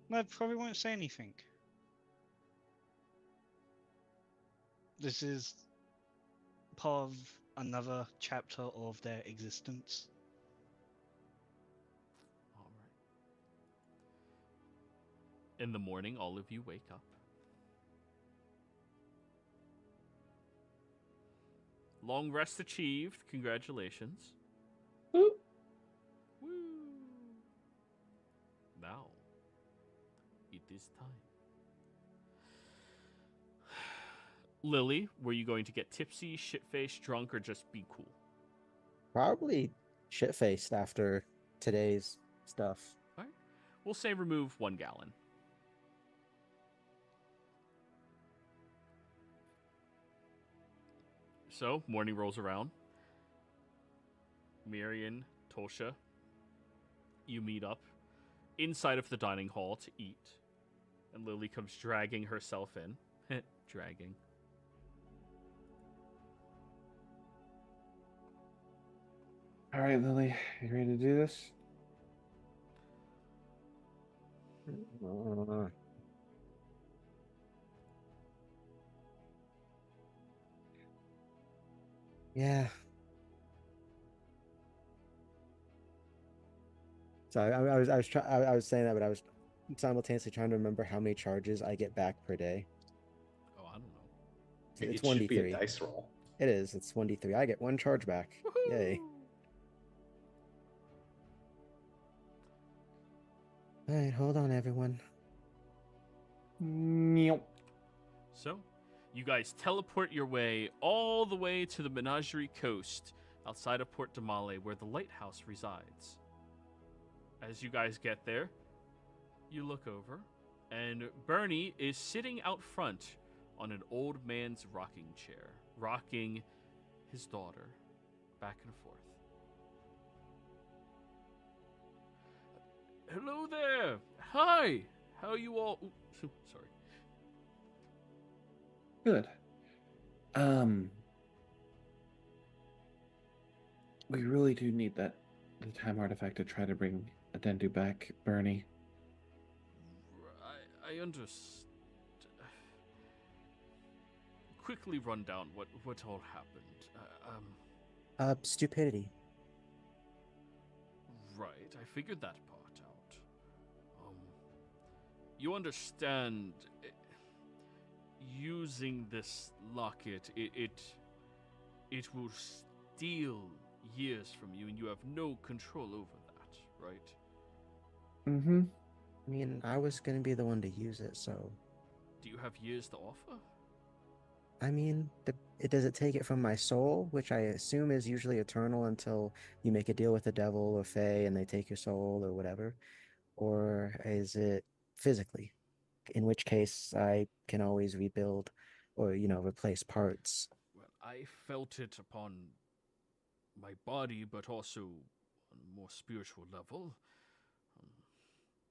No, probably won't say anything. This is part of another chapter of their existence. All right. In the morning, all of you wake up. Long rest achieved. Congratulations. Woo. Woo. Now, it is time. Lily, were you going to get tipsy, shit-faced, drunk, or just be cool? Probably shit-faced after today's stuff. All right. We'll say remove 1 gallon. So, morning rolls around. Marion, Tosha, you meet up inside of the dining hall to eat. And Lily comes dragging herself in. Dragging. All right, Lily, you ready to do this? Yeah. So I was saying that, but I was simultaneously trying to remember how many charges I get back per day. Oh, I don't know. It's It should be a 1d3. dice roll. It is. It's 1d3. I get 1 charge back. Yay. All right, hold on, everyone. Meow. So, you guys teleport your way all the way to the Menagerie Coast outside of Port Damale, where the lighthouse resides. As you guys get there, you look over, and Bernie is sitting out front on an old man's rocking chair, rocking his daughter back and forth. Hello there! Hi! How are you all? Ooh, sorry. Good. We really do need the time artifact to try to bring Adendu back, Bernie. I understand. Quickly run down what all happened. Stupidity. Right, I figured that part out. You understand, using this locket, it will steal years from you, and you have no control over that, right? Mm-hmm. I mean, I was gonna be the one to use it, so. Do you have years to offer? I mean, does it take it from my soul, which I assume is usually eternal until you make a deal with the devil or fae and they take your soul or whatever? Or is it physically? In which case, I can always rebuild or, replace parts. Well, I felt it upon my body, but also on a more spiritual level.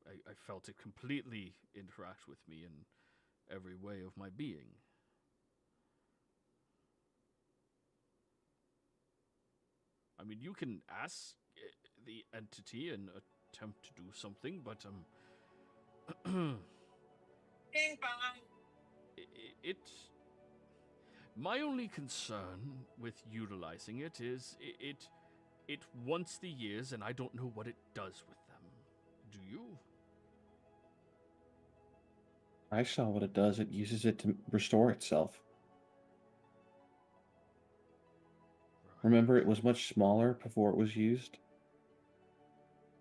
I felt it completely interact with me in every way of my being. I mean, you can ask the entity and attempt to do something, but my only concern with utilizing it is it wants the years, and I don't know what it does with them. Do you? I saw what it does. It uses it to restore itself. Right. Remember, it was much smaller before it was used?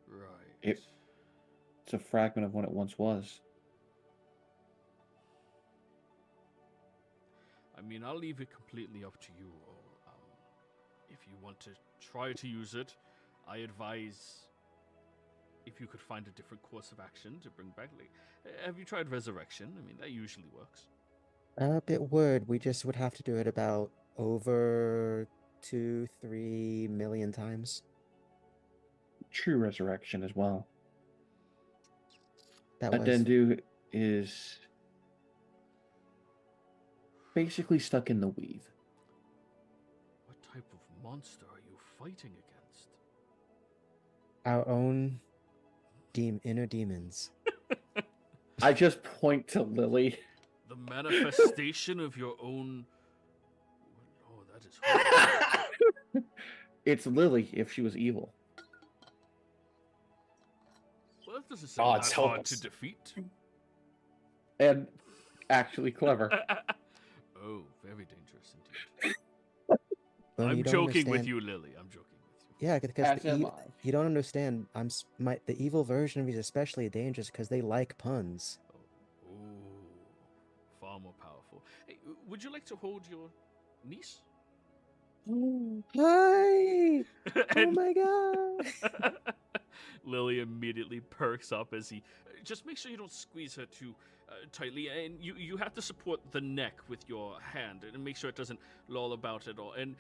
Right. It's a fragment of what it once was. I mean, I'll leave it completely up to you all. If you want to try to use it, I advise if you could find a different course of action to bring back. Like, have you tried resurrection? I mean, that usually works. It would. We just would have to do it about over 2-3 million times. True resurrection as well. That was. Adendu is basically stuck in the weave. What type of monster are you fighting against? Our own inner demons. I just point to Lily. The manifestation of your own. Oh, that is horrible. It's Lily if she was evil. Well, that doesn't sound Odds that help hard us. to defeat. And actually clever. Oh, very dangerous indeed. Well, I'm you don't joking with understand- you, Lily. I'm joking with you. Yeah, because As am I. you don't understand. The evil version of me is especially dangerous because they like puns. Oh, far more powerful. Hey, would you like to hold your niece? Hi! Oh And- my god! Lily immediately perks up as he. Just make sure you don't squeeze her too tightly, and you have to support the neck with your hand, and make sure it doesn't loll about at all. And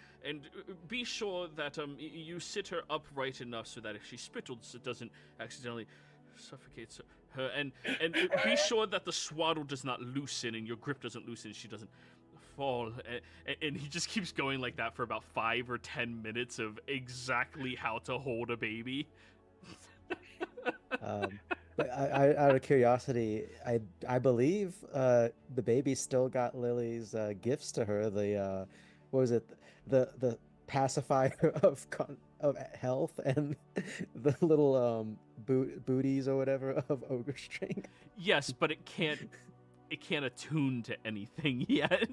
be sure that you sit her upright enough so that if she spittles, it doesn't accidentally suffocate her. And be sure that the swaddle does not loosen and your grip doesn't loosen. She doesn't fall. And he just keeps going like that for about 5 or 10 minutes of exactly how to hold a baby. But out of curiosity, I believe the baby still got Lily's gifts to her. The what was it? The pacifier of health and the little booties or whatever of ogre strength. Yes, but it can't attune to anything yet.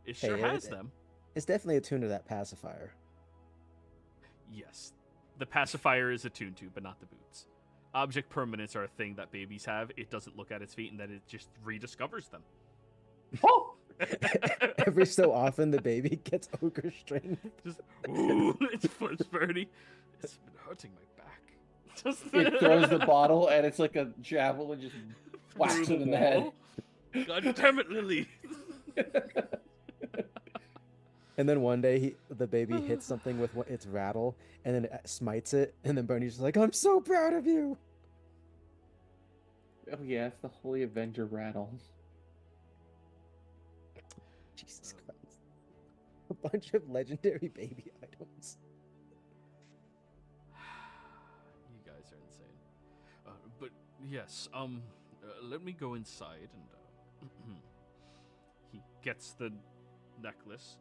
It sure has them. It's definitely attuned to that pacifier. Yes. The pacifier is attuned to, but not the boots. Object permanents are a thing that babies have. It doesn't look at its feet, and then it just rediscovers them. Oh! Every so often, the baby gets ogre strength. Just, ooh, its foot's Bernie. It's been hurting my back. Just It throws the bottle, and it's like a javelin, just whacks it in the head. God damn it, Lily! And then one day, the baby hits something with its rattle, and then it smites it, and then Bernie's just like, "I'm so proud of you!" Oh yeah, it's the Holy Avenger rattle. Jesus Christ. A bunch of legendary baby items. You guys are insane. But yes, let me go inside and he gets the necklace.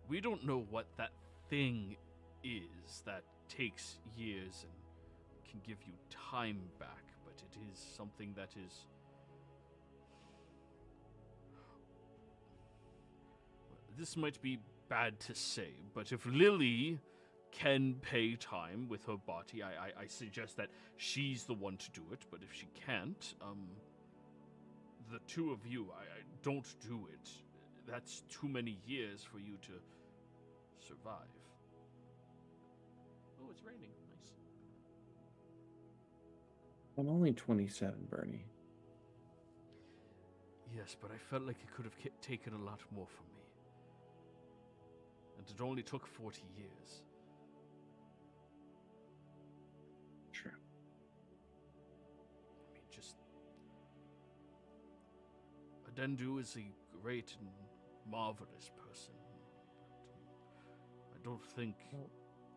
We don't know what that thing is that takes years and can give you time back, but it is something that is... This might be bad to say, but if Lily can pay time with her body, I suggest that she's the one to do it, but if she can't, the two of you, I don't do it. That's too many years for you to survive. Oh, it's raining. Nice. I'm only 27, Bernie. Yes, but I felt like it could have taken a lot more from me. And it only took 40 years. True. I mean, just... Adendu is a great and marvelous person. I don't think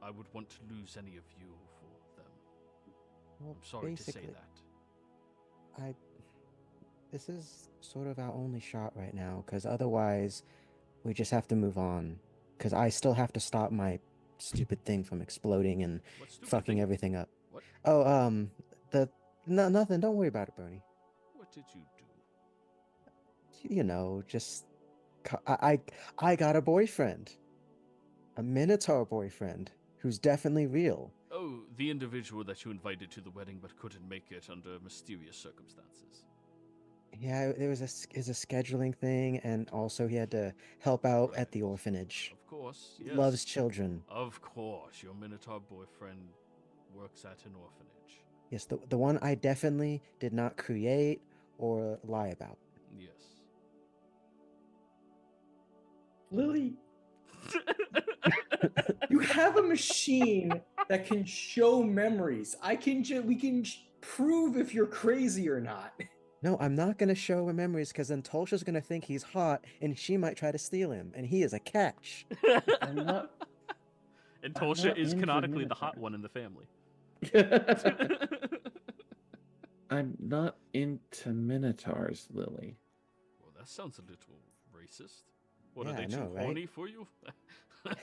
I would want to lose any of you for them. Well, I'm sorry to say basically, that. This is sort of our only shot right now, because otherwise we just have to move on. Because I still have to stop my stupid thing from exploding and fucking everything up. What? Oh, nothing. Don't worry about it, Bernie. What did you do? You know, just I got a boyfriend, a Minotaur boyfriend who's definitely real. Oh, the individual that you invited to the wedding but couldn't make it under mysterious circumstances. Yeah, there was a scheduling thing, and also he had to help out at the orphanage. Of course, yes. Loves children. Of course, your Minotaur boyfriend works at an orphanage. Yes, the one I definitely did not create or lie about. Yes. Lily, you have a machine that can show memories. We can prove if you're crazy or not. No, I'm not going to show him memories, because then Tulsha's going to think he's hot, and she might try to steal him, and he is a catch. I'm not. And Tulsha not is into canonically the hot Minotaurs. one in the family. I'm not into Minotaurs, Lily. Well, that sounds a little racist. What, Yeah, are they I too know, right? horny for you?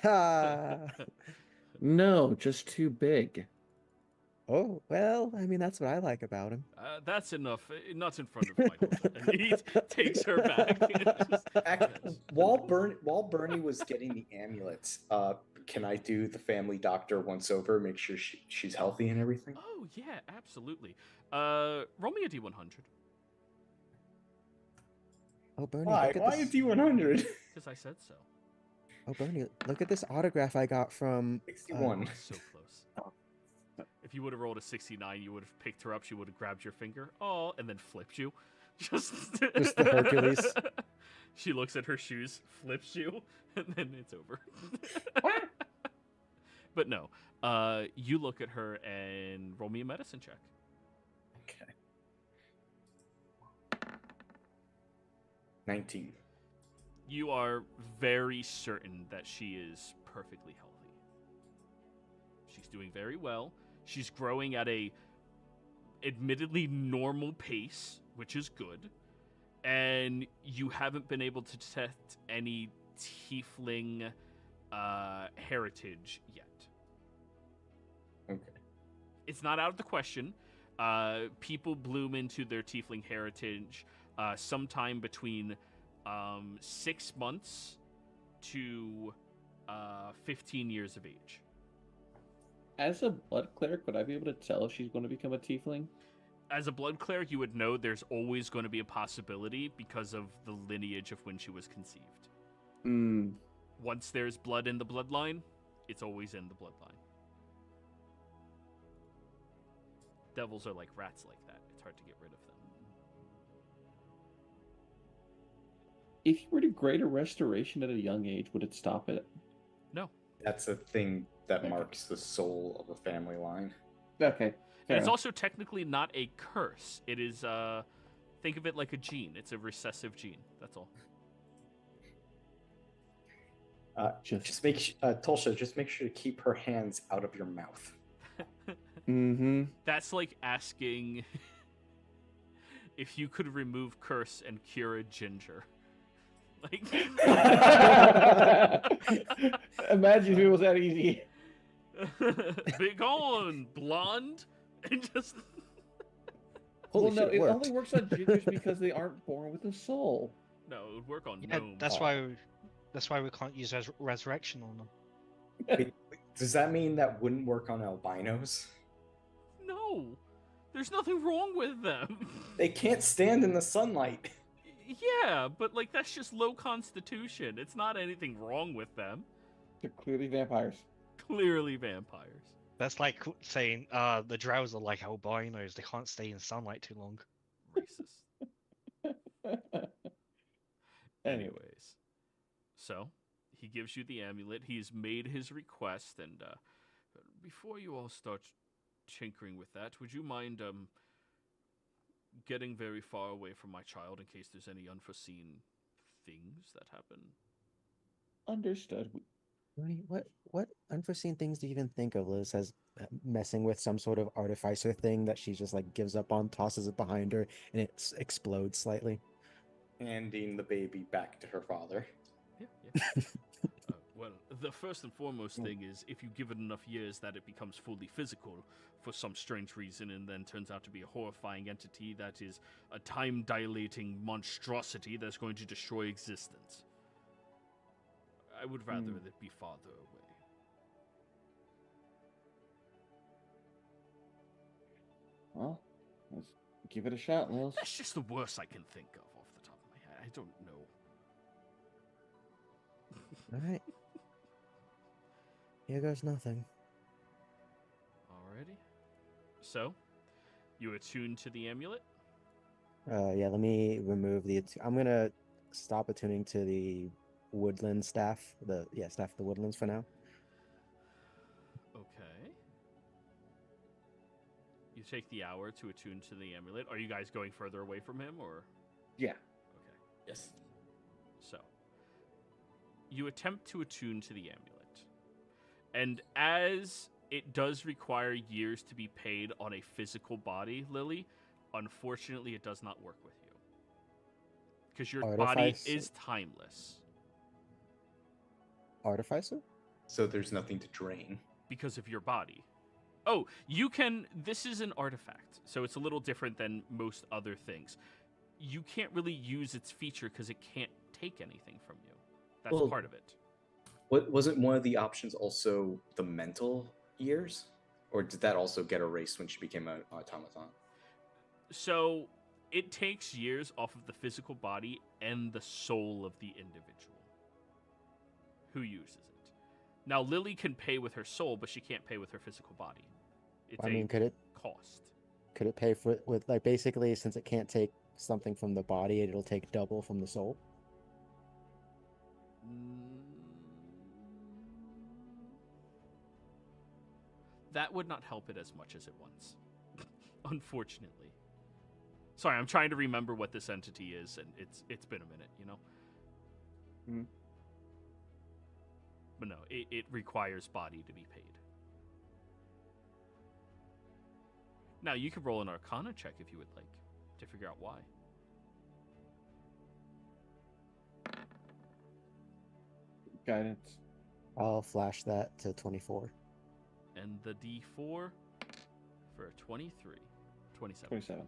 Ha! No, just too big. Oh, well, I mean, that's what I like about him. That's enough. Not in front of Michael. And he takes her back. While Bernie was getting the amulet, can I do the family doctor once over, make sure she's healthy and everything? Oh, yeah, absolutely. Roll me a D100. Oh, Bernie, Why? look at Why a this. D100? Because I said so. Oh, Bernie, look at this autograph I got from... 61. So close. If you would have rolled a 69, you would have picked her up. She would have grabbed your finger. Oh, and then flipped you. Just the Hercules. She looks at her shoes, flips you, and then it's over. But no. You look at her and roll me a medicine check. Okay. 19. You are very certain that she is perfectly healthy. She's doing very well. She's growing at a admittedly normal pace, which is good. And you haven't been able to detect any tiefling heritage yet. Okay. It's not out of the question. People bloom into their tiefling heritage sometime between 6 months to 15 years of age. As a blood cleric, would I be able to tell if she's going to become a tiefling? As a blood cleric, you would know there's always going to be a possibility because of the lineage of when she was conceived. Hmm. Once there's blood in the bloodline, it's always in the bloodline. Devils are like rats like that. It's hard to get rid of them. If you were to grade a restoration at a young age, would it stop it? No. That's a thing that Okay. marks the soul of a family line. Okay. And it's also technically not a curse. It is, think of it like a gene. It's a recessive gene. That's all. Just make Tulsa. Just make sure to keep her hands out of your mouth. Mm-hmm. That's like asking if you could remove curse and cure a ginger. Like, Imagine if it was that easy. big on blonde and just Holy Well, no, shit, it worked. only works on gingers because they aren't born with a soul. no, it would work on Yeah, gnomes. that's why we can't use resurrection on them. Wait, does that mean that wouldn't work on albinos? No, there's nothing wrong with them. They can't stand in the sunlight. Yeah, but like that's just low constitution. It's not anything wrong with them. They're clearly vampires. Clearly vampires. That's like saying the drows are like albinos. They can't stay in sunlight too long. Racist. Anyway. Anyways, so he gives you the amulet. He's made his request, and before you all start tinkering with that, would you mind getting very far away from my child in case there's any unforeseen things that happen? Understood. What unforeseen things do you even think of? Liz says messing with some sort of artificer thing that she just like gives up on, tosses it behind her, and it explodes slightly. Handing the baby back to her father. Yeah. Well, the first and foremost thing is if you give it enough years that it becomes fully physical for some strange reason and then turns out to be a horrifying entity that is a time-dilating monstrosity that's going to destroy existence. I would rather that it be farther away. Well, let's give it a shot, Lils. That's just the worst I can think of off the top of my head. I don't know. All right. Here goes nothing. Alrighty. So, you attune to the amulet? Yeah, let me remove the. I'm gonna stop attuning to the woodland staff. Staff of the woodlands for now. Okay. You take the hour to attune to the amulet. Are you guys going further away from him, or? Yeah. Okay. Yes. So, you attempt to attune to the amulet. And as it does require years to be paid on a physical body, Lily, unfortunately it does not work with you. Because your body is timeless. Artificer? So there's nothing to drain. Because of your body. Oh, you can... This is an artifact, so it's a little different than most other things. You can't really use its feature because it can't take anything from you. That's Well, part of it. Wasn't one of the options also the mental years? Or did that also get erased when she became an automaton? So, it takes years off of the physical body and the soul of the individual who uses it. Now, Lily can pay with her soul, but she can't pay with her physical body. It's could it cost. could it pay for with like basically since it can't take something from the body, it'll take double from the soul? That would not help it as much as it wants, unfortunately. Sorry, I'm trying to remember what this entity is, and it's been a minute, you know? Mhm. But no, it requires body to be paid. Now, you could roll an Arcana check if you would like, to figure out why. Guidance. I'll flash that to 24. And the D4 for a 23. 27. 27.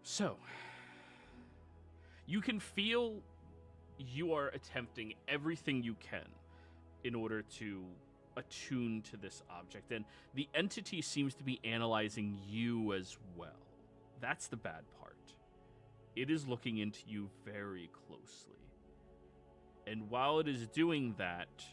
So, you can feel you are attempting everything you can in order to attune to this object, and the entity seems to be analyzing you as well. That's the bad part. It is looking into you very closely. And while it is doing that,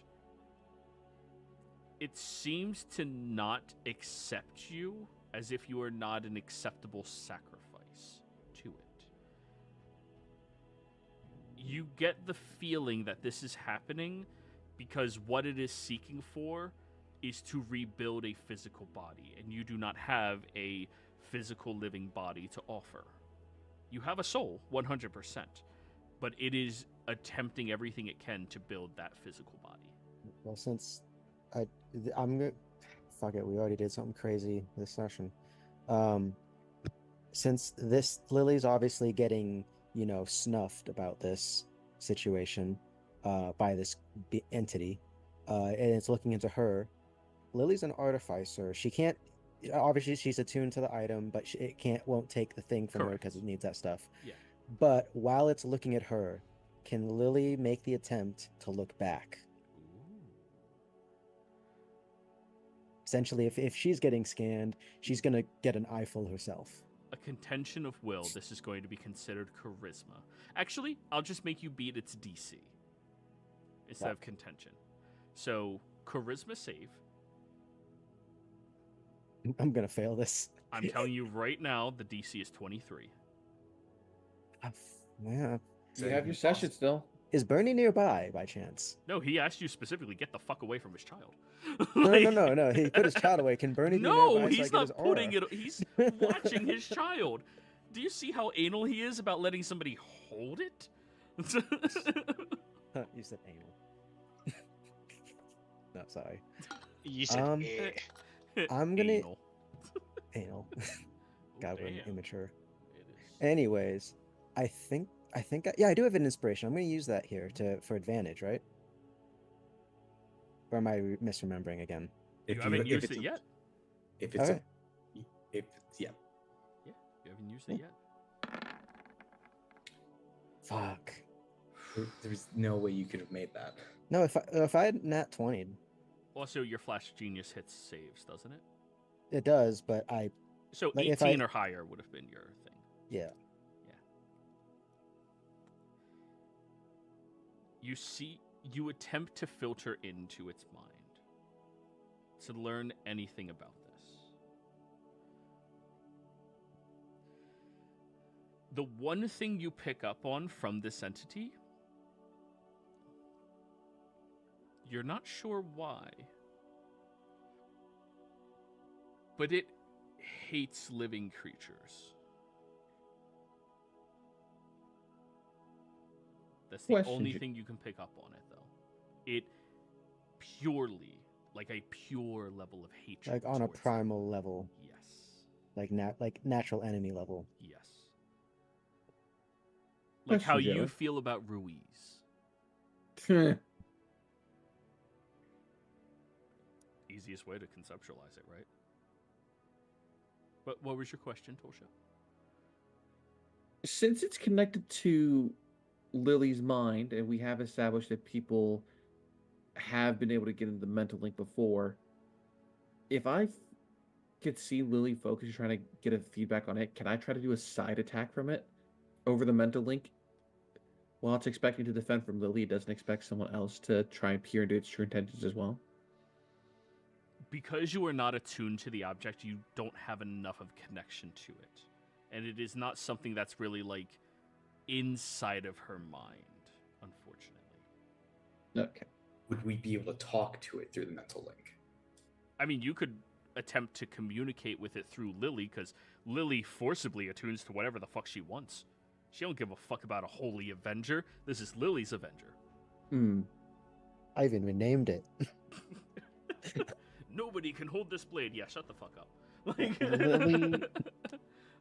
it seems to not accept you as if you are not an acceptable sacrifice to it. You get the feeling that this is happening because what it is seeking for is to rebuild a physical body, and you do not have a physical living body to offer. You have a soul, 100%, but it is attempting everything it can to build that physical body. Well, since I'm gonna fuck it, we already did something crazy this session. Since this Lily's obviously getting, snuffed about this situation by this entity, and it's looking into her. Lily's an artificer. She can't. Obviously, she's attuned to the item, but won't take the thing from her because it needs that stuff. Yeah. But while it's looking at her, can Lily make the attempt to look back? Essentially, if she's getting scanned, she's gonna get an eyeful herself. A contention of will, this is going to be considered charisma. Actually, I'll just make you beat its DC instead of contention. So, charisma save. I'm gonna fail this. I'm telling you right now, the DC is 23. Yeah. You have your session still. Is Bernie nearby by chance? No, he asked you specifically, get the fuck away from his child. No. He put his child away. Can Bernie be nearby? No, So he's I not get his putting aura? it. He's watching his child. Do you see how anal he is about letting somebody hold it? You said anal. No, sorry. You said I'm gonna Anal. anal. Oh, God, we're damn. immature. It is. Anyways, I think yeah, I do have an inspiration. I'm gonna use that here for advantage, right? Or am I misremembering again? You haven't used it yet? If it's Okay. yeah. Yeah, you haven't used it yet. Fuck. There's no way you could have made that. No, if I had nat 20'd, Also, your Flash Genius hits saves, doesn't it? it does, but So Like, if 18 or higher would have been your thing. yeah. You attempt to filter into its mind to learn anything about this. The one thing you pick up on from this entity, you're not sure why, but it hates living creatures. That's the Question, only Ju- thing you can pick up on it, though. It purely, like a pure level of hatred. Like on a towards it. primal level, Yes. like natural enemy level. Yes. Like how Question, you Joey. feel about Ruiz. Easiest way to conceptualize it, right? But what was your question, Tolsha? Since it's connected to Lily's mind, and we have established that people have been able to get into the mental link before, if I could see Lily focus trying to get a feedback on it, can I try to do a side attack from it over the mental link? While it's expecting to defend from Lily, it doesn't expect someone else to try and peer into its true intentions as well. Because you are not attuned to the object, you don't have enough of connection to it. And it is not something that's really, like, inside of her mind, unfortunately. Okay. Would we be able to talk to it through the mental link? I mean, you could attempt to communicate with it through Lily, because Lily forcibly attunes to whatever the fuck she wants. She don't give a fuck about a holy Avenger. This is Lily's Avenger. Hmm. I even renamed it. Nobody can hold this blade. Yeah, shut the fuck up. Like, Lily,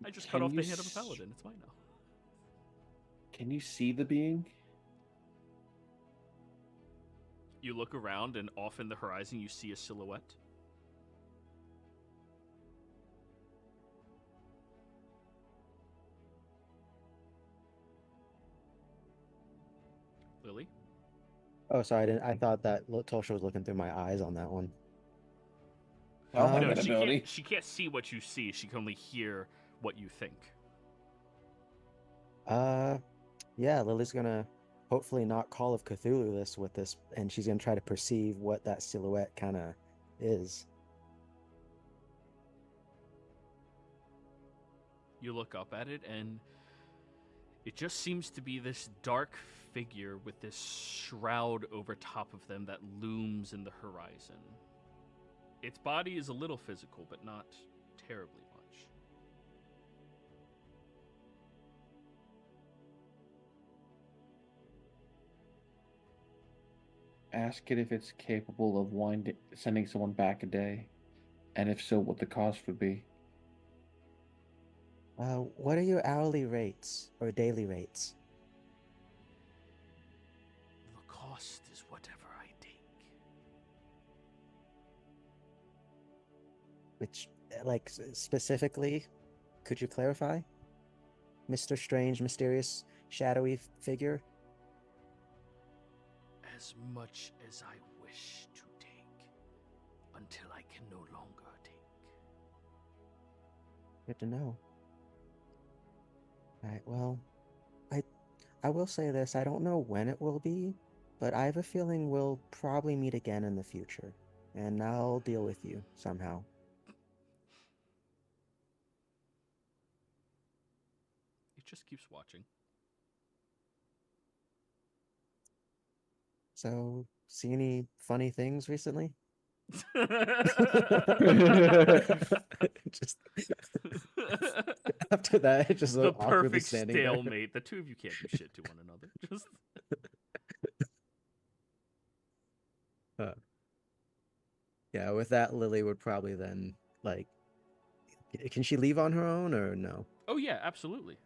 I just cut can off the you hand of a paladin. It's fine now. Can you see the being? You look around, and off in the horizon, you see a silhouette. Lily? Oh, sorry, I thought that Tulsa was looking through my eyes on that one. I'll have No, that she ability. can't see what you see. She can only hear what you think. Yeah, Lily's gonna hopefully not Call of Cthulhu this with this, and she's gonna try to perceive what that silhouette kind of is. You look up at it, and it just seems to be this dark figure with this shroud over top of them that looms in the horizon. Its body is a little physical, but not terribly much. Ask it if it's capable of sending someone back a day, and if so, what the cost would be. What are your hourly rates or daily rates? The cost is whatever I take. Which, like, specifically, could you clarify? Mr. Strange, mysterious, shadowy figure? As much as I wish to take, until I can no longer take. Good to know. Alright, well, I will say this, I don't know when it will be, but I have a feeling we'll probably meet again in the future, and I'll deal with you somehow. It just keeps watching. So, see any funny things recently? Just after that, just The awkwardly perfect standing stalemate. The two of you can't do shit to one another. Just there. Yeah, with that, Lily would probably then, like, can she leave on her own or no? oh yeah, absolutely.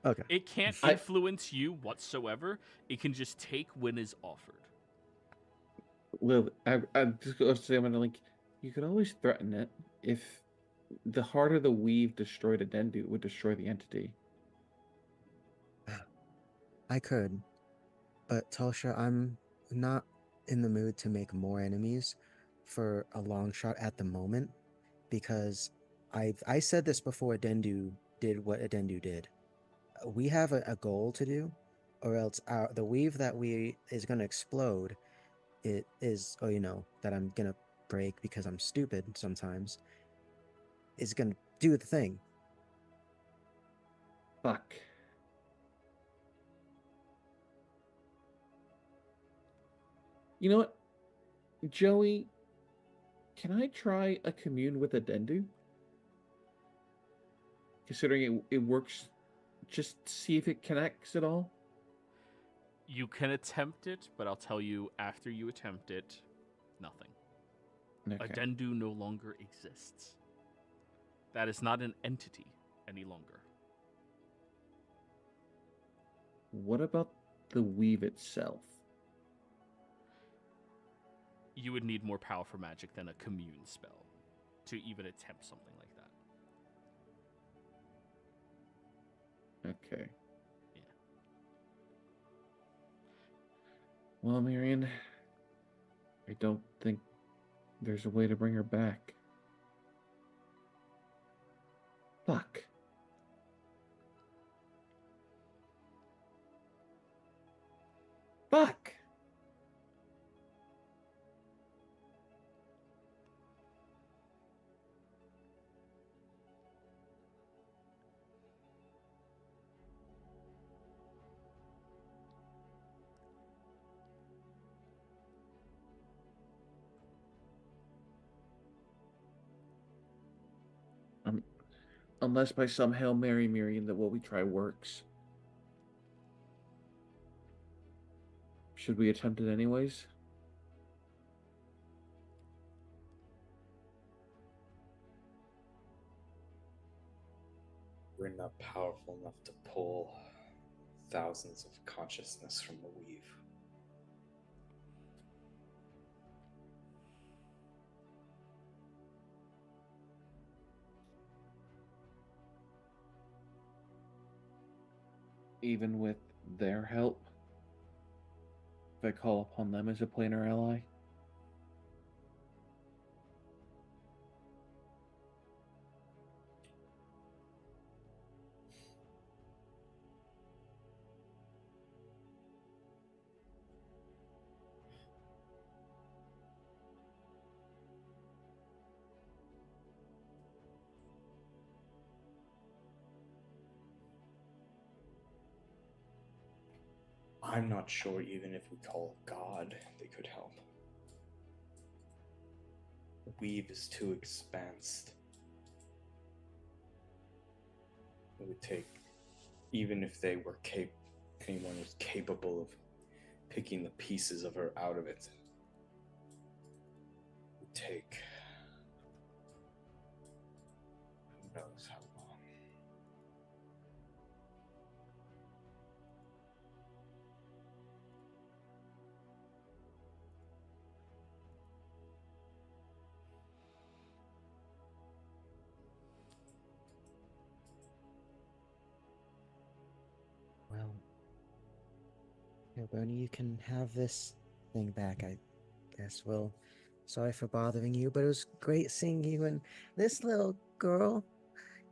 Okay. It can't I- influence you whatsoever. It can just take when is offered. Lily, I'm just going to say, I'm gonna you could always threaten it. If the heart of the weave destroyed a Dendu, it would destroy the entity. I could, but Tulsha, I'm not in the mood to make more enemies for a long shot at the moment, because I said this before Dendu did what a Dendu did. We have a goal to do, or else the weave that is going to explode, it is, oh, that I'm going to break because I'm stupid sometimes, is going to do the thing. Fuck. You know what, Joey? Can I try a commune with a Dendu? Considering it works, just see if it connects at all. You can attempt it, but I'll tell you, after you attempt it, nothing. Okay. A Dendu no longer exists. That is not an entity any longer. What about the weave itself? You would need more powerful magic than a commune spell to even attempt something like that. Okay. Yeah. Well, Marion, I don't think there's a way to bring her back. Fuck. Fuck! Unless by some Hail Mary Miriam that what we try works. Should we attempt it anyways? We're not powerful enough to pull thousands of consciousness from the weave. Even with their help? If I call upon them as a planar ally? I'm not sure even if we call God, they could help. The weave is too expansed. It would take, even if they were anyone was capable of picking the pieces of her out of it, it would take who knows how long. Well, yeah, Bernie, you can have this thing back, I guess. Well, sorry for bothering you, but it was great seeing you and this little girl.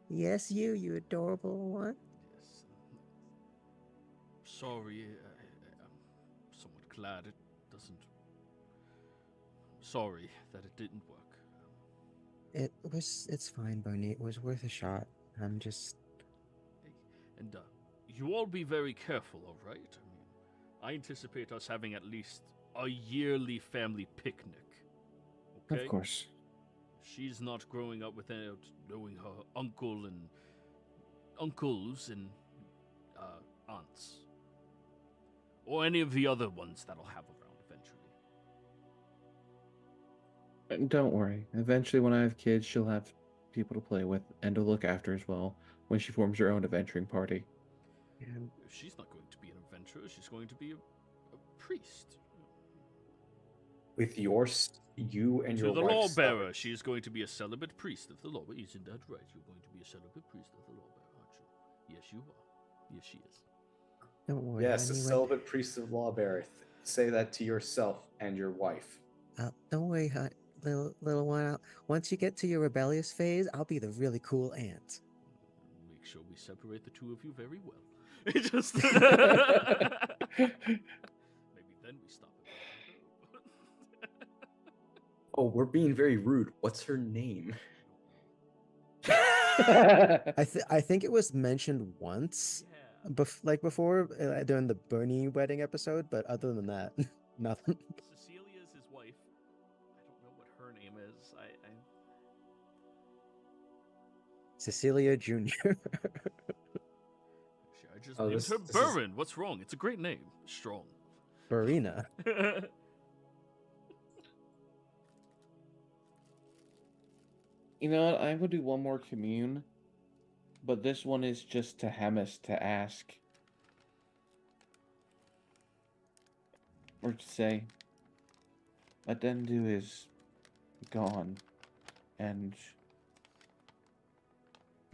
Yes, you adorable one. Yes. Sorry, I'm somewhat glad it doesn't. Sorry that it didn't work. It's fine, Bernie. It was worth a shot. I'm just. And you all be very careful, all right? I mean, I anticipate us having at least a yearly family picnic. Okay? Of course. She's not growing up without knowing her uncles and aunts, or any of the other ones that'll have around eventually. And don't worry. Eventually, when I have kids, she'll have people to play with and to look after as well when she forms her own adventuring party. And She's not going to be an adventurer. She's going to be a priest. With you and To your the wife law bearer, stubborn. she is going to be a celibate priest of the law. Isn't that right? You're going to be a celibate priest of the law bearer, aren't you? Yes, you are. Yes, she is. don't worry, Yes, a honey. celibate priest of lawbearer. Say that to yourself and your wife. Don't worry, little one. Once you get to your rebellious phase, I'll be the really cool aunt. Make sure we separate the two of you very well. It just maybe then we stop it. Oh, we're being very rude. What's her name? I think it was mentioned once, Yeah. before during the Bernie wedding episode, but other than that, nothing. Cecilia is his wife. I don't know what her name is. I Cecilia Jr. I just Oh, named this her is- Burin. What's wrong? It's a great name. Strong. Barina. You know what? I'm going to do one more commune, but this one is just to Hamas to ask. Or to say, Adendu is gone, and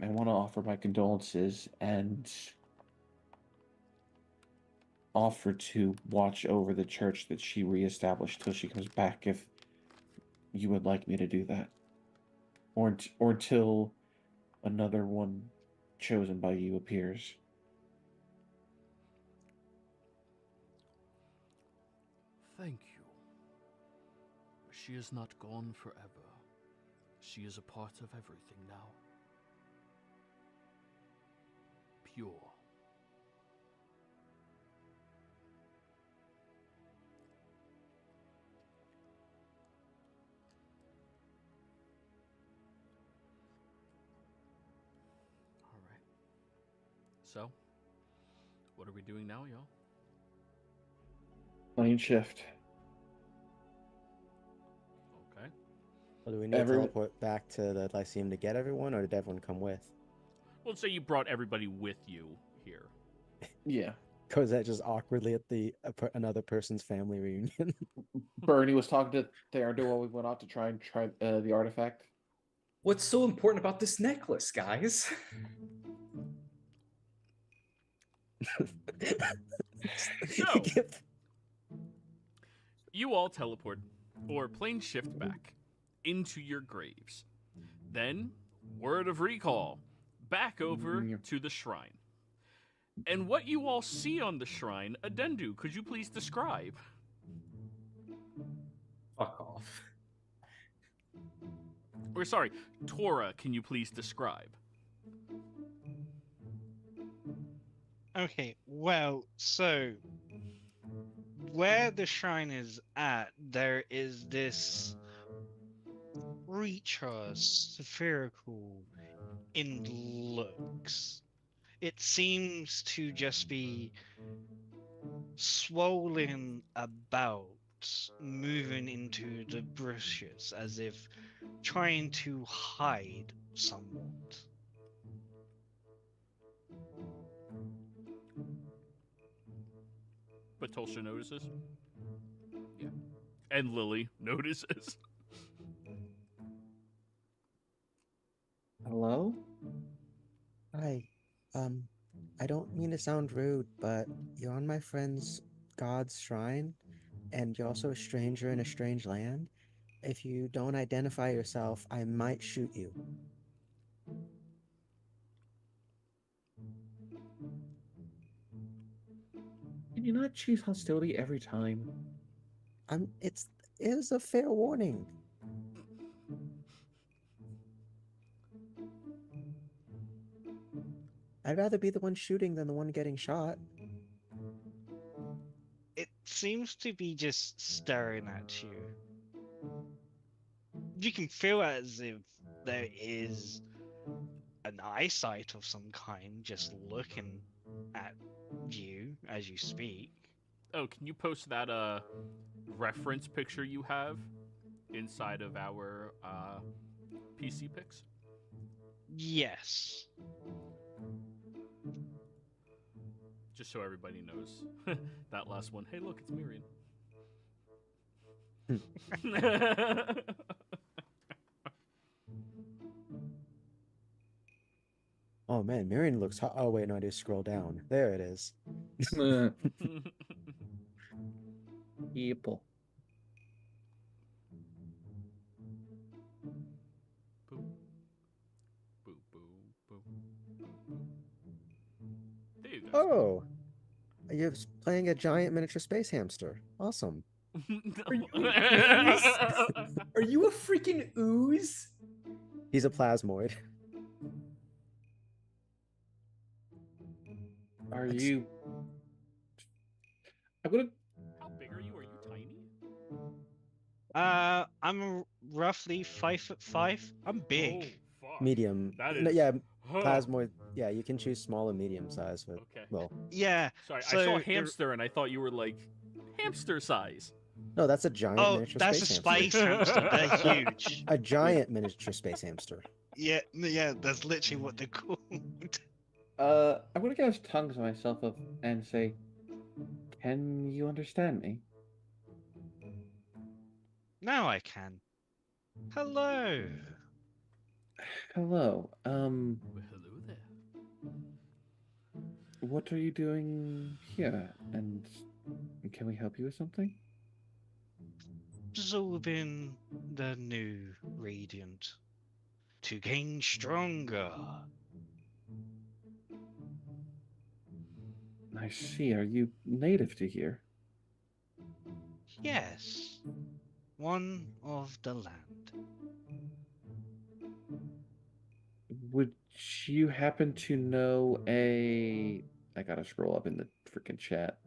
I want to offer my condolences and offer to watch over the church that she reestablished till she comes back, if you would like me to do that. Or till another one chosen by you appears. Thank you. She is not gone forever. She is a part of everything now. Pure. So, what are we doing now, y'all? Plane shift. Okay. Well, do we need to teleport back to the Lyceum to get everyone, or did everyone come with? Well, let's say you brought everybody with you here. Yeah. Goes that just awkwardly at the another person's family reunion? Bernie was talking to Theodore while we went out to try the artifact. What's so important about this necklace, guys? So, you all teleport, or plane shift back, into your graves. Then, word of recall, back over to the shrine. And what you all see on the shrine, Adendu, could you please describe? Fuck off. Or sorry, Tora, can you please describe? Okay, well, so where the shrine is at, there is this creature, spherical in looks. It seems to just be swollen about, moving into the bushes as if trying to hide somewhat. But Tulsa notices. Yeah. And Lily notices. Hello? Hi. I don't mean to sound rude, but you're on my friend's god's shrine, and you're also a stranger in a strange land. If you don't identify yourself, I might shoot you. Can you not choose hostility every time? It is a fair warning. I'd rather be the one shooting than the one getting shot. It seems to be just staring at you. You can feel as if there is an eyesight of some kind just looking at you as you speak. Oh, can you post that reference picture you have inside of our PC pics? Yes. Just so everybody knows. That last one. Hey, look, it's Miriam. Oh man, Miriam looks hot. Oh wait, no, I do scroll down. There it is. People. Boop. Boop, boop, boop, boop, boop. There you go. Oh, you're playing a giant miniature space hamster. Awesome. Are you a freaking ooze? He's a plasmoid. Are you? I'm gonna. How big are you? Are you tiny? I'm roughly 5'5". I'm big. Oh, fuck. Medium. That No, is. yeah, Huh. plasmoid. Yeah, you can choose small and medium size. But, Okay. well, Yeah. Sorry, so I saw the- hamster and I thought you were like hamster size. no, that's a giant Oh, miniature that's space a hamster. space hamster. They're huge. A giant miniature space hamster. Yeah, that's literally what they're called. I'm gonna cast tongues on myself and say, "Can you understand me?" Now I can. Hello. Hello. Well, hello there. What are you doing here? And can we help you with something? Absorbing the new radiant to gain stronger. I see. Are you native to here? Yes, one of the land. Would you happen to know a... I gotta scroll up in the freaking chat.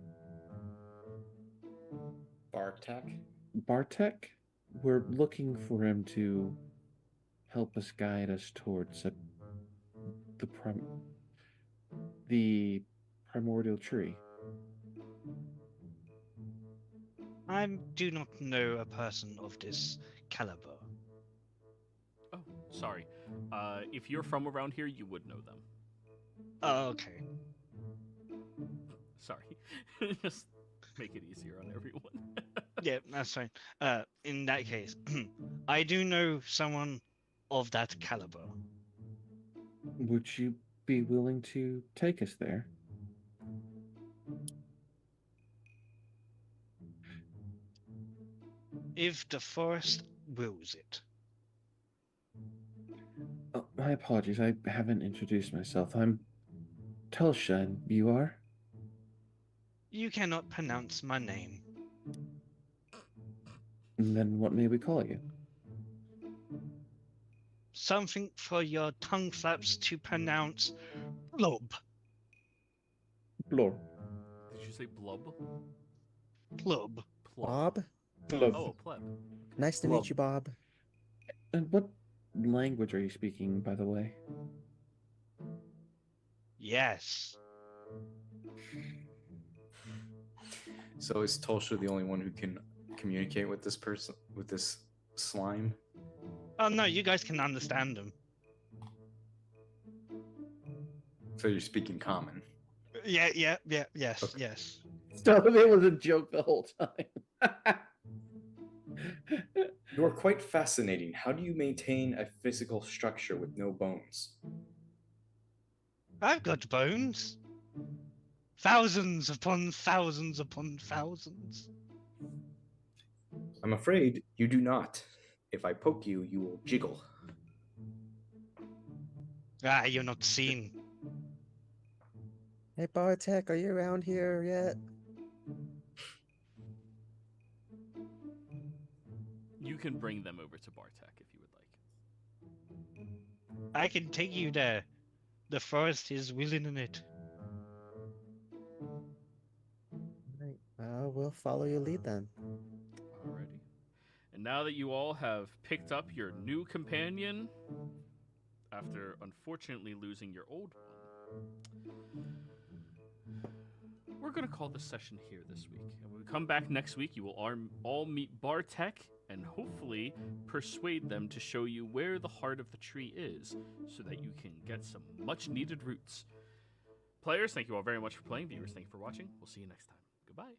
Bartek? Bartek? We're looking for him to help us guide us towards the primordial tree. I do not know a person of this caliber. Oh, sorry. If you're from around here, you would know them. Oh, okay. Sorry. Just make it easier on everyone. Yeah, that's fine. In that case, I do know someone of that caliber. Would you be willing to take us there? If the forest wills it. Oh, my apologies, I haven't introduced myself. I'm Telsha, and you are? You cannot pronounce my name. And then what may we call you? Something for your tongue flaps to pronounce. Blob. Blor. Did you say blub? Plub. Plub. Bob? Plub. Oh, pleb. Nice to Well- meet you, Bob. And what language are you speaking, by the way? Yes. So is Tulsha the only one who can communicate with this person, with this slime? Oh no, you guys can understand them. So you're speaking common. Yes, Okay. yes. So it was a joke the whole time. You are quite fascinating. How do you maintain a physical structure with no bones? I've got bones. Thousands upon thousands upon thousands. I'm afraid you do not. If I poke you, you will jiggle. Ah, you're not seen. Hey, Bartek, are you around here yet? You can bring them over to Bartek if you would like. I can take you there. The forest is willing in it. Right. We'll follow your lead then. Alrighty. And now that you all have picked up your new companion, after unfortunately losing your old one, we're going to call this session here this week. And when we come back next week, you will all meet Bartek and hopefully persuade them to show you where the heart of the tree is so that you can get some much needed roots. Players, thank you all very much for playing. Viewers, thank you for watching. We'll see you next time. Goodbye.